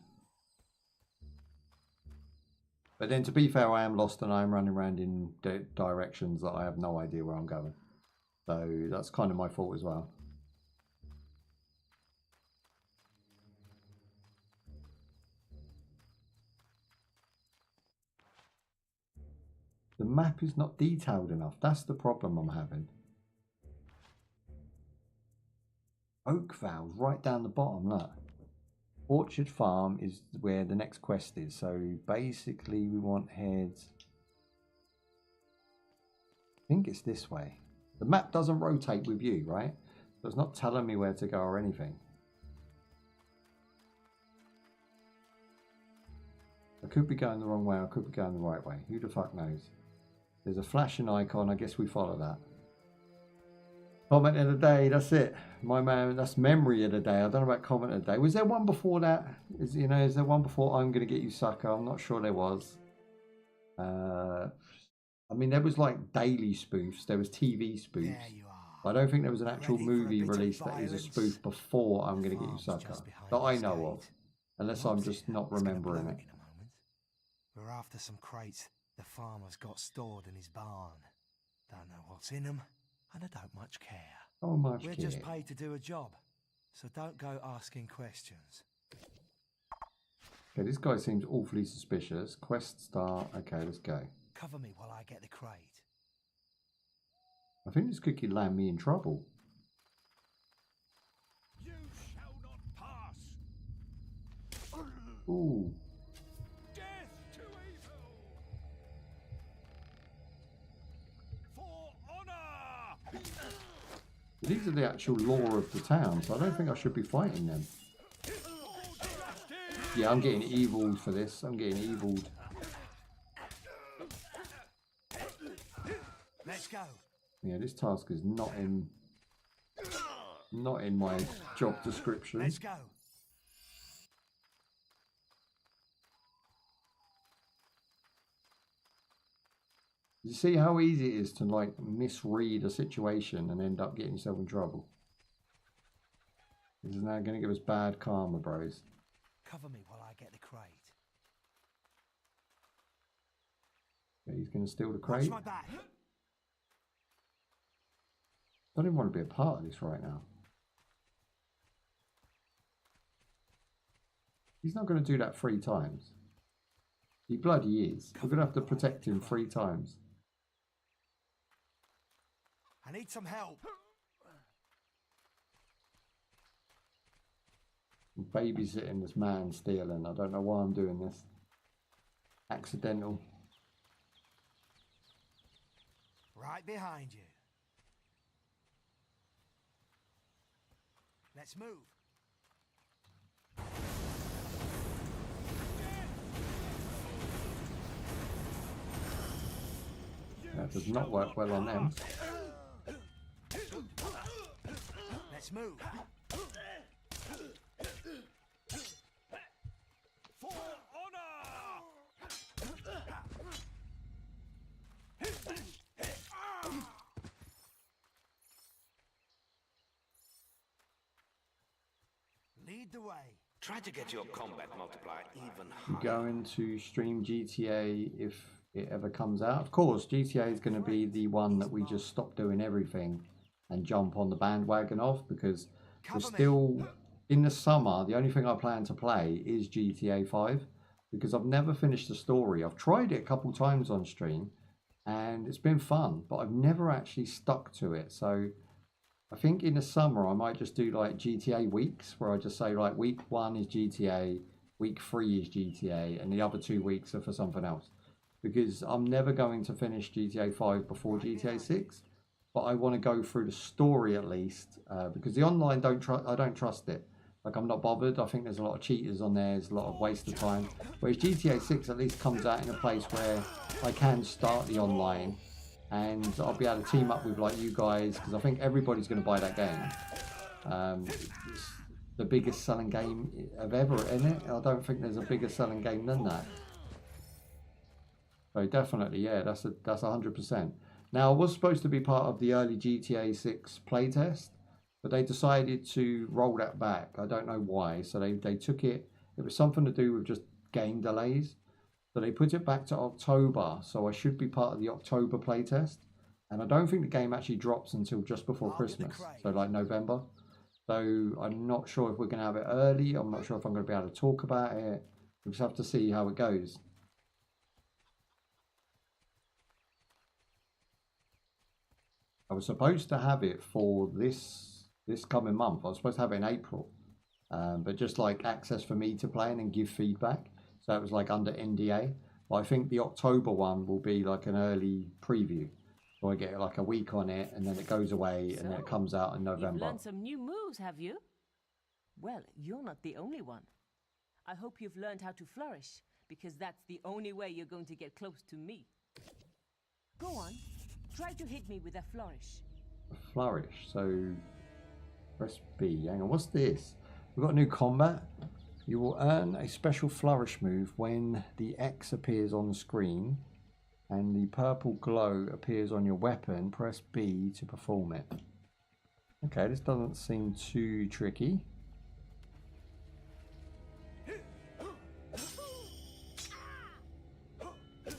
But then to be fair, I am lost and I am running around in directions that I have no idea where I'm going. So that's kind of my fault as well. The map is not detailed enough. That's the problem I'm having. Oak Vale's right down the bottom, look. Orchard Farm is where the next quest is. So basically we want heads. I think it's this way. The map doesn't rotate with you, right? So it's not telling me where to go or anything. I could be going the wrong way, I could be going the right way. Who the fuck knows? There's a flashing icon, I guess we follow that. Comment of the day, that's it. My man, that's memory of the day. I don't know about comment of the day. Was there one before that? Is there one before I'm gonna get you, sucker? I'm not sure there was. I mean, there was like daily spoofs. There was TV spoofs. I don't think there was an actual movie release that is a spoof before I'm gonna get you, sucker, that I know of, unless I'm just not remembering it. We're after some crates the farmer's got stored in his barn. Don't know what's in them, and I don't much care. Oh, much We're care. just paid to do a job, so don't go asking questions. Okay, this guy seems awfully suspicious. Quest start. Okay, let's go. Cover me while I get the crate. I think this could land me in trouble. You shall not pass. Ooh. Death to evil. For honor. These are the actual lore of the town, so I don't think I should be fighting them. Yeah, I'm getting eviled for this. I'm getting eviled. Let's go. Yeah, this task is not in my job description. Let's go. You see how easy it is to like misread a situation and end up getting yourself in trouble. This is now going to give us bad karma, bros. Cover me while I get the crate. Okay, he's going to steal the crate. Watch my back. I don't even want to be a part of this right now. He's not going to do that 3 times. He bloody is. We're going to have to protect him 3 times. I need some help. I'm babysitting this man stealing. I don't know why I'm doing this. Accidental. Right behind you. Let's move. That does not work well on them. Let's move. For honor. Lead the way. Try to get your combat multiplier even You're higher. going to stream GTA if it ever comes out. Of course, GTA is going to be the one that we just stop doing everything and jump on the bandwagon of, because we're still in the summer. The only thing I plan to play is GTA 5 because I've never finished the story. I've tried it a couple times on stream and it's been fun, but I've never actually stuck to it. So I think in the summer I might just do like GTA weeks where I just say like week 1 is GTA, week 3 is GTA, and the other 2 weeks are for something else. Because I'm never going to finish GTA 5 before GTA 6, but I want to go through the story at least, because the online I don't trust it. Like, I'm not bothered. I think there's a lot of cheaters on there. There's a lot of waste of time. Whereas GTA 6 at least comes out in a place where I can start the online and I'll be able to team up with like you guys, because I think everybody's going to buy that game. It's the biggest selling game of ever, isn't it? I don't think there's a bigger selling game than that. So definitely, yeah, that's 100%. Now, I was supposed to be part of the early GTA 6 playtest, but they decided to roll that back. I don't know why. So they took it. It was something to do with just game delays. So they put it back to October. So I should be part of the October playtest. And I don't think the game actually drops until just before Christmas. So like November. So I'm not sure if we're going to have it early. I'm not sure if I'm going to be able to talk about it. We'll just have to see how it goes. I was supposed to have it for this coming month. I was supposed to have it in April, but just like access for me to play and then give feedback. So it was like under NDA. But I think the October one will be like an early preview. So I get like a week on it and then it goes away and then it comes out in November. You've learned some new moves, have you? Well, you're not the only one. I hope you've learned how to flourish, because that's the only way you're going to get close to me. Go on. Try to hit me with a flourish. A flourish. So press B. Hang on, what's this? We've got a new combat. You will earn a special flourish move when the X appears on the screen and the purple glow appears on your weapon. Press B to perform it. Okay, this doesn't seem too tricky.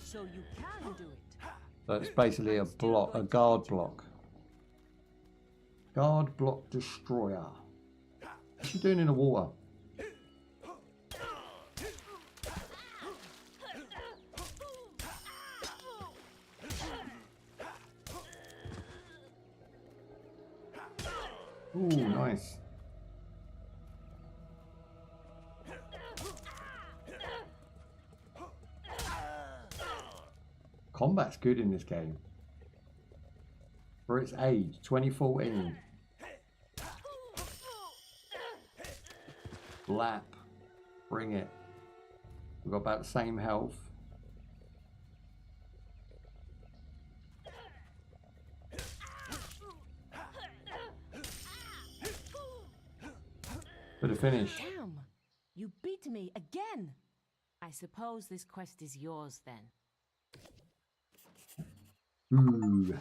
So you can do it. So it's basically a block, a guard block. Guard block destroyer. What's she doing in the water? Ooh, nice. Combat's good in this game. For its age, 2014. Lap. Bring it. We've got about the same health. For the finish. Damn! You beat me again! I suppose this quest is yours then. Ooh.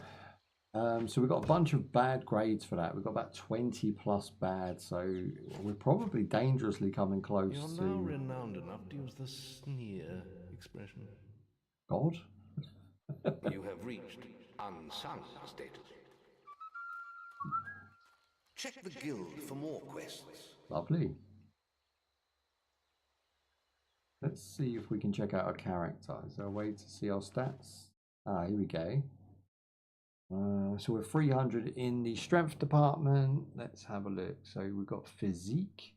So we've got a bunch of bad grades for that. We've got about 20 plus bad, so we're probably dangerously coming close You're to... now renowned enough to use the sneer expression. God? You have reached unsung status. Check the guild for more quests. Lovely. Let's see if we can check out our character. Is there a way to see our stats? Ah, here we go. So we're 300 in the strength department. Let's have a look. So we've got physique.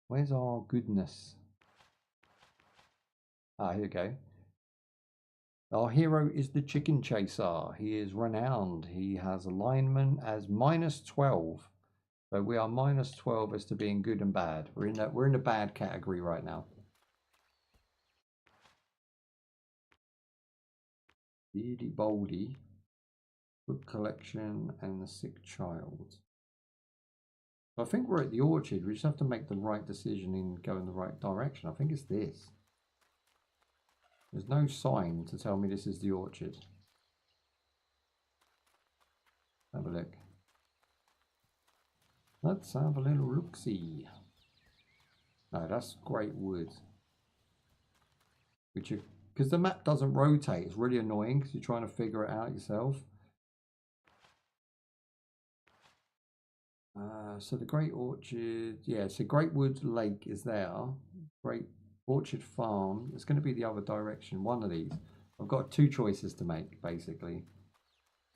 Where's our goodness? Ah, here we go. Our hero is the chicken chaser. He is renowned. He has alignment as -12. So we are -12 as to being good and bad. We're in the bad category right now. Beardy Boldy, book collection, and the sick child. I think we're at the orchard. We just have to make the right decision and go in the right direction. I think it's this. There's no sign to tell me this is the orchard. Have a look. Let's have a little look-see. No, that's great wood. Which you, because the map doesn't rotate, it's really annoying because you're trying to figure it out yourself. So the Great Orchard, yeah, so Great Wood Lake is there. Great Orchard Farm, it's going to be the other direction, one of these. I've got two choices to make, basically.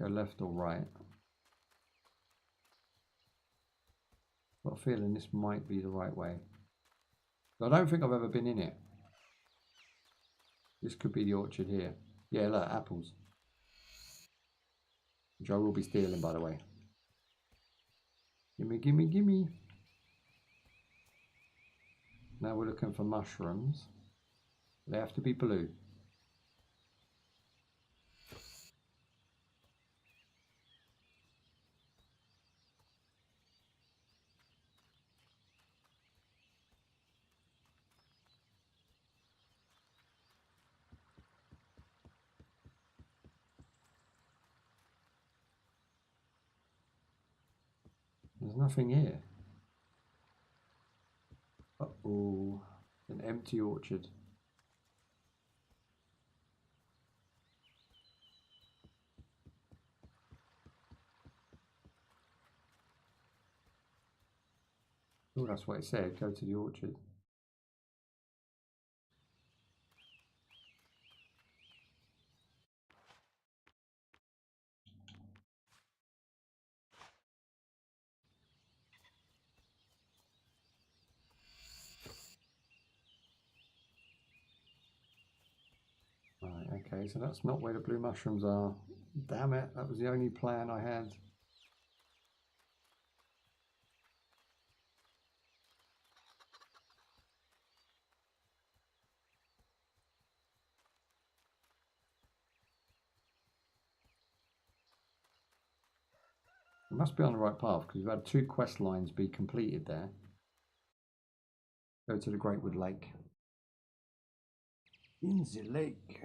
Go left or right. I've got a feeling this might be the right way. But I don't think I've ever been in it. This could be the orchard here. Yeah, look, apples. Which I will be stealing, by the way. Gimme, gimme, gimme. Now we're looking for mushrooms. They have to be blue. There's nothing here. Uh-oh. An empty orchard. Oh, that's what it said. Go to the orchard. Right, okay, so that's not where the blue mushrooms are. Damn it, that was the only plan I had. We must be on the right path because we've had 2 quest lines be completed there. Go to the Great Wood Lake. In the lake.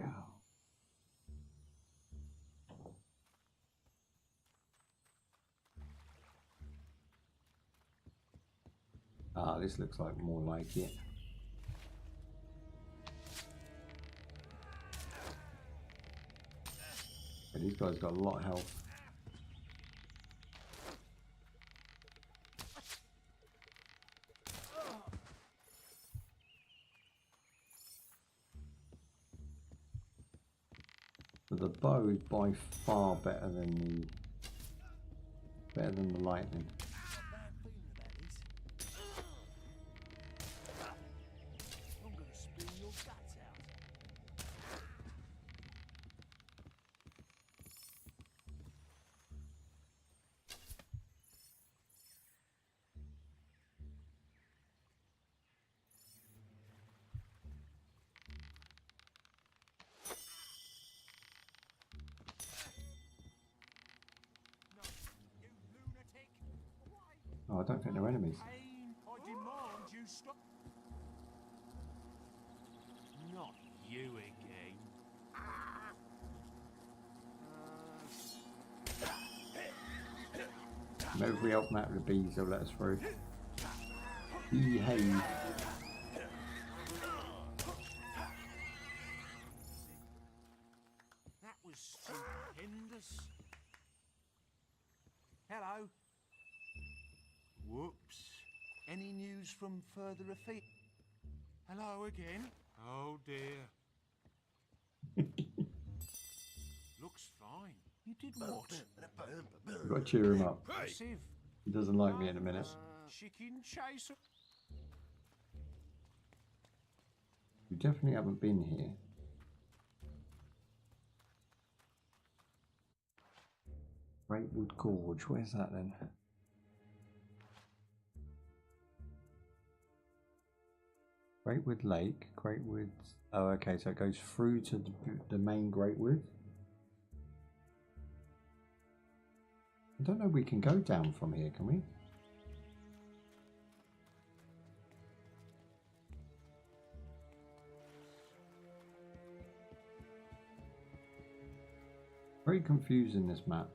Ah, this looks like more like it. Yeah, these guys got a lot of health. But the bow is by far better than the lightning. Oh, I don't think they're enemies. Not you again. Maybe if we help Matt with the bees, they'll let us through. Behave. That was stupendous. Hello. Whoops. Any news from further afield? Hello again. Oh dear. Looks fine. You did what? We've got to cheer him up. Impressive. He doesn't like me in a minute. Chicken chaser. You definitely haven't been here. Greatwood Gorge, where's that then? Greatwood Lake, Greatwood. Oh, okay, so it goes through to the main Greatwood. I don't know if we can go down from here, can we? Very confusing, this map.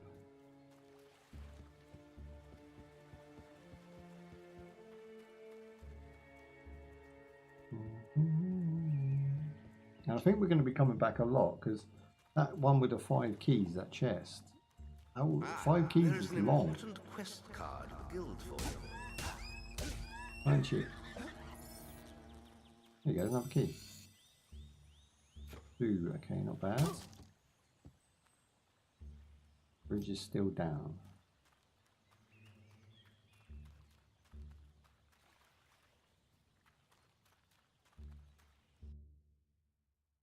And I think we're going to be coming back a lot because that one with the 5 keys, that chest. Oh, 5 keys is long. Important quest card in the guild for you. Aren't you? There you go, another key. 2, okay, not bad. Bridge is still down.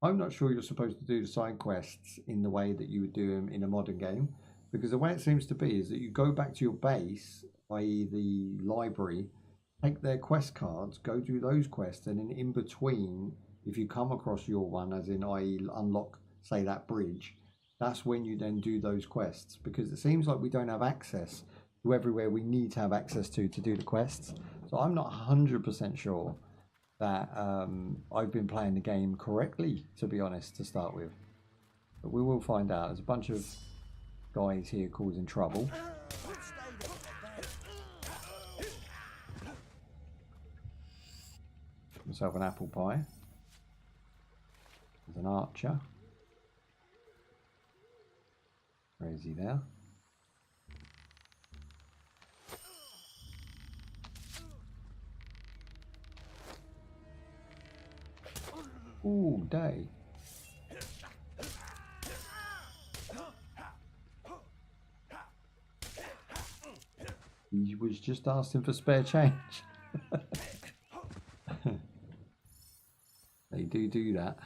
I'm not sure you're supposed to do the side quests in the way that you would do them in a modern game, because the way it seems to be is that you go back to your base, i.e. the library, take their quest cards, go do those quests, and then in between, if you come across your one, as in i.e. unlock, say, that bridge, that's when you then do those quests, because it seems like we don't have access to everywhere we need to have access to do the quests. So I'm not 100% sure that I've been playing the game correctly, to be honest, to start with. But we will find out. There's a bunch of guys here causing trouble. Myself an apple pie. There's an archer. Where is he there? Ooh, day. He was just asking for spare change. They do that.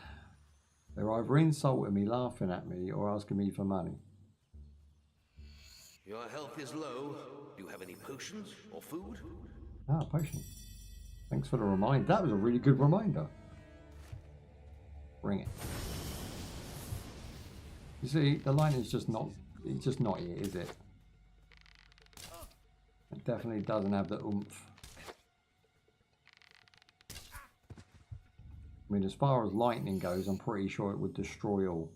They're either insulting me, laughing at me, or asking me for money. Your health is low. Do you have any potions or food? Ah, potion. Thanks for the reminder. That was a really good reminder. Bring it. You see, the line is just not, it's just not it, is it? It definitely doesn't have the oomph. I mean, as far as lightning goes, I'm pretty sure it would destroy all.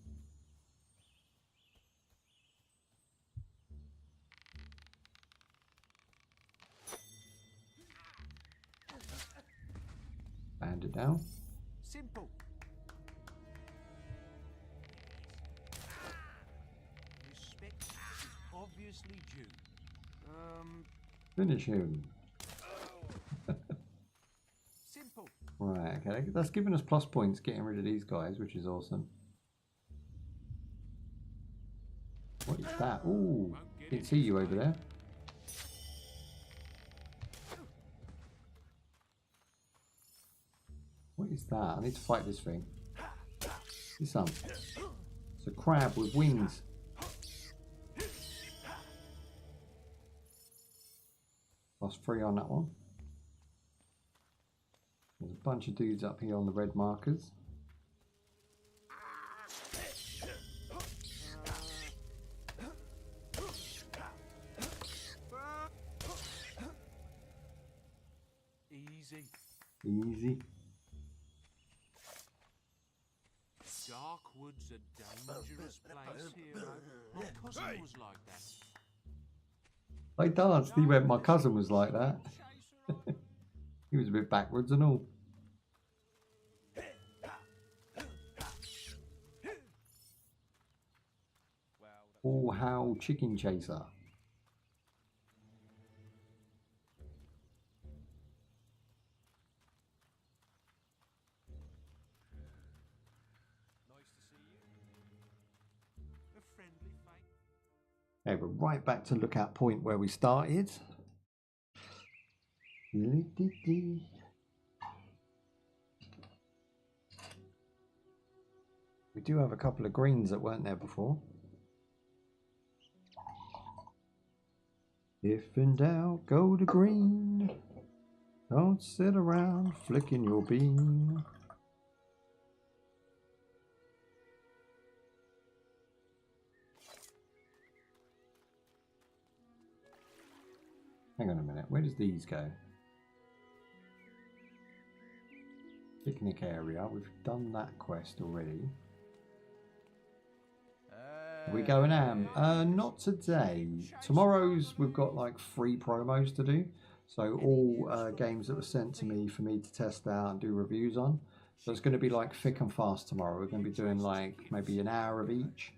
Band it down. Simple. Respect is obviously due. Finish him. Simple. Right, okay, that's giving us plus points getting rid of these guys, which is awesome. What is that? Ooh, didn't see you over there. What is that? I need to fight this thing. This one. It's a crab with wings. +3 on that one. There's a bunch of dudes up here on the red markers. Easy. Easy. Darkwood's a dangerous place, hero. My cousin was like that. I danced, he went, my cousin was like that. He was a bit backwards and all. Oh, how chicken chaser. Okay, we're right back to lookout point where we started. We do have a couple of greens that weren't there before. If in doubt, go to green. Don't sit around flicking your bean. Hang on a minute, where does these go? Picnic area, we've done that quest already. Are we going am? Not today. Tomorrow's we've got like 3 promos to do. So all games that were sent to me for me to test out and do reviews on. So it's going to be like thick and fast tomorrow. We're going to be doing like maybe an hour of each.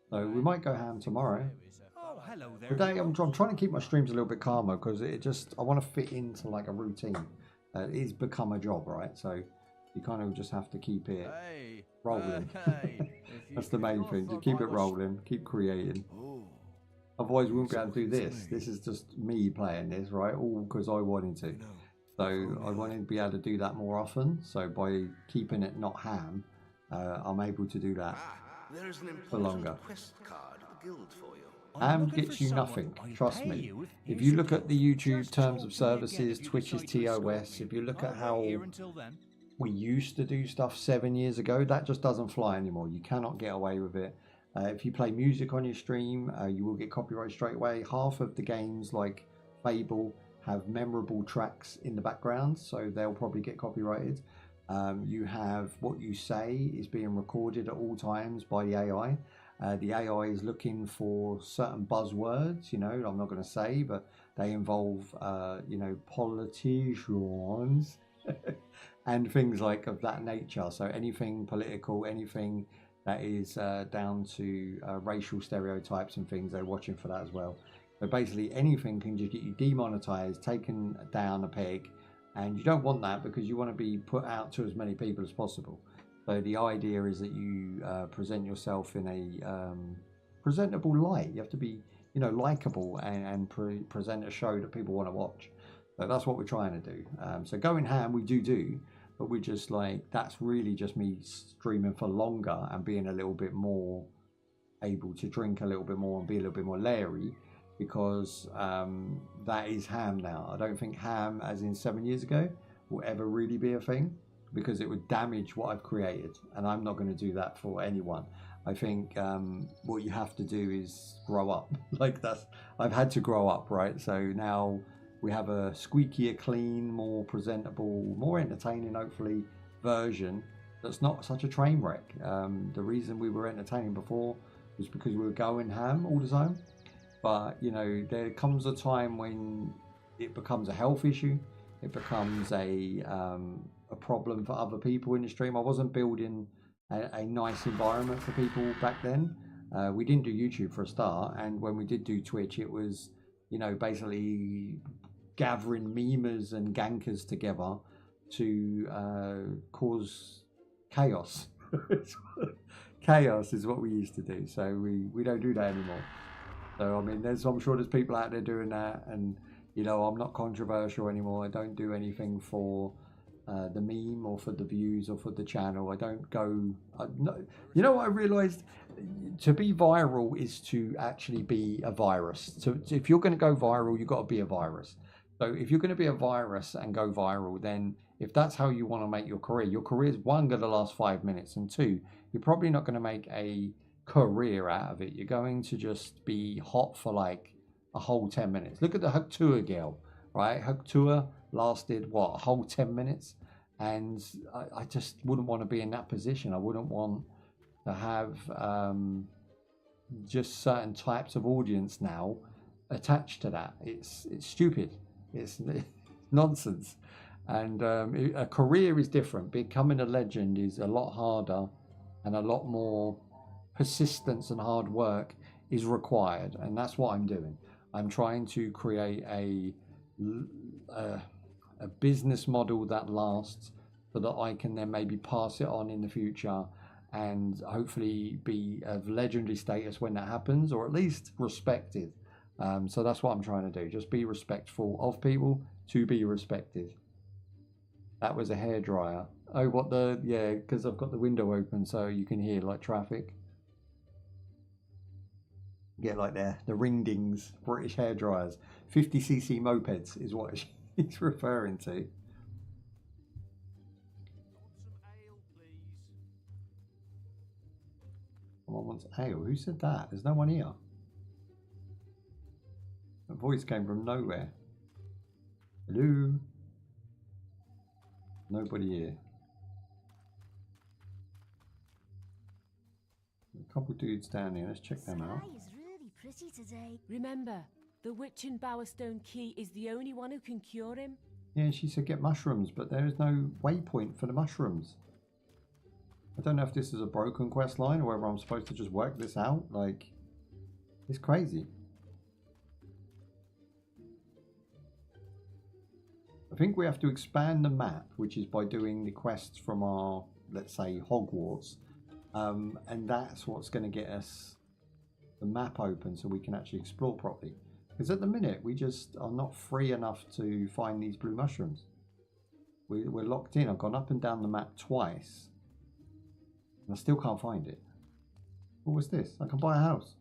So we might go ham tomorrow. Oh, hello there. Today I'm trying to keep my streams a little bit calmer because I want to fit into like a routine. It's become a job, right? So you kind of just have to keep it rolling. That's the main thing. Just keep it rolling, keep creating. Otherwise, we won't be able to do this. This is just me playing this, right? All because I wanted to. So I wanted to be able to do that more often. So by keeping it not ham, I'm able to do that There's an for longer. important quest card at the guild for you. Ham gets you nothing, trust me. If you look at the YouTube terms of services, Twitch's TOS, if you look at how we used to do stuff 7 years ago, that just doesn't fly anymore. You cannot get away with it. If you play music on your stream, you will get copyright straight away. Half of the games like Fable have memorable tracks in the background, so they'll probably get copyrighted. You have what you say is being recorded at all times by the AI. The AI is looking for certain buzzwords, you know, I'm not going to say, but they involve, you know, politicians and things like of that nature. So anything political, anything that is down to racial stereotypes and things, they're watching for that as well. So basically anything can just get you demonetized, taken down a peg, and you don't want that because you want to be put out to as many people as possible. So the idea is that you present yourself in a presentable light. You have to be, you know, likable and present a show that people want to watch. So that's what we're trying to do. So going ham, we do, but we just like, that's really just me streaming for longer and being a little bit more able to drink a little bit more and be a little bit more leery, because that is ham now. I don't think ham, as in 7 years ago, will ever really be a thing, because it would damage what I've created, and I'm not going to do that for anyone. I think what you have to do is grow up. Like I've had to grow up, right? So now we have a squeakier clean, more presentable, more entertaining, hopefully, version that's not such a train wreck. The reason we were entertaining before was because we were going ham all the time. But, you know, there comes a time when it becomes a health issue. It becomes a problem for other people in the stream. I wasn't building a nice environment for people back then. We didn't do YouTube for a start, and when we did do Twitch, it was, you know, basically gathering memers and gankers together to cause chaos. Chaos is what we used to do, so we don't do that anymore. So I mean, I'm sure there's people out there doing that, and you know, I'm not controversial anymore. I don't do anything for the meme or for the views or for the channel. I don't go. You know what I realised? To be viral is to actually be a virus. So if you're going to go viral, you've got to be a virus. So if you're going to be a virus and go viral, then if that's how you want to make your career is one, going to last 5 minutes, and two, you're probably not going to make a career out of it. You're going to just be hot for like a whole 10 minutes. Look at the Hug Tour girl, right? Hug Tour lasted what, a whole 10 minutes, and I just wouldn't want to be in that position. I wouldn't want to have just certain types of audience now attached to that. It's stupid. It's nonsense. And a career is different. Becoming a legend is a lot harder, and a lot more persistence and hard work is required, and that's what I'm doing. I'm trying to create a business model that lasts, so that I can then maybe pass it on in the future and hopefully be of legendary status when that happens, or at least respected. So that's what I'm trying to do. Just be respectful of people to be respected. That was a hairdryer. Oh, what the, yeah, because I've got the window open so you can hear like traffic. Get like the ring-dings, British hairdryers. 50cc mopeds is what it's referring to. Someone wants ale. Who said that? There's no one here. The voice came from nowhere. Hello? Nobody here. A couple dudes down here. Let's check them out. Is really pretty today. Remember, the witch in Bowerstone Key is the only one who can cure him. Yeah, she said get mushrooms, but there is no waypoint for the mushrooms. I don't know if this is a broken quest line or whether I'm supposed to just work this out. Like, it's crazy. I think we have to expand the map, which is by doing the quests from our, let's say, Hogwarts. And that's what's going to get us the map open so we can actually explore properly. Because at the minute, we just are not free enough to find these blue mushrooms. We're locked in. I've gone up and down the map twice. And I still can't find it. What was this? I can buy a house.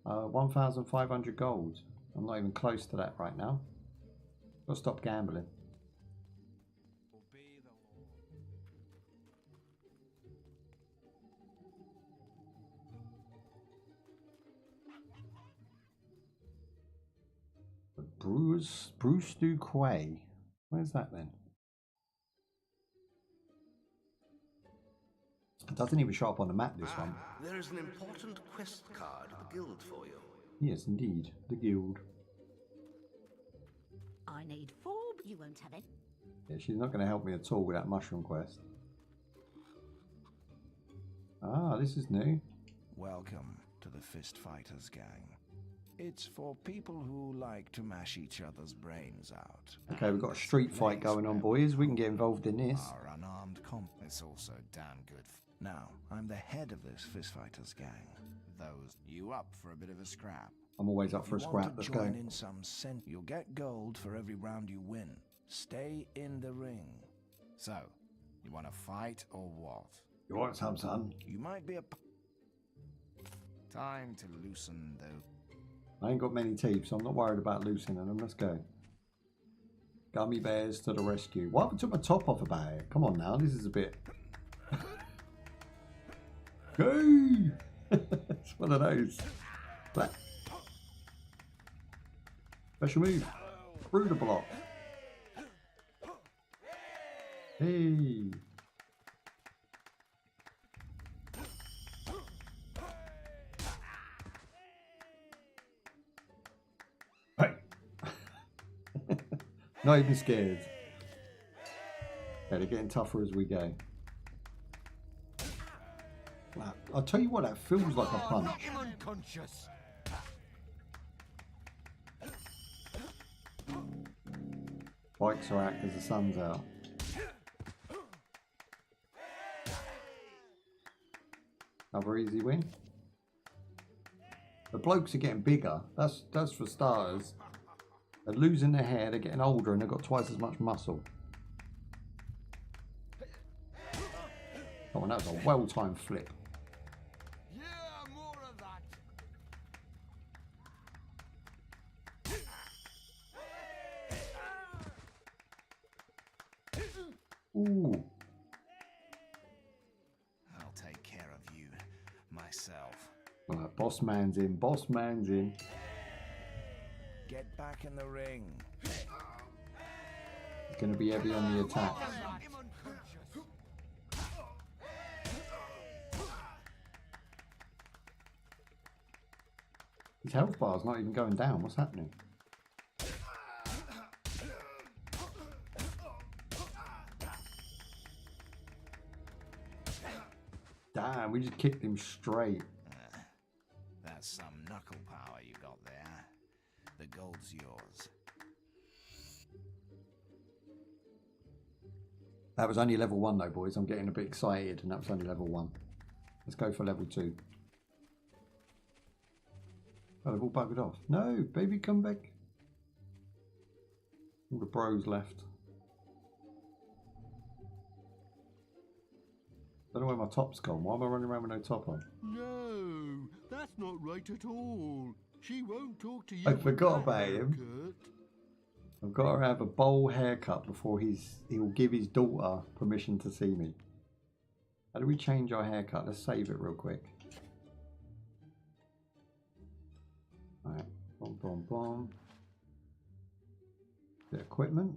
1,500 gold. I'm not even close to that right now. Got to stop gambling. Bruce du Quay. Where's that then? It doesn't even show up on the map, this one. There is an important quest card at the guild for you. Yes, indeed. The guild. I need 4. You won't have it. Yeah, she's not going to help me at all with that mushroom quest. Ah, this is new. Welcome to the Fist Fighters gang. It's for people who like to mash each other's brains out. Okay, we've got a street fight going on, boys. We can get involved in this. Our unarmed comp is also damn good. Now, I'm the head of this Fist Fighters gang. Those, you up for a bit of a scrap? I'm always up for a scrap. Let's go. Join in some cent. You'll get gold for every round you win. Stay in the ring. So, you want to fight or what? You want some, son? You might be a... Time to loosen those... I ain't got many teeth, so I'm not worried about loosening them. Let's go. Gummy bears to the rescue. What happened to my top off about it? Come on now, this is a bit... Go! It's one of those. Black. Special move. Through the block. Hey. Not even scared. Yeah, they're getting tougher as we go. Wow. I'll tell you what, that feels like a punch. I'm unconscious. Bikes are out because the sun's out. Another easy win. The blokes are getting bigger. That's for starters. They're losing their hair, they're getting older, and they've got twice as much muscle. Oh, and that was a well-timed flip. Yeah, more of that. Ooh. I'll take care of you myself. Right, boss man's in, boss man's in. Get back in the ring. It's going to be heavy on the attack. His health bar's not even going down. What's happening? Damn, we just kicked him straight. That's some knuckle power you got there. The gold's yours. That was only level 1 though, boys. I'm getting a bit excited, and that was only level 1. Let's go for level 2. Oh, they've all buggered off. No, baby, come back. All the bros left. Don't know where my top's gone. Why am I running around with no top on? No, that's not right at all. She won't talk to you. I forgot about him. Kurt. I've got to have a bowl haircut before he'll give his daughter permission to see me. How do we change our haircut? Let's save it real quick. Alright, boom, boom, boom. The equipment.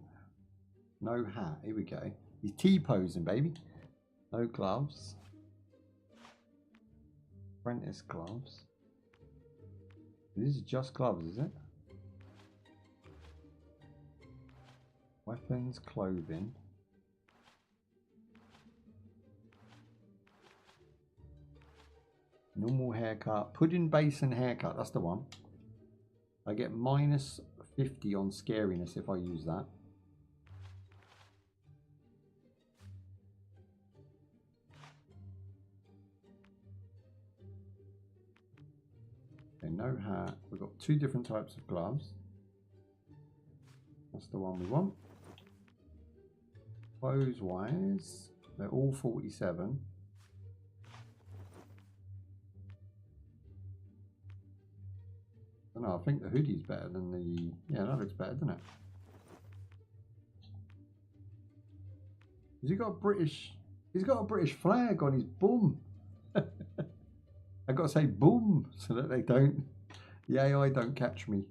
No hat. Here we go. He's T-posing, baby. No gloves. Apprentice gloves. This is just gloves, is it? Weapons, clothing. normal haircut, pudding basin haircut, that's the one. I get minus 50 on scariness if I use that. Okay, no hat. We've got 2 different types of gloves. That's the one we want. Clothes wise, they're all 47. I don't know, I think the hoodie's better than the... Yeah, that looks better, doesn't it? Has he got a British... He's got a British flag on his bum. I've got to say boom so that they don't... The AI don't catch me.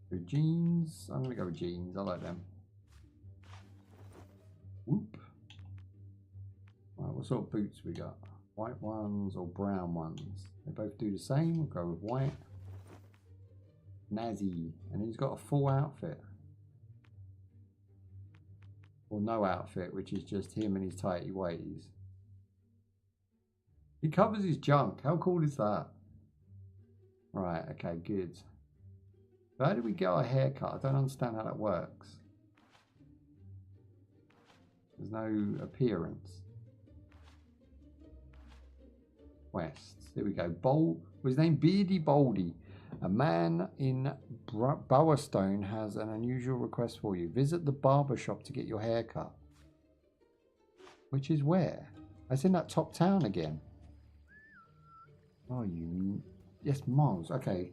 So jeans. I'm going to go with jeans. I like them. Whoop. Right, what sort of boots we got? White ones or brown ones? They both do the same. We'll go with white. Nazi. And he's got a full outfit. Or no outfit, which is just him and his tighty ways. He covers his junk. How cool is that? Right, okay, good. So how do we get our haircut? I don't understand how that works. There's no appearance. Quests. Here we go. Was his name Beardy Baldy? A man in Bowerstone has an unusual request for you. Visit the barber shop to get your hair cut. Which is where? It's in that top town again. Oh, you... Yes, Miles. Okay.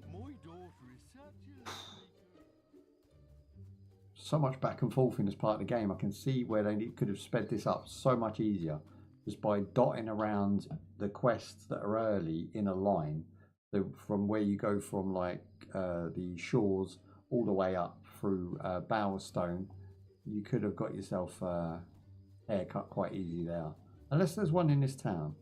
So much back and forth in this part of the game. I can see where they could have sped this up so much easier. Just by dotting around the quests that are early in a line. So from where you go from like the shores all the way up through Bowerstone, you could have got yourself a haircut quite easy there. Unless there's one in this town.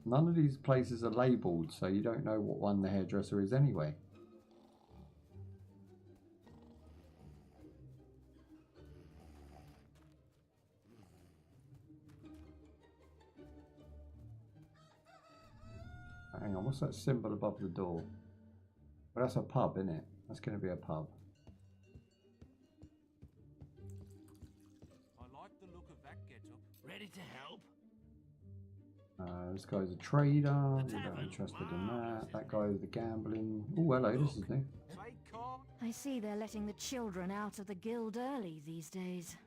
None of these places are labelled, so you don't know what one the hairdresser is anyway. Hang on, what's that symbol above the door? Well, that's a pub, isn't it? That's going to be a pub. I like the look of that getup. Ready to help? This guy's a trader. We're not interested in that. That guy is the gambling. Oh, hello, this is new. I see they're letting the children out of the guild early these days.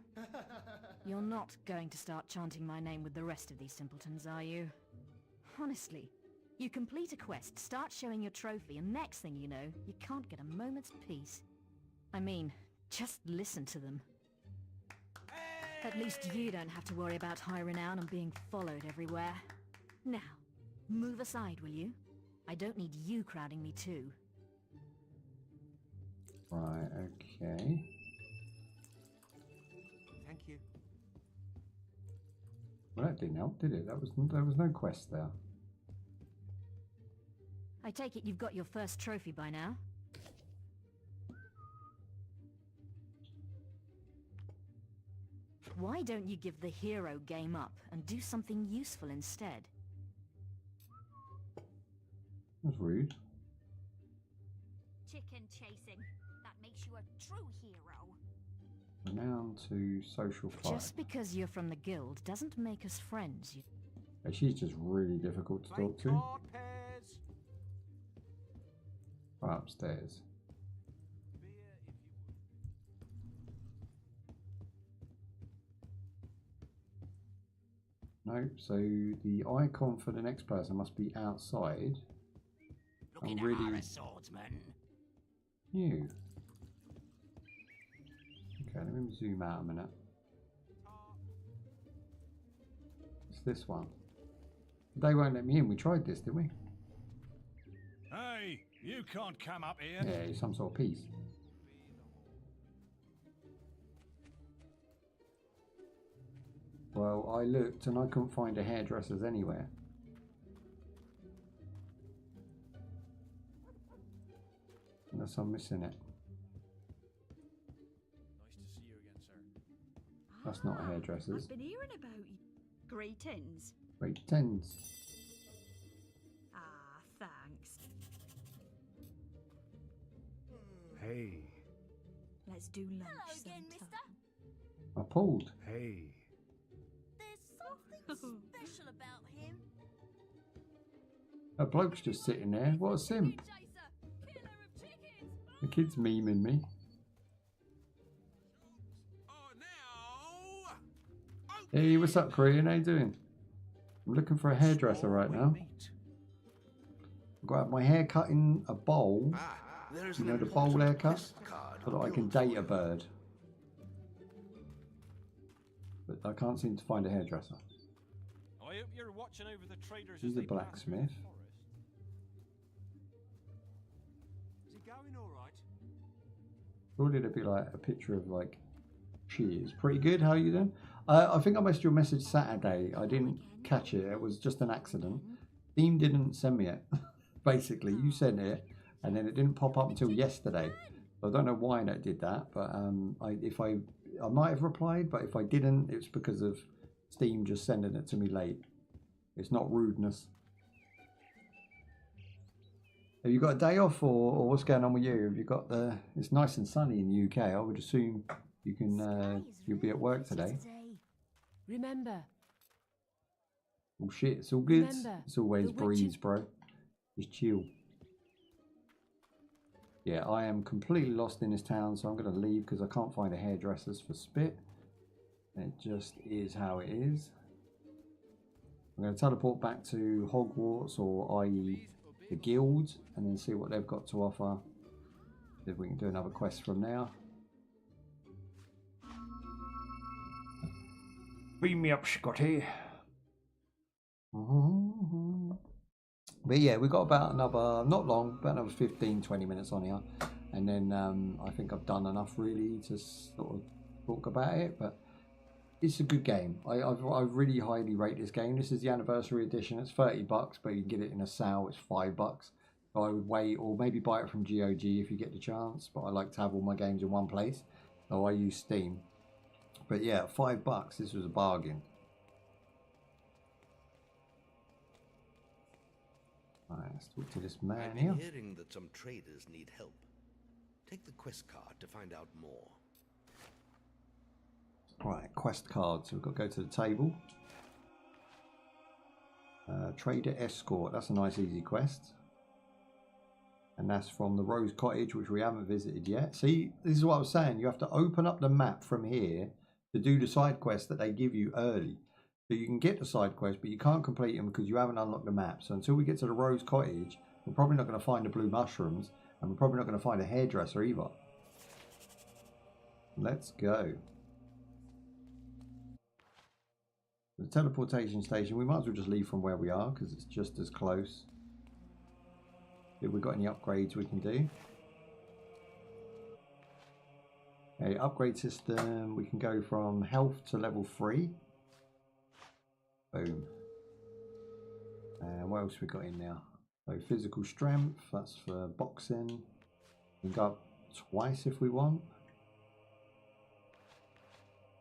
You're not going to start chanting my name with the rest of these simpletons, are you? Honestly, you complete a quest, start showing your trophy, and next thing you know, you can't get a moment's peace. I mean, just listen to them. At least you don't have to worry about high renown and being followed everywhere. Now, move aside, will you? I don't need you crowding me too. Right, okay. Thank you. Well, that didn't help, did it? There was no quest there. I take it you've got your first trophy by now? Why don't you give the hero game up and do something useful instead? That's rude. Chicken chasing. That makes you a true hero. Renown to social fight. Just because you're from the guild doesn't make us friends. Hey, she's just really difficult to talk to. Right upstairs. Nope, so the icon for the next person must be outside. Looking really a swordsman. new. Okay, let me zoom out a minute. It's this one. They won't let me in. We tried this, didn't we? Hey, you can't come up here. Yeah, some sort of piece. Well, I looked and I couldn't find a hairdresser's anywhere. Unless I'm missing it. Nice to see you again. That's not a hairdresser's. I've been hearing about you. Greetings. Greetings. Ah, thanks. Hey. Let's do lunch. Hello again, mister. I pulled. Hey. There's something special about him. That bloke's just sitting there. What a simp. The kid's memeing me. Hey, what's up, Korean? How you doing? I'm looking for a hairdresser right now. I've got to have my hair cut in a bowl. You know, the bowl haircut? So that I can date a bird. But I can't seem to find a hairdresser. I hope you're watching over the traders. He's a blacksmith. Is he going all right? Surely there'd be like a picture of like cheese. Pretty good. How are you doing? I think I missed your message Saturday. I didn't catch it. It was just an accident. Steam didn't send me it. Basically, you sent it, and then it didn't pop up until yesterday. I don't know why that did that, but I might have replied, but if I didn't, it's because of Steam just sending it to me late. It's not rudeness. Have you got a day off, or what's going on with you? Have you got the? It's nice and sunny in the UK. I would assume you can. You'll be at work today. Remember. Oh shit! It's all good. Remember, It's always breeze, bro. Just chill. Yeah, I am completely lost in this town, so I'm going to leave because I can't find a hairdresser's for Spit. It just is how it is. I'm going to teleport back to Hogwarts, or i.e. the guild, and then see what they've got to offer. See if we can do another quest from there. Beam me up, Scotty. But yeah, we've got about another, not long, about another 15-20 minutes on here. And then I think I've done enough really to sort of talk about it. But it's a good game. I really highly rate this game. This is the anniversary edition. It's $30, but you can get it in a sale. It's $5. So I would wait, or maybe buy it from GOG if you get the chance. But I like to have all my games in one place. So I use Steam. But yeah, $5. This was a bargain. Alright, let's talk to this man I've here. been hearing that some traders need help. Take the quest card to find out more. Right, quest cards. So we've got to go to the table. Trader Escort. That's a nice easy quest. And that's from the Rose Cottage, which we haven't visited yet. See, this is what I was saying. You have to open up the map from here to do the side quests that they give you early. So you can get the side quests, but you can't complete them because you haven't unlocked the map. So until we get to the Rose Cottage, we're probably not going to find the blue mushrooms, and we're probably not going to find a hairdresser either. Let's go. The teleportation station, we might as well just leave from where we are because it's just as close. If we've got any upgrades we can do. Okay, upgrade system, we can go from health to level 3. Boom. And what else we got in now? So physical strength, that's for boxing. We can go up twice if we want.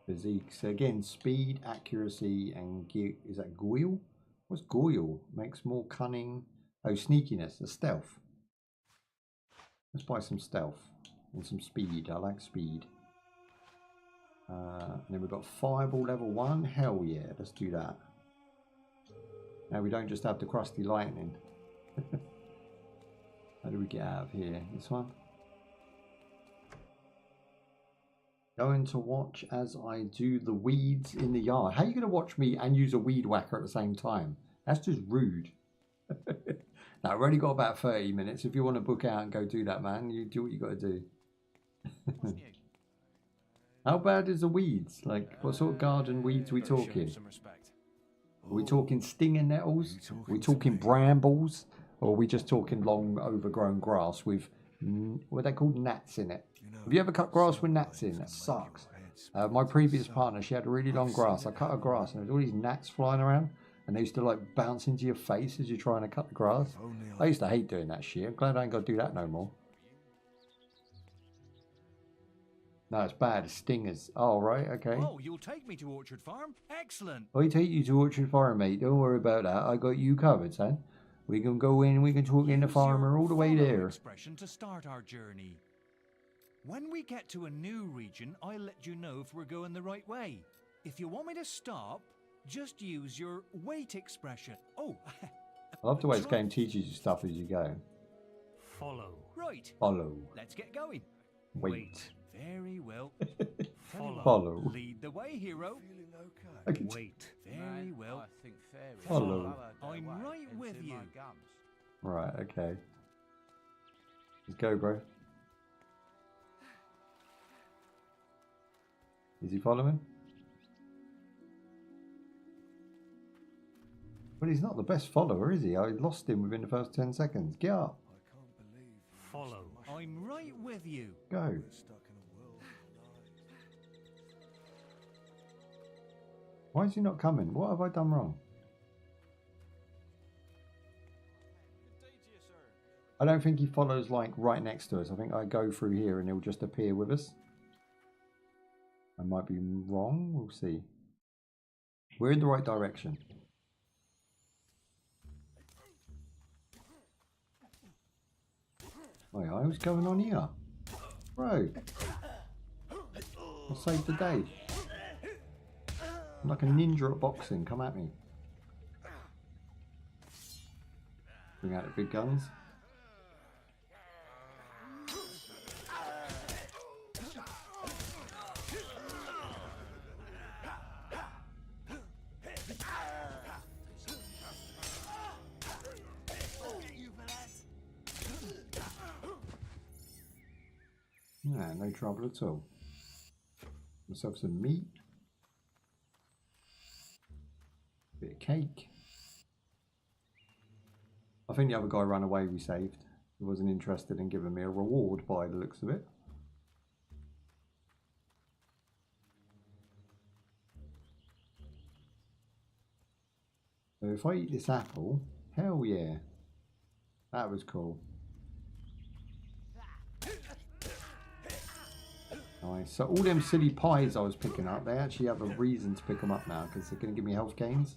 Physique. So again, speed, accuracy, and is that Gooooo? What's Gooooo? Makes more cunning. Oh, sneakiness, a stealth. Let's buy some stealth and some speed. I like speed. And then we've got fireball level 1. Hell yeah, let's do that. Now we don't just have the crusty lightning. How do we get out of here? This one? Going to watch as I do the weeds in the yard. How are you going to watch me and use a weed whacker at the same time? That's just rude. Now, I've only got about 30 minutes. If you want to book out and go do that, man, you do what you got to do. How bad is the weeds? Like, what sort of garden weeds are we talking? Are we talking stinging nettles? Are we talking brambles? Or are we just talking long overgrown grass with, what are they called, gnats in it? Have you ever cut grass with gnats in? That sucks. My previous partner, she had really long grass. I cut her grass and there was all these gnats flying around. And they used to like bounce into your face as you're trying to cut the grass. I used to hate doing that shit. I'm glad I ain't got to do that no more. No, it's bad. It's stingers. Oh, right, okay. Oh, you'll take me to Orchard Farm? Excellent. I take you to Orchard Farm, mate. Don't worry about that. I got you covered, son. We can go in, we can talk in the farmer all the way there. Expression to start our journey. When we get to a new region, I'll let you know if we're going the right way. If you want me to stop, just use your wait expression. Oh, I love the way this game teaches you stuff as you go. follow. Right. Follow. Let's get going. Wait. Very well. Follow. Lead the way, hero. Okay. Wait. Very well. I think fairies Follow. lower their I'm way right into with you. my gums. Right, okay. Let's go, bro. Is he following? Well, he's not the best follower, is he? I lost him within the first 10 seconds. Get up. Follow. I'm right with you. Go. Why is he not coming? What have I done wrong? I don't think he follows like right next to us. I think I go through here and he'll just appear with us. I might be wrong. We'll see. We're in the right direction. Wait, what's going on here? Bro. I saved the day. I'm like a ninja at boxing. Come at me. Bring out the big guns. Nah, no trouble at all. Myself some meat. Bit of cake. I think the other guy ran away we saved. He wasn't interested in giving me a reward by the looks of it. So if I eat this apple, hell yeah. That was cool. Nice. So all them silly pies I was picking up, they actually have a reason to pick them up now because they're going to give me health gains.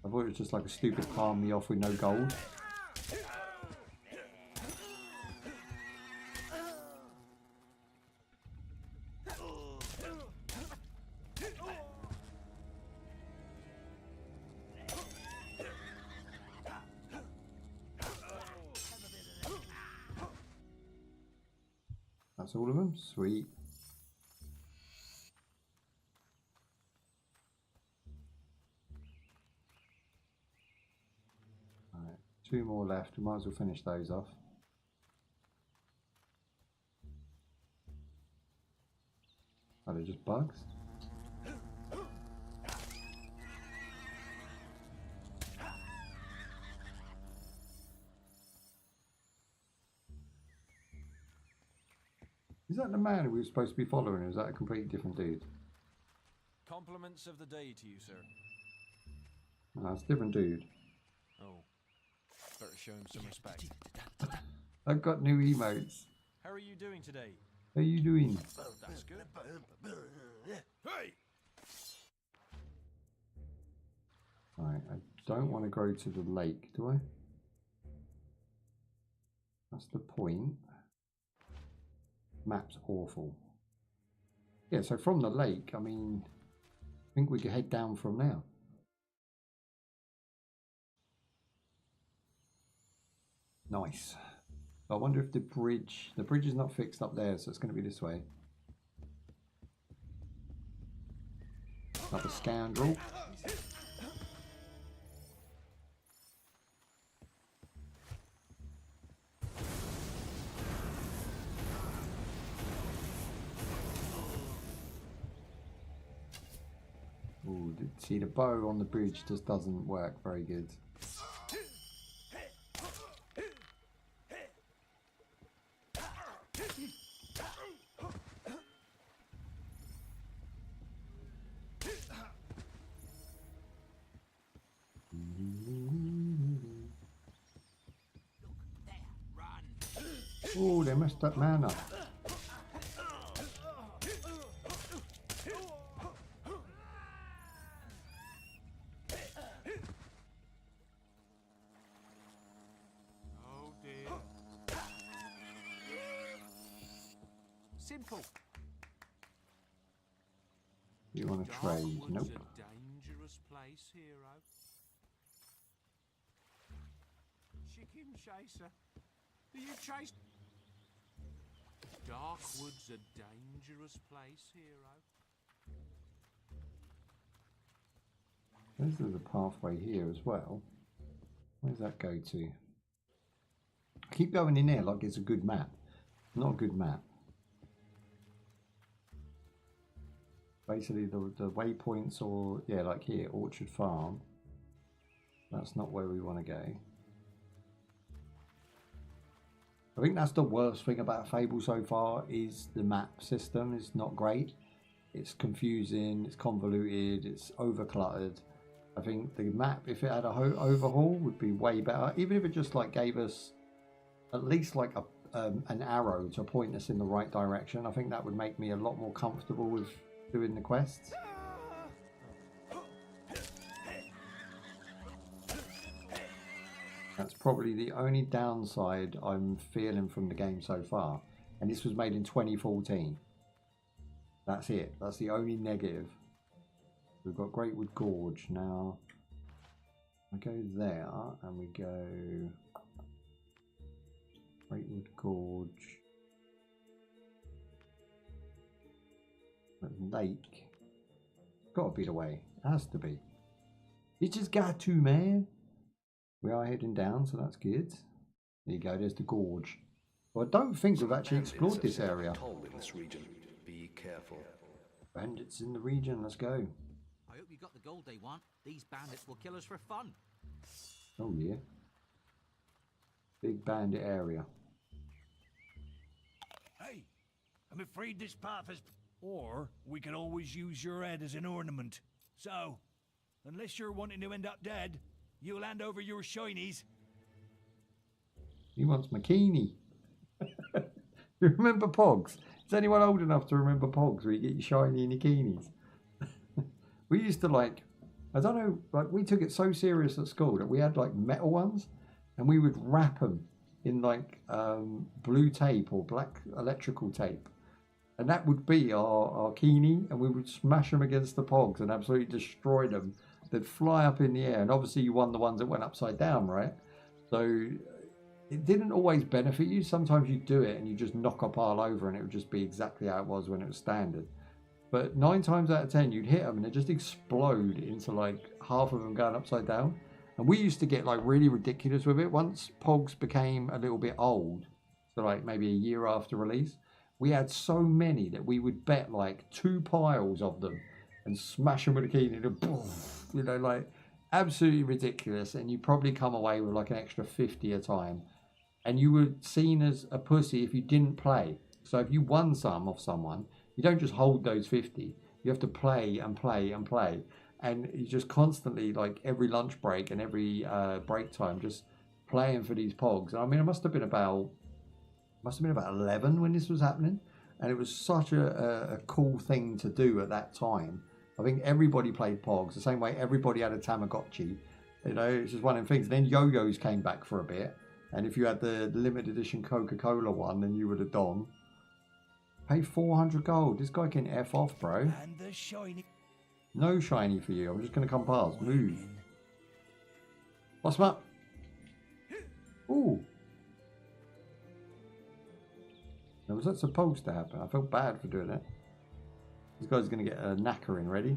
I thought it was just like a stupid palm me off with no gold. That's all of them? Sweet. Alright, 2 more left. We might as well finish those off. Are they just bugs? Is that the man who we were supposed to be following, or is that a completely different dude? Compliments of the day to you, sir. No, it's a different dude. Oh, better show him some respect. I've got new emotes. How are you doing today? How are you doing? That's good. Hey! Alright, I don't want to go to the lake, do I? That's the point. Map's awful. Yeah, so from the lake, I mean, I think we could head down from now. Nice. I wonder if the bridge is not fixed up there, so it's going to be this way. Another scoundrel. Ooh, see, the bow on the bridge just doesn't work very good. Oh, they messed that man up. simple. You want to trade? Darkwood's Nope. a dangerous place, hero. Chicken chaser. Do you chase? Darkwood's a dangerous place, hero. This is a pathway here as well. Where does that go to? I keep going in there like it's a good map. Not a good map. Basically the waypoints, or yeah, like here, Orchard Farm. That's not where we want to go. I think that's the worst thing about Fable so far, is the map system is not great. It's confusing, it's convoluted, it's overcluttered. I think the map, if it had a overhaul, would be way better. Even if it just like gave us at least like an arrow to point us in the right direction. I think that would make me a lot more comfortable with doing the quests. That's probably the only downside I'm feeling from the game so far. And this was made in 2014. That's it. That's the only negative. We've got Greatwood Gorge. Now, we go there and we go Greatwood Gorge. Lake. Gotta be the way. It has to be. It just got to, man. We are heading down, so that's good. There you go, there's the gorge. Well, I don't think we've actually explored this area. In this region. Be careful. Bandits in the region, let's go. I hope you got the gold they want. These bandits will kill us for fun. Oh yeah. Big bandit area. Hey, I'm afraid this path is... Or we can always use your head as an ornament. So, unless you're wanting to end up dead, you'll hand over your shinies. He wants Makini. You remember Pogs? Is anyone old enough to remember Pogs where you get your shiny Nikinis? We used to like, I don't know, like we took it so serious at school that we had like metal ones and we would wrap them in like blue tape or black electrical tape. And that would be our Kini, and we would smash them against the Pogs and absolutely destroy them. They'd fly up in the air, and obviously you won the ones that went upside down, right? So it didn't always benefit you. Sometimes you'd do it and you just knock a pile over and it would just be exactly how it was when it was standard. But 9 times out of 10 you'd hit them and it just explode into like half of them going upside down. And we used to get like really ridiculous with it. Once Pogs became a little bit old, so like maybe a year after release, we had so many that we would bet like 2 piles of them and smash them with a key and it'd, you know, like absolutely ridiculous. And you probably come away with like an extra 50 a time. And you were seen as a pussy if you didn't play. So if you won some off someone, you don't just hold those 50. You have to play and play and play. And you just constantly, like every lunch break and every break time, just playing for these Pogs. And I mean, it must have been about 11 when this was happening, and it was such a cool thing to do at that time. I think everybody played Pogs the same way everybody had a Tamagotchi. You know, it's just one of the things. And then yo-yos came back for a bit, and if you had the limited edition Coca-Cola one, then you would have done. Pay 400 gold. This guy can F off, bro. And the shiny. No shiny for you. I'm just going to come past. Move. What's up? Ooh. Now, was that supposed to happen? I felt bad for doing it. This guy's going to get a knacker in. Ready?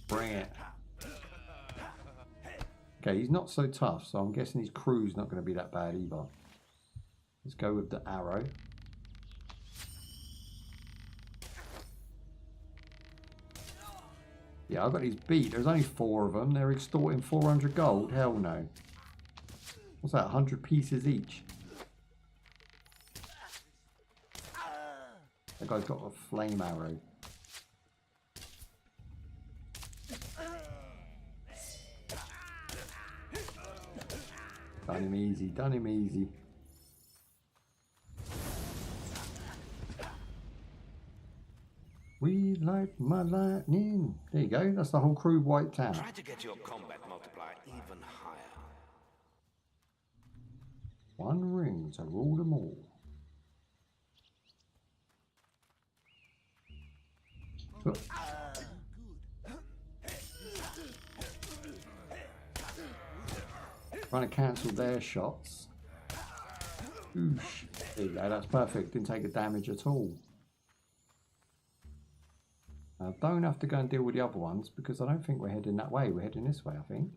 Bring it. Okay, he's not so tough, so I'm guessing his crew's not going to be that bad either. Let's go with the arrow. Yeah, I've got these beat. There's only 4 of them. They're extorting 400 gold. Hell no. What's that? 100 pieces each. That guy's got a flame arrow. Done him easy, done him easy. We like my lightning. There you go, that's the whole crew wiped out. Try to get your combat multiplier even higher. 1 ring to rule them all. Trying to cancel their shots. Oosh. There you go, that's perfect. Didn't take a damage at all. I don't have to go and deal with the other ones because I don't think we're heading that way. We're heading this way, I think.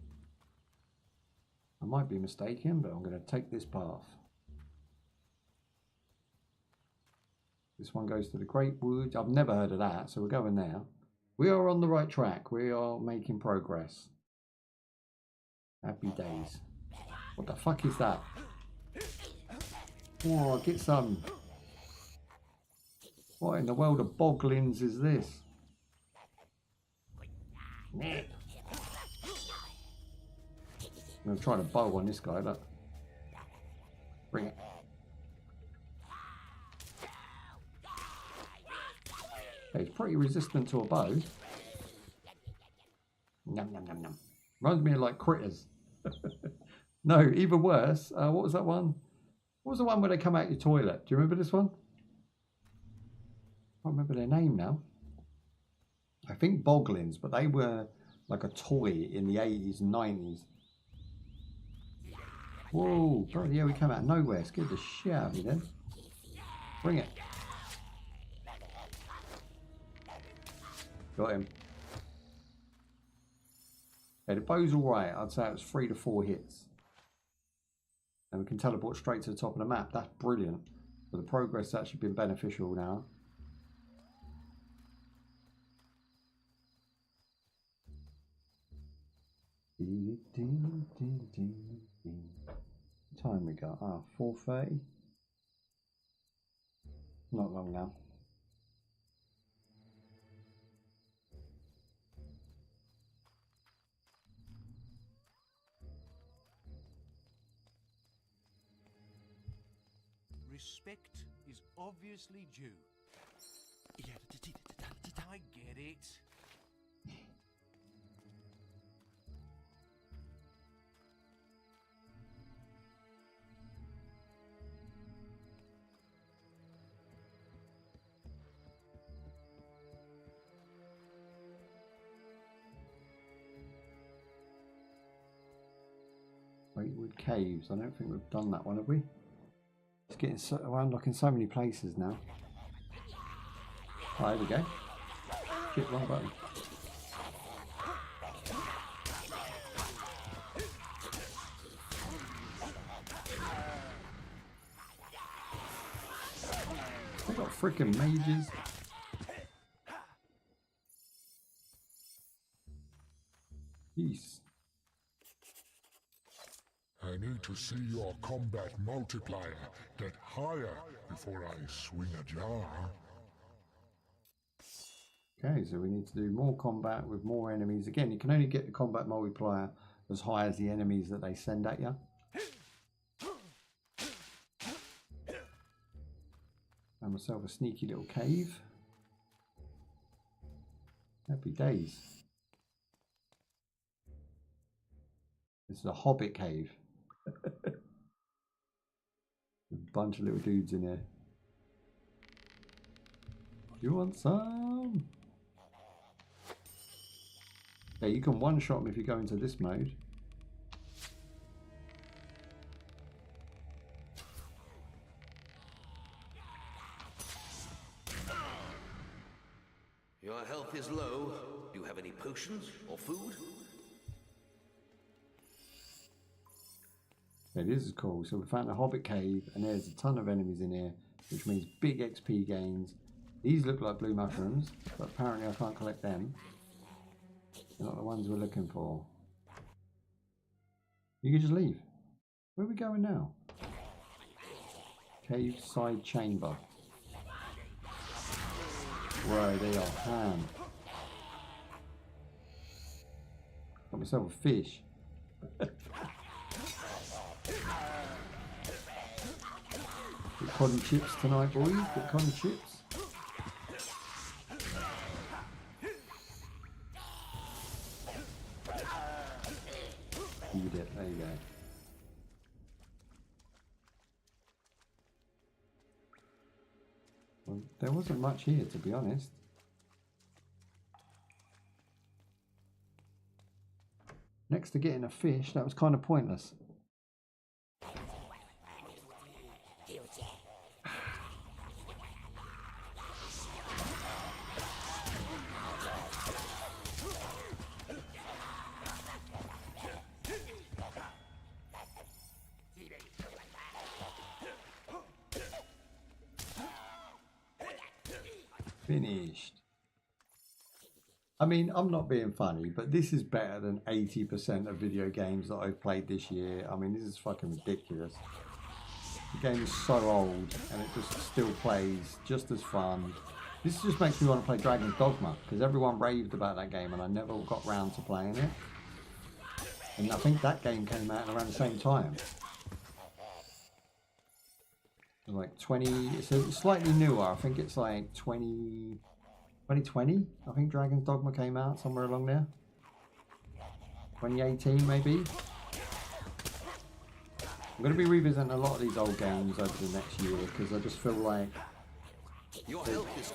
I might be mistaken, but I'm going to take this path. This one goes to the Great Woods. I've never heard of that, so we're going there. We are on the right track. We are making progress. Happy days. What the fuck is that? Oh, get some. What in the world of boglins is this? I'm going to try to bow on this guy, look. Bring it. Okay, he's pretty resistant to a bow. Num num num num. Reminds me of like critters. No, even worse. What was that one? What was the one where they come out your toilet? Do you remember this one? I can't remember their name now. I think boglins, but they were like a toy in the 80s and 90s. Whoa, bloody hell, we came out of nowhere. Scared the shit out of me then. Bring it. Got him. Okay, the bow's alright. I'd say it was 3 to 4 hits. And we can teleport straight to the top of the map. That's brilliant. So the progress has actually been beneficial now. What time we got? Ah, 4:30. Not long now. Respect is obviously due. I get it. Greatwood Caves. I don't think we've done that one, have we? It's getting so, around like in so many places now. Oh, there we go. Shit, wrong button. They got freaking mages. Peace. I need to see your combat multiplier get higher before I swing a jar. Okay, so we need to do more combat with more enemies. Again, you can only get the combat multiplier as high as the enemies that they send at you. Found myself a sneaky little cave. Happy days. This is a hobbit cave. A bunch of little dudes in here. You want some? Yeah, you can one-shot them if you go into this mode. Your health is low. Do you have any potions or food? Yeah, this is cool. So we found a hobbit cave and there's a ton of enemies in here, which means big XP gains. These look like blue mushrooms, but apparently I can't collect them. They're not the ones we're looking for. You can just leave. Where are we going now? Cave side chamber. Whoa, they are ham. Got myself a fish. Get cotton chips tonight, boys. Get cotton chips. Eat it. There you go. Well, there wasn't much here, to be honest. Next to getting a fish, that was kind of pointless. Finished. I mean, I'm not being funny, but this is better than 80% of video games that I've played this year. I mean, this is fucking ridiculous. The game is so old and it just still plays just as fun. This just makes me want to play Dragon's Dogma because everyone raved about that game and I never got round to playing it. And I think that game came out around the same time. Like 20, it's slightly newer. I think it's like 2020. I think Dragon's Dogma came out somewhere along there. 2018 maybe. I'm going to be revisiting a lot of these old games over the next year because I just feel like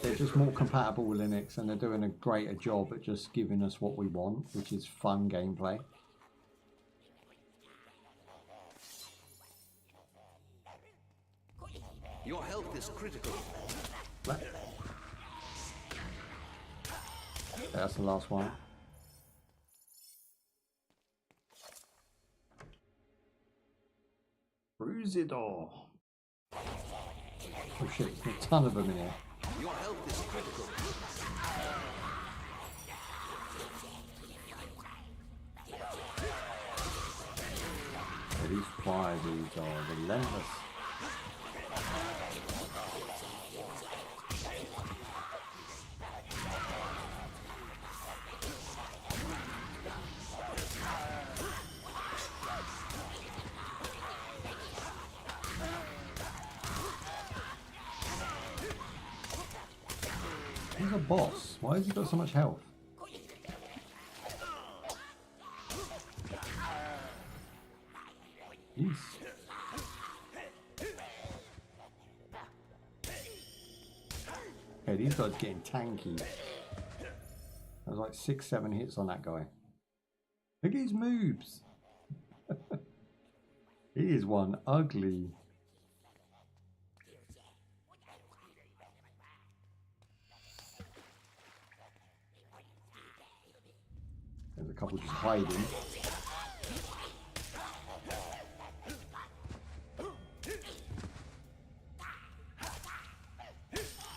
they're just more compatible with Linux and they're doing a greater job at just giving us what we want, which is fun gameplay. Your health is critical. That's the last one. Bruisidor. Oh shit, there's a ton of them in here. Your health is critical. Yeah, these fire dudes are relentless. He's a boss. Why has he got so much health? Jeez. Okay, these guys are getting tanky. There's like 6-7 hits on that guy. Look at his moves. He is one ugly. There's a couple just hiding.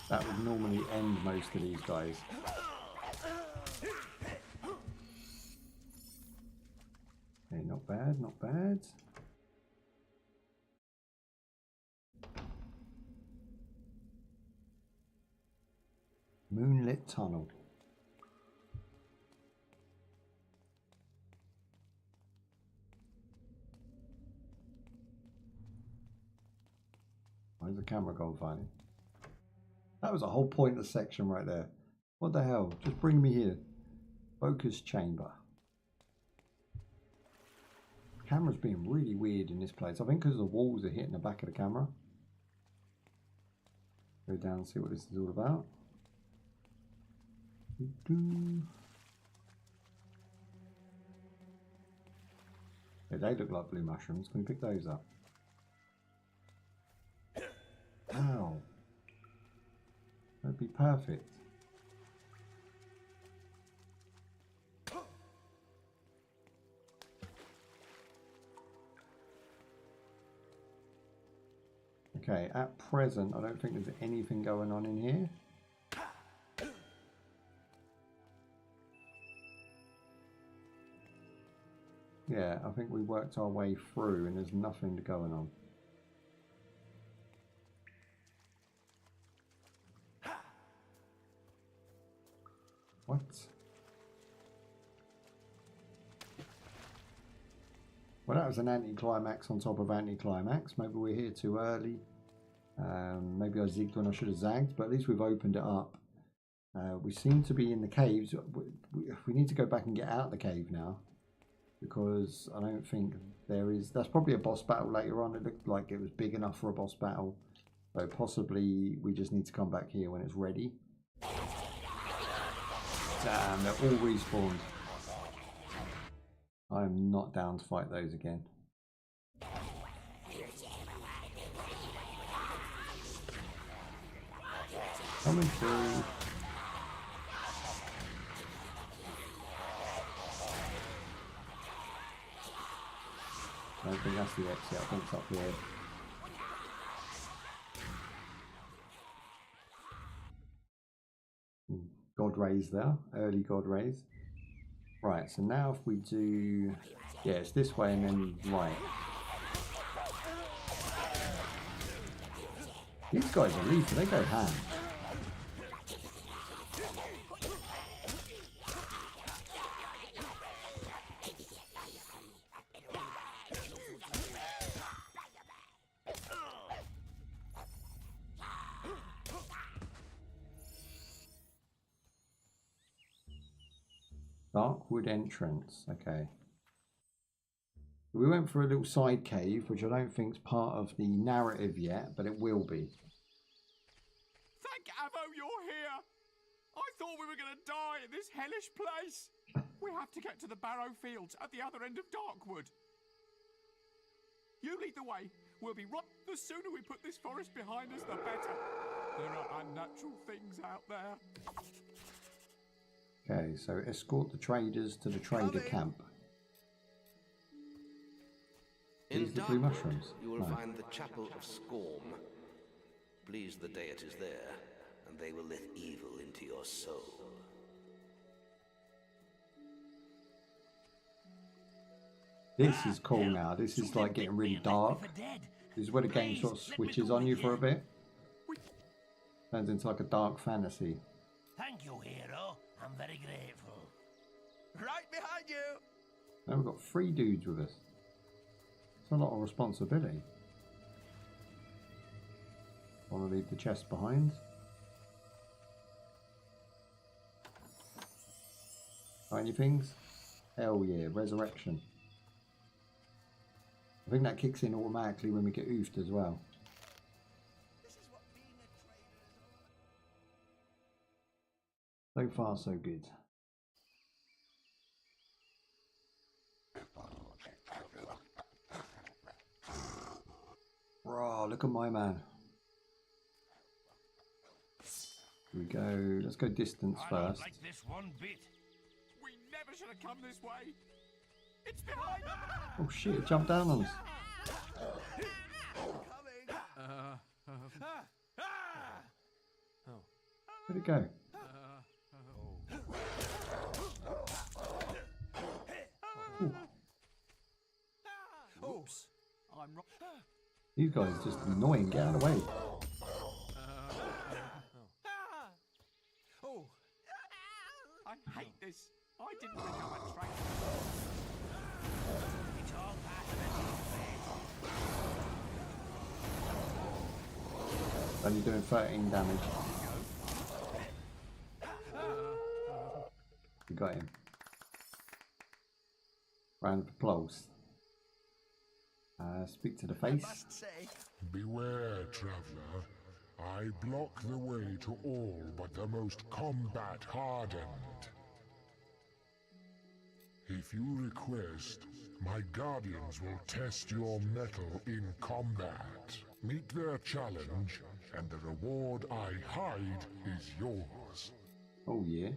That would normally end most of these guys. Okay, not bad, not bad. Moonlit tunnel. Where's the camera gone finally? That was a whole pointless section right there. What the hell? Just bring me here. Focus chamber. Camera's being really weird in this place. I think because the walls are hitting the back of the camera. Go down and see what this is all about. Yeah, they look like blue mushrooms. Can we pick those up? Ow. That'd be perfect. Okay, at present, I don't think there's anything going on in here. Yeah, I think we worked our way through and there's nothing going on. What? Well, that was an anticlimax on top of anticlimax. Maybe we're here too early. Maybe I zigged when I should have zagged, but at least we've opened it up. We seem to be in the caves. We need to go back and get out of the cave now, because I don't think there is... That's probably a boss battle later on. It looked like it was big enough for a boss battle. So possibly we just need to come back here when it's ready. Damn, they're all respawned. I'm not down to fight those again. Coming through. I don't think that's the exit, I think it's up here. God rays there, early God rays. Right, so now if we do, yeah, it's this way and then right. These guys are lethal, they go ham. Darkwood entrance, okay. We went for a little side cave, which I don't think is part of the narrative yet, but it will be. Thank Avo you're here! I thought we were going to die in this hellish place! We have to get to the Barrow Fields at the other end of Darkwood. You lead the way. We'll be right. The sooner we put this forest behind us, the better. There are unnatural things out there. Okay, so escort the traders to the trader camp. In These the blue Darkwood, mushrooms? you will No. find the Chapel of Scorn. Please the deities there, and they will let evil into your soul. This is cool now. This is like getting really dark. This is where the game sort of switches on you for a bit. Turns into like a dark fantasy. Thank you, hero. I'm very grateful. Right behind you! Now we've got 3 dudes with us. It's a lot of responsibility. Want to leave the chest behind. Got any things? Hell yeah, resurrection. I think that kicks in automatically when we get oofed as well. So far, so good. Raw, look at my man. Here we go. Let's go distance I don't first. like this one bit. We never should have come this way. It's behind us. Oh shit, it jumped down on us. Where'd it go? Oops. I'm wrong. These guys are just annoying. Get out of the way. Oh. I hate this. I didn't become a traitor. It's all part of Only doing 13 damage. We got him. Round of applause. Speak to the face. Beware, traveller. I block the way to all but the most combat hardened. If you request, my guardians will test your mettle in combat. Meet their challenge, and the reward I hide is yours. Oh yeah.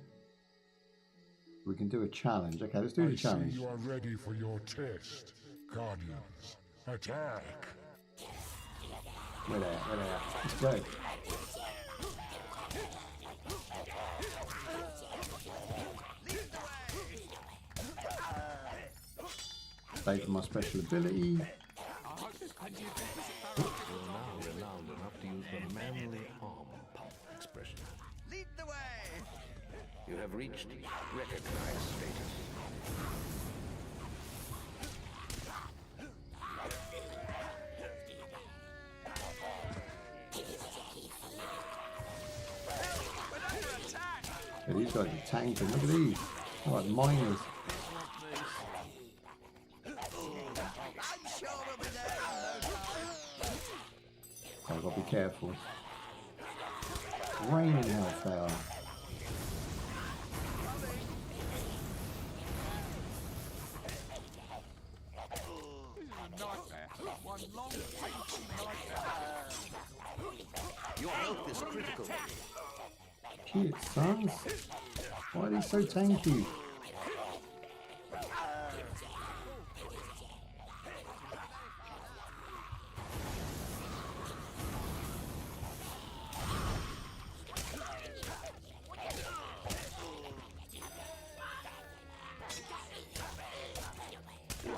We can do a challenge. Okay, let's do the I challenge. see you are ready for your test. Guardians, attack! Where they at? Where they at? Let's go. Save for my special ability. You're now renowned enough to use the manly arm pump expression. Lead the way. You have reached recognized status. Yeah, these guys are tanking. Look at these. They're like miners. I've got to be careful. Raining health they are. nightmare. One long, painful nightmare. Your health is critical. Shit, sons. Why are they so tanky?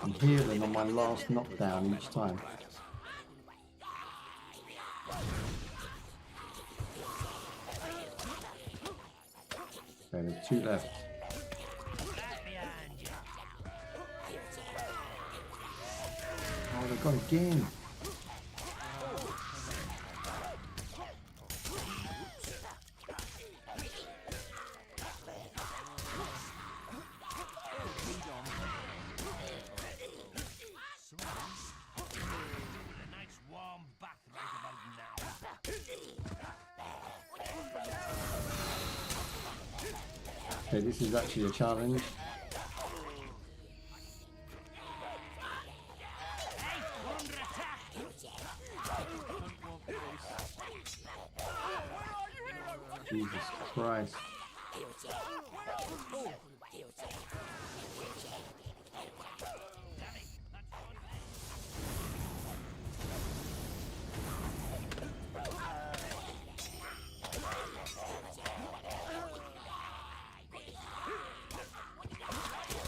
I'm healing on my last knockdown each time. Okay, there's 2 left. Oh, they've gone again. Okay, this is actually a challenge. Jesus Christ.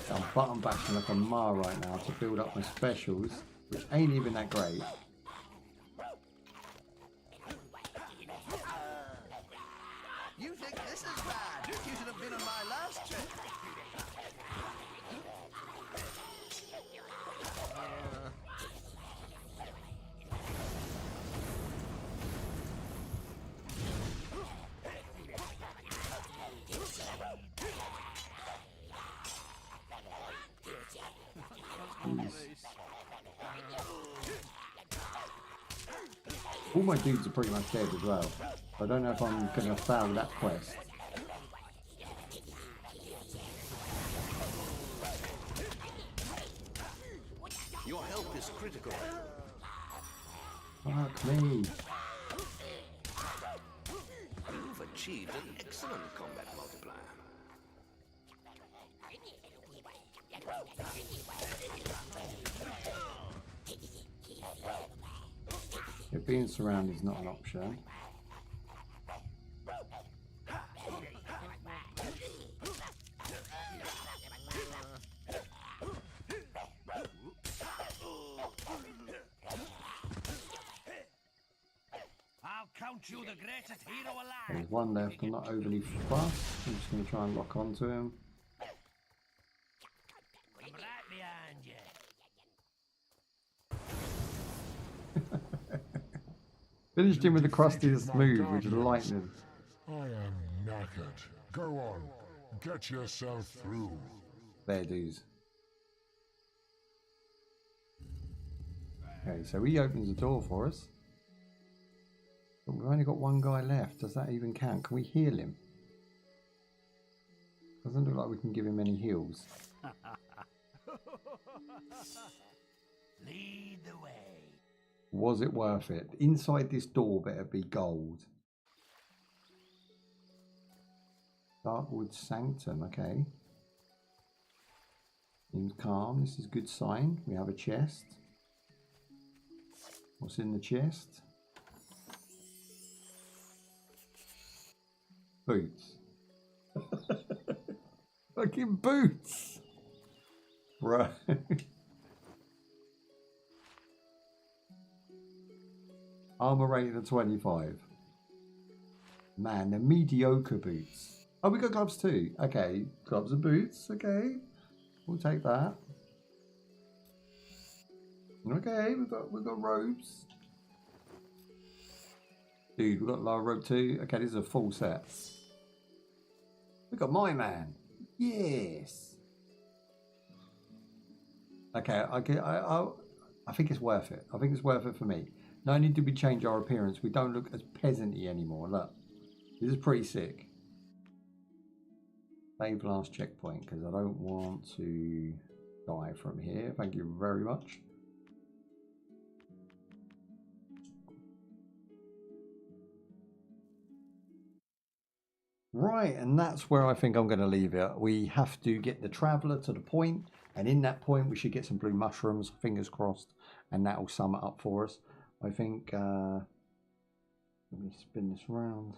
I'm button bashing like a ma right now to build up my specials, which ain't even that great. You think this is bad? You should have been on my last trip. All my dudes are pretty much dead as well. I don't know if I'm going to fail that quest. Your health is critical. Fuck me. You've achieved an excellent combat multiplier. Yeah, being surrounded is not an option. I'll count you the greatest hero alive. There's one left. I'm not overly fussed. I'm just going to try and lock onto him. I'm right behind you. Finished him with the crustiest move, which is lightning. I am knackered. Go on. Get yourself through. There, dudes. Okay, so he opens the door for us. But we've only got one guy left. Does that even count? Can we heal him? Doesn't look like we can give him any heals. Lead the way. Was it worth it? Inside this door better be gold. Darkwood Sanctum, okay. Seems calm. This is a good sign. We have a chest. What's in the chest? Boots. Fucking boots. Right. Armor rating of 25. Man, they're mediocre boots. Oh, we got gloves too. Okay, gloves and boots. Okay, we'll take that. Okay, we've got robes. Dude, we've got lower robe too. Okay, this is a full set. We got my man. Yes. Okay, I think it's worth it. I think it's worth it for me. Not only did we change our appearance, we don't look as peasant-y anymore. Look, this is pretty sick. Save last checkpoint because I don't want to die from here. Thank you very much. Right, and that's where I think I'm going to leave it. We have to get the Traveller to the point, and in that point we should get some blue mushrooms, fingers crossed, and that will sum it up for us. I think, let me spin this round.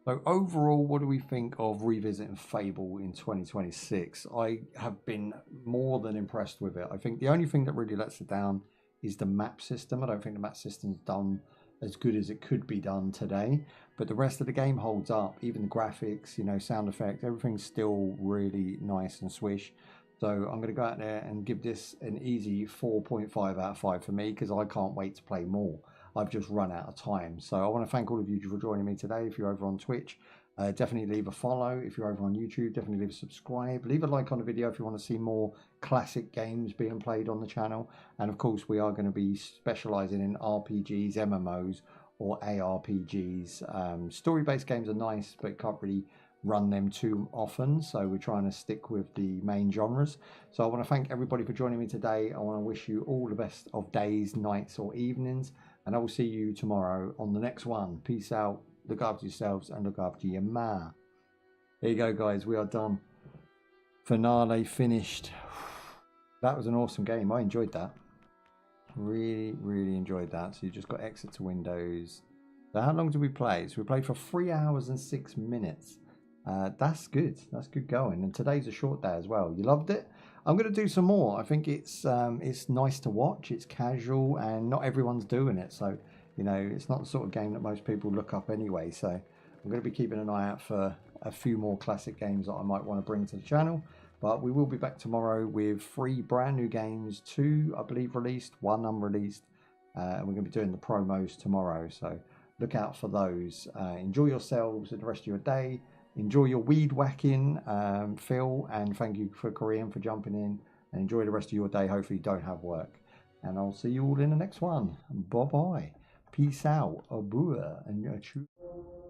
So overall, what do we think of revisiting Fable in 2026? I have been more than impressed with it. I think the only thing that really lets it down is the map system. I don't think the map system's done as good as it could be done today, but the rest of the game holds up. Even the graphics, you know, sound effects, everything's still really nice and swish. So I'm going to go out there and give this an easy 4.5 out of 5 for me, because I can't wait to play more. I've just run out of time. So I want to thank all of you for joining me today. If you're over on Twitch, definitely leave a follow. If you're over on YouTube, definitely leave a subscribe. Leave a like on the video if you want to see more classic games being played on the channel. And of course, we are going to be specializing in RPGs, MMOs, or ARPGs. Story-based games are nice, but can't really run them too often, so we're trying to stick with the main genres. So I want to thank everybody for joining me today. I want to wish you all the best of days, nights, or evenings, and I will see you tomorrow on the next one. Peace out, look after yourselves, and look after your ma. There you go, guys, we are done. Finale finished. That was an awesome game. I enjoyed that. Really enjoyed that. So you just got exit to Windows. So how long did we play? So we played for 3 hours and 6 minutes. That's good. That's good going. And today's a short day as well. You loved it? I'm going to do some more. I think it's nice to watch. It's casual, and not everyone's doing it. So, you know, it's not the sort of game that most people look up anyway. So I'm going to be keeping an eye out for a few more classic games that I might want to bring to the channel. But we will be back tomorrow with 3 brand new games, 2 I believe released, 1 unreleased, and we're going to be doing the promos tomorrow. So look out for those. Enjoy yourselves and the rest of your day. Enjoy your weed whacking, Phil, and thank you for Korean for jumping in, and enjoy the rest of your day. Hopefully you don't have work, and I'll see you all in the next one. Bye bye, peace out, abua, and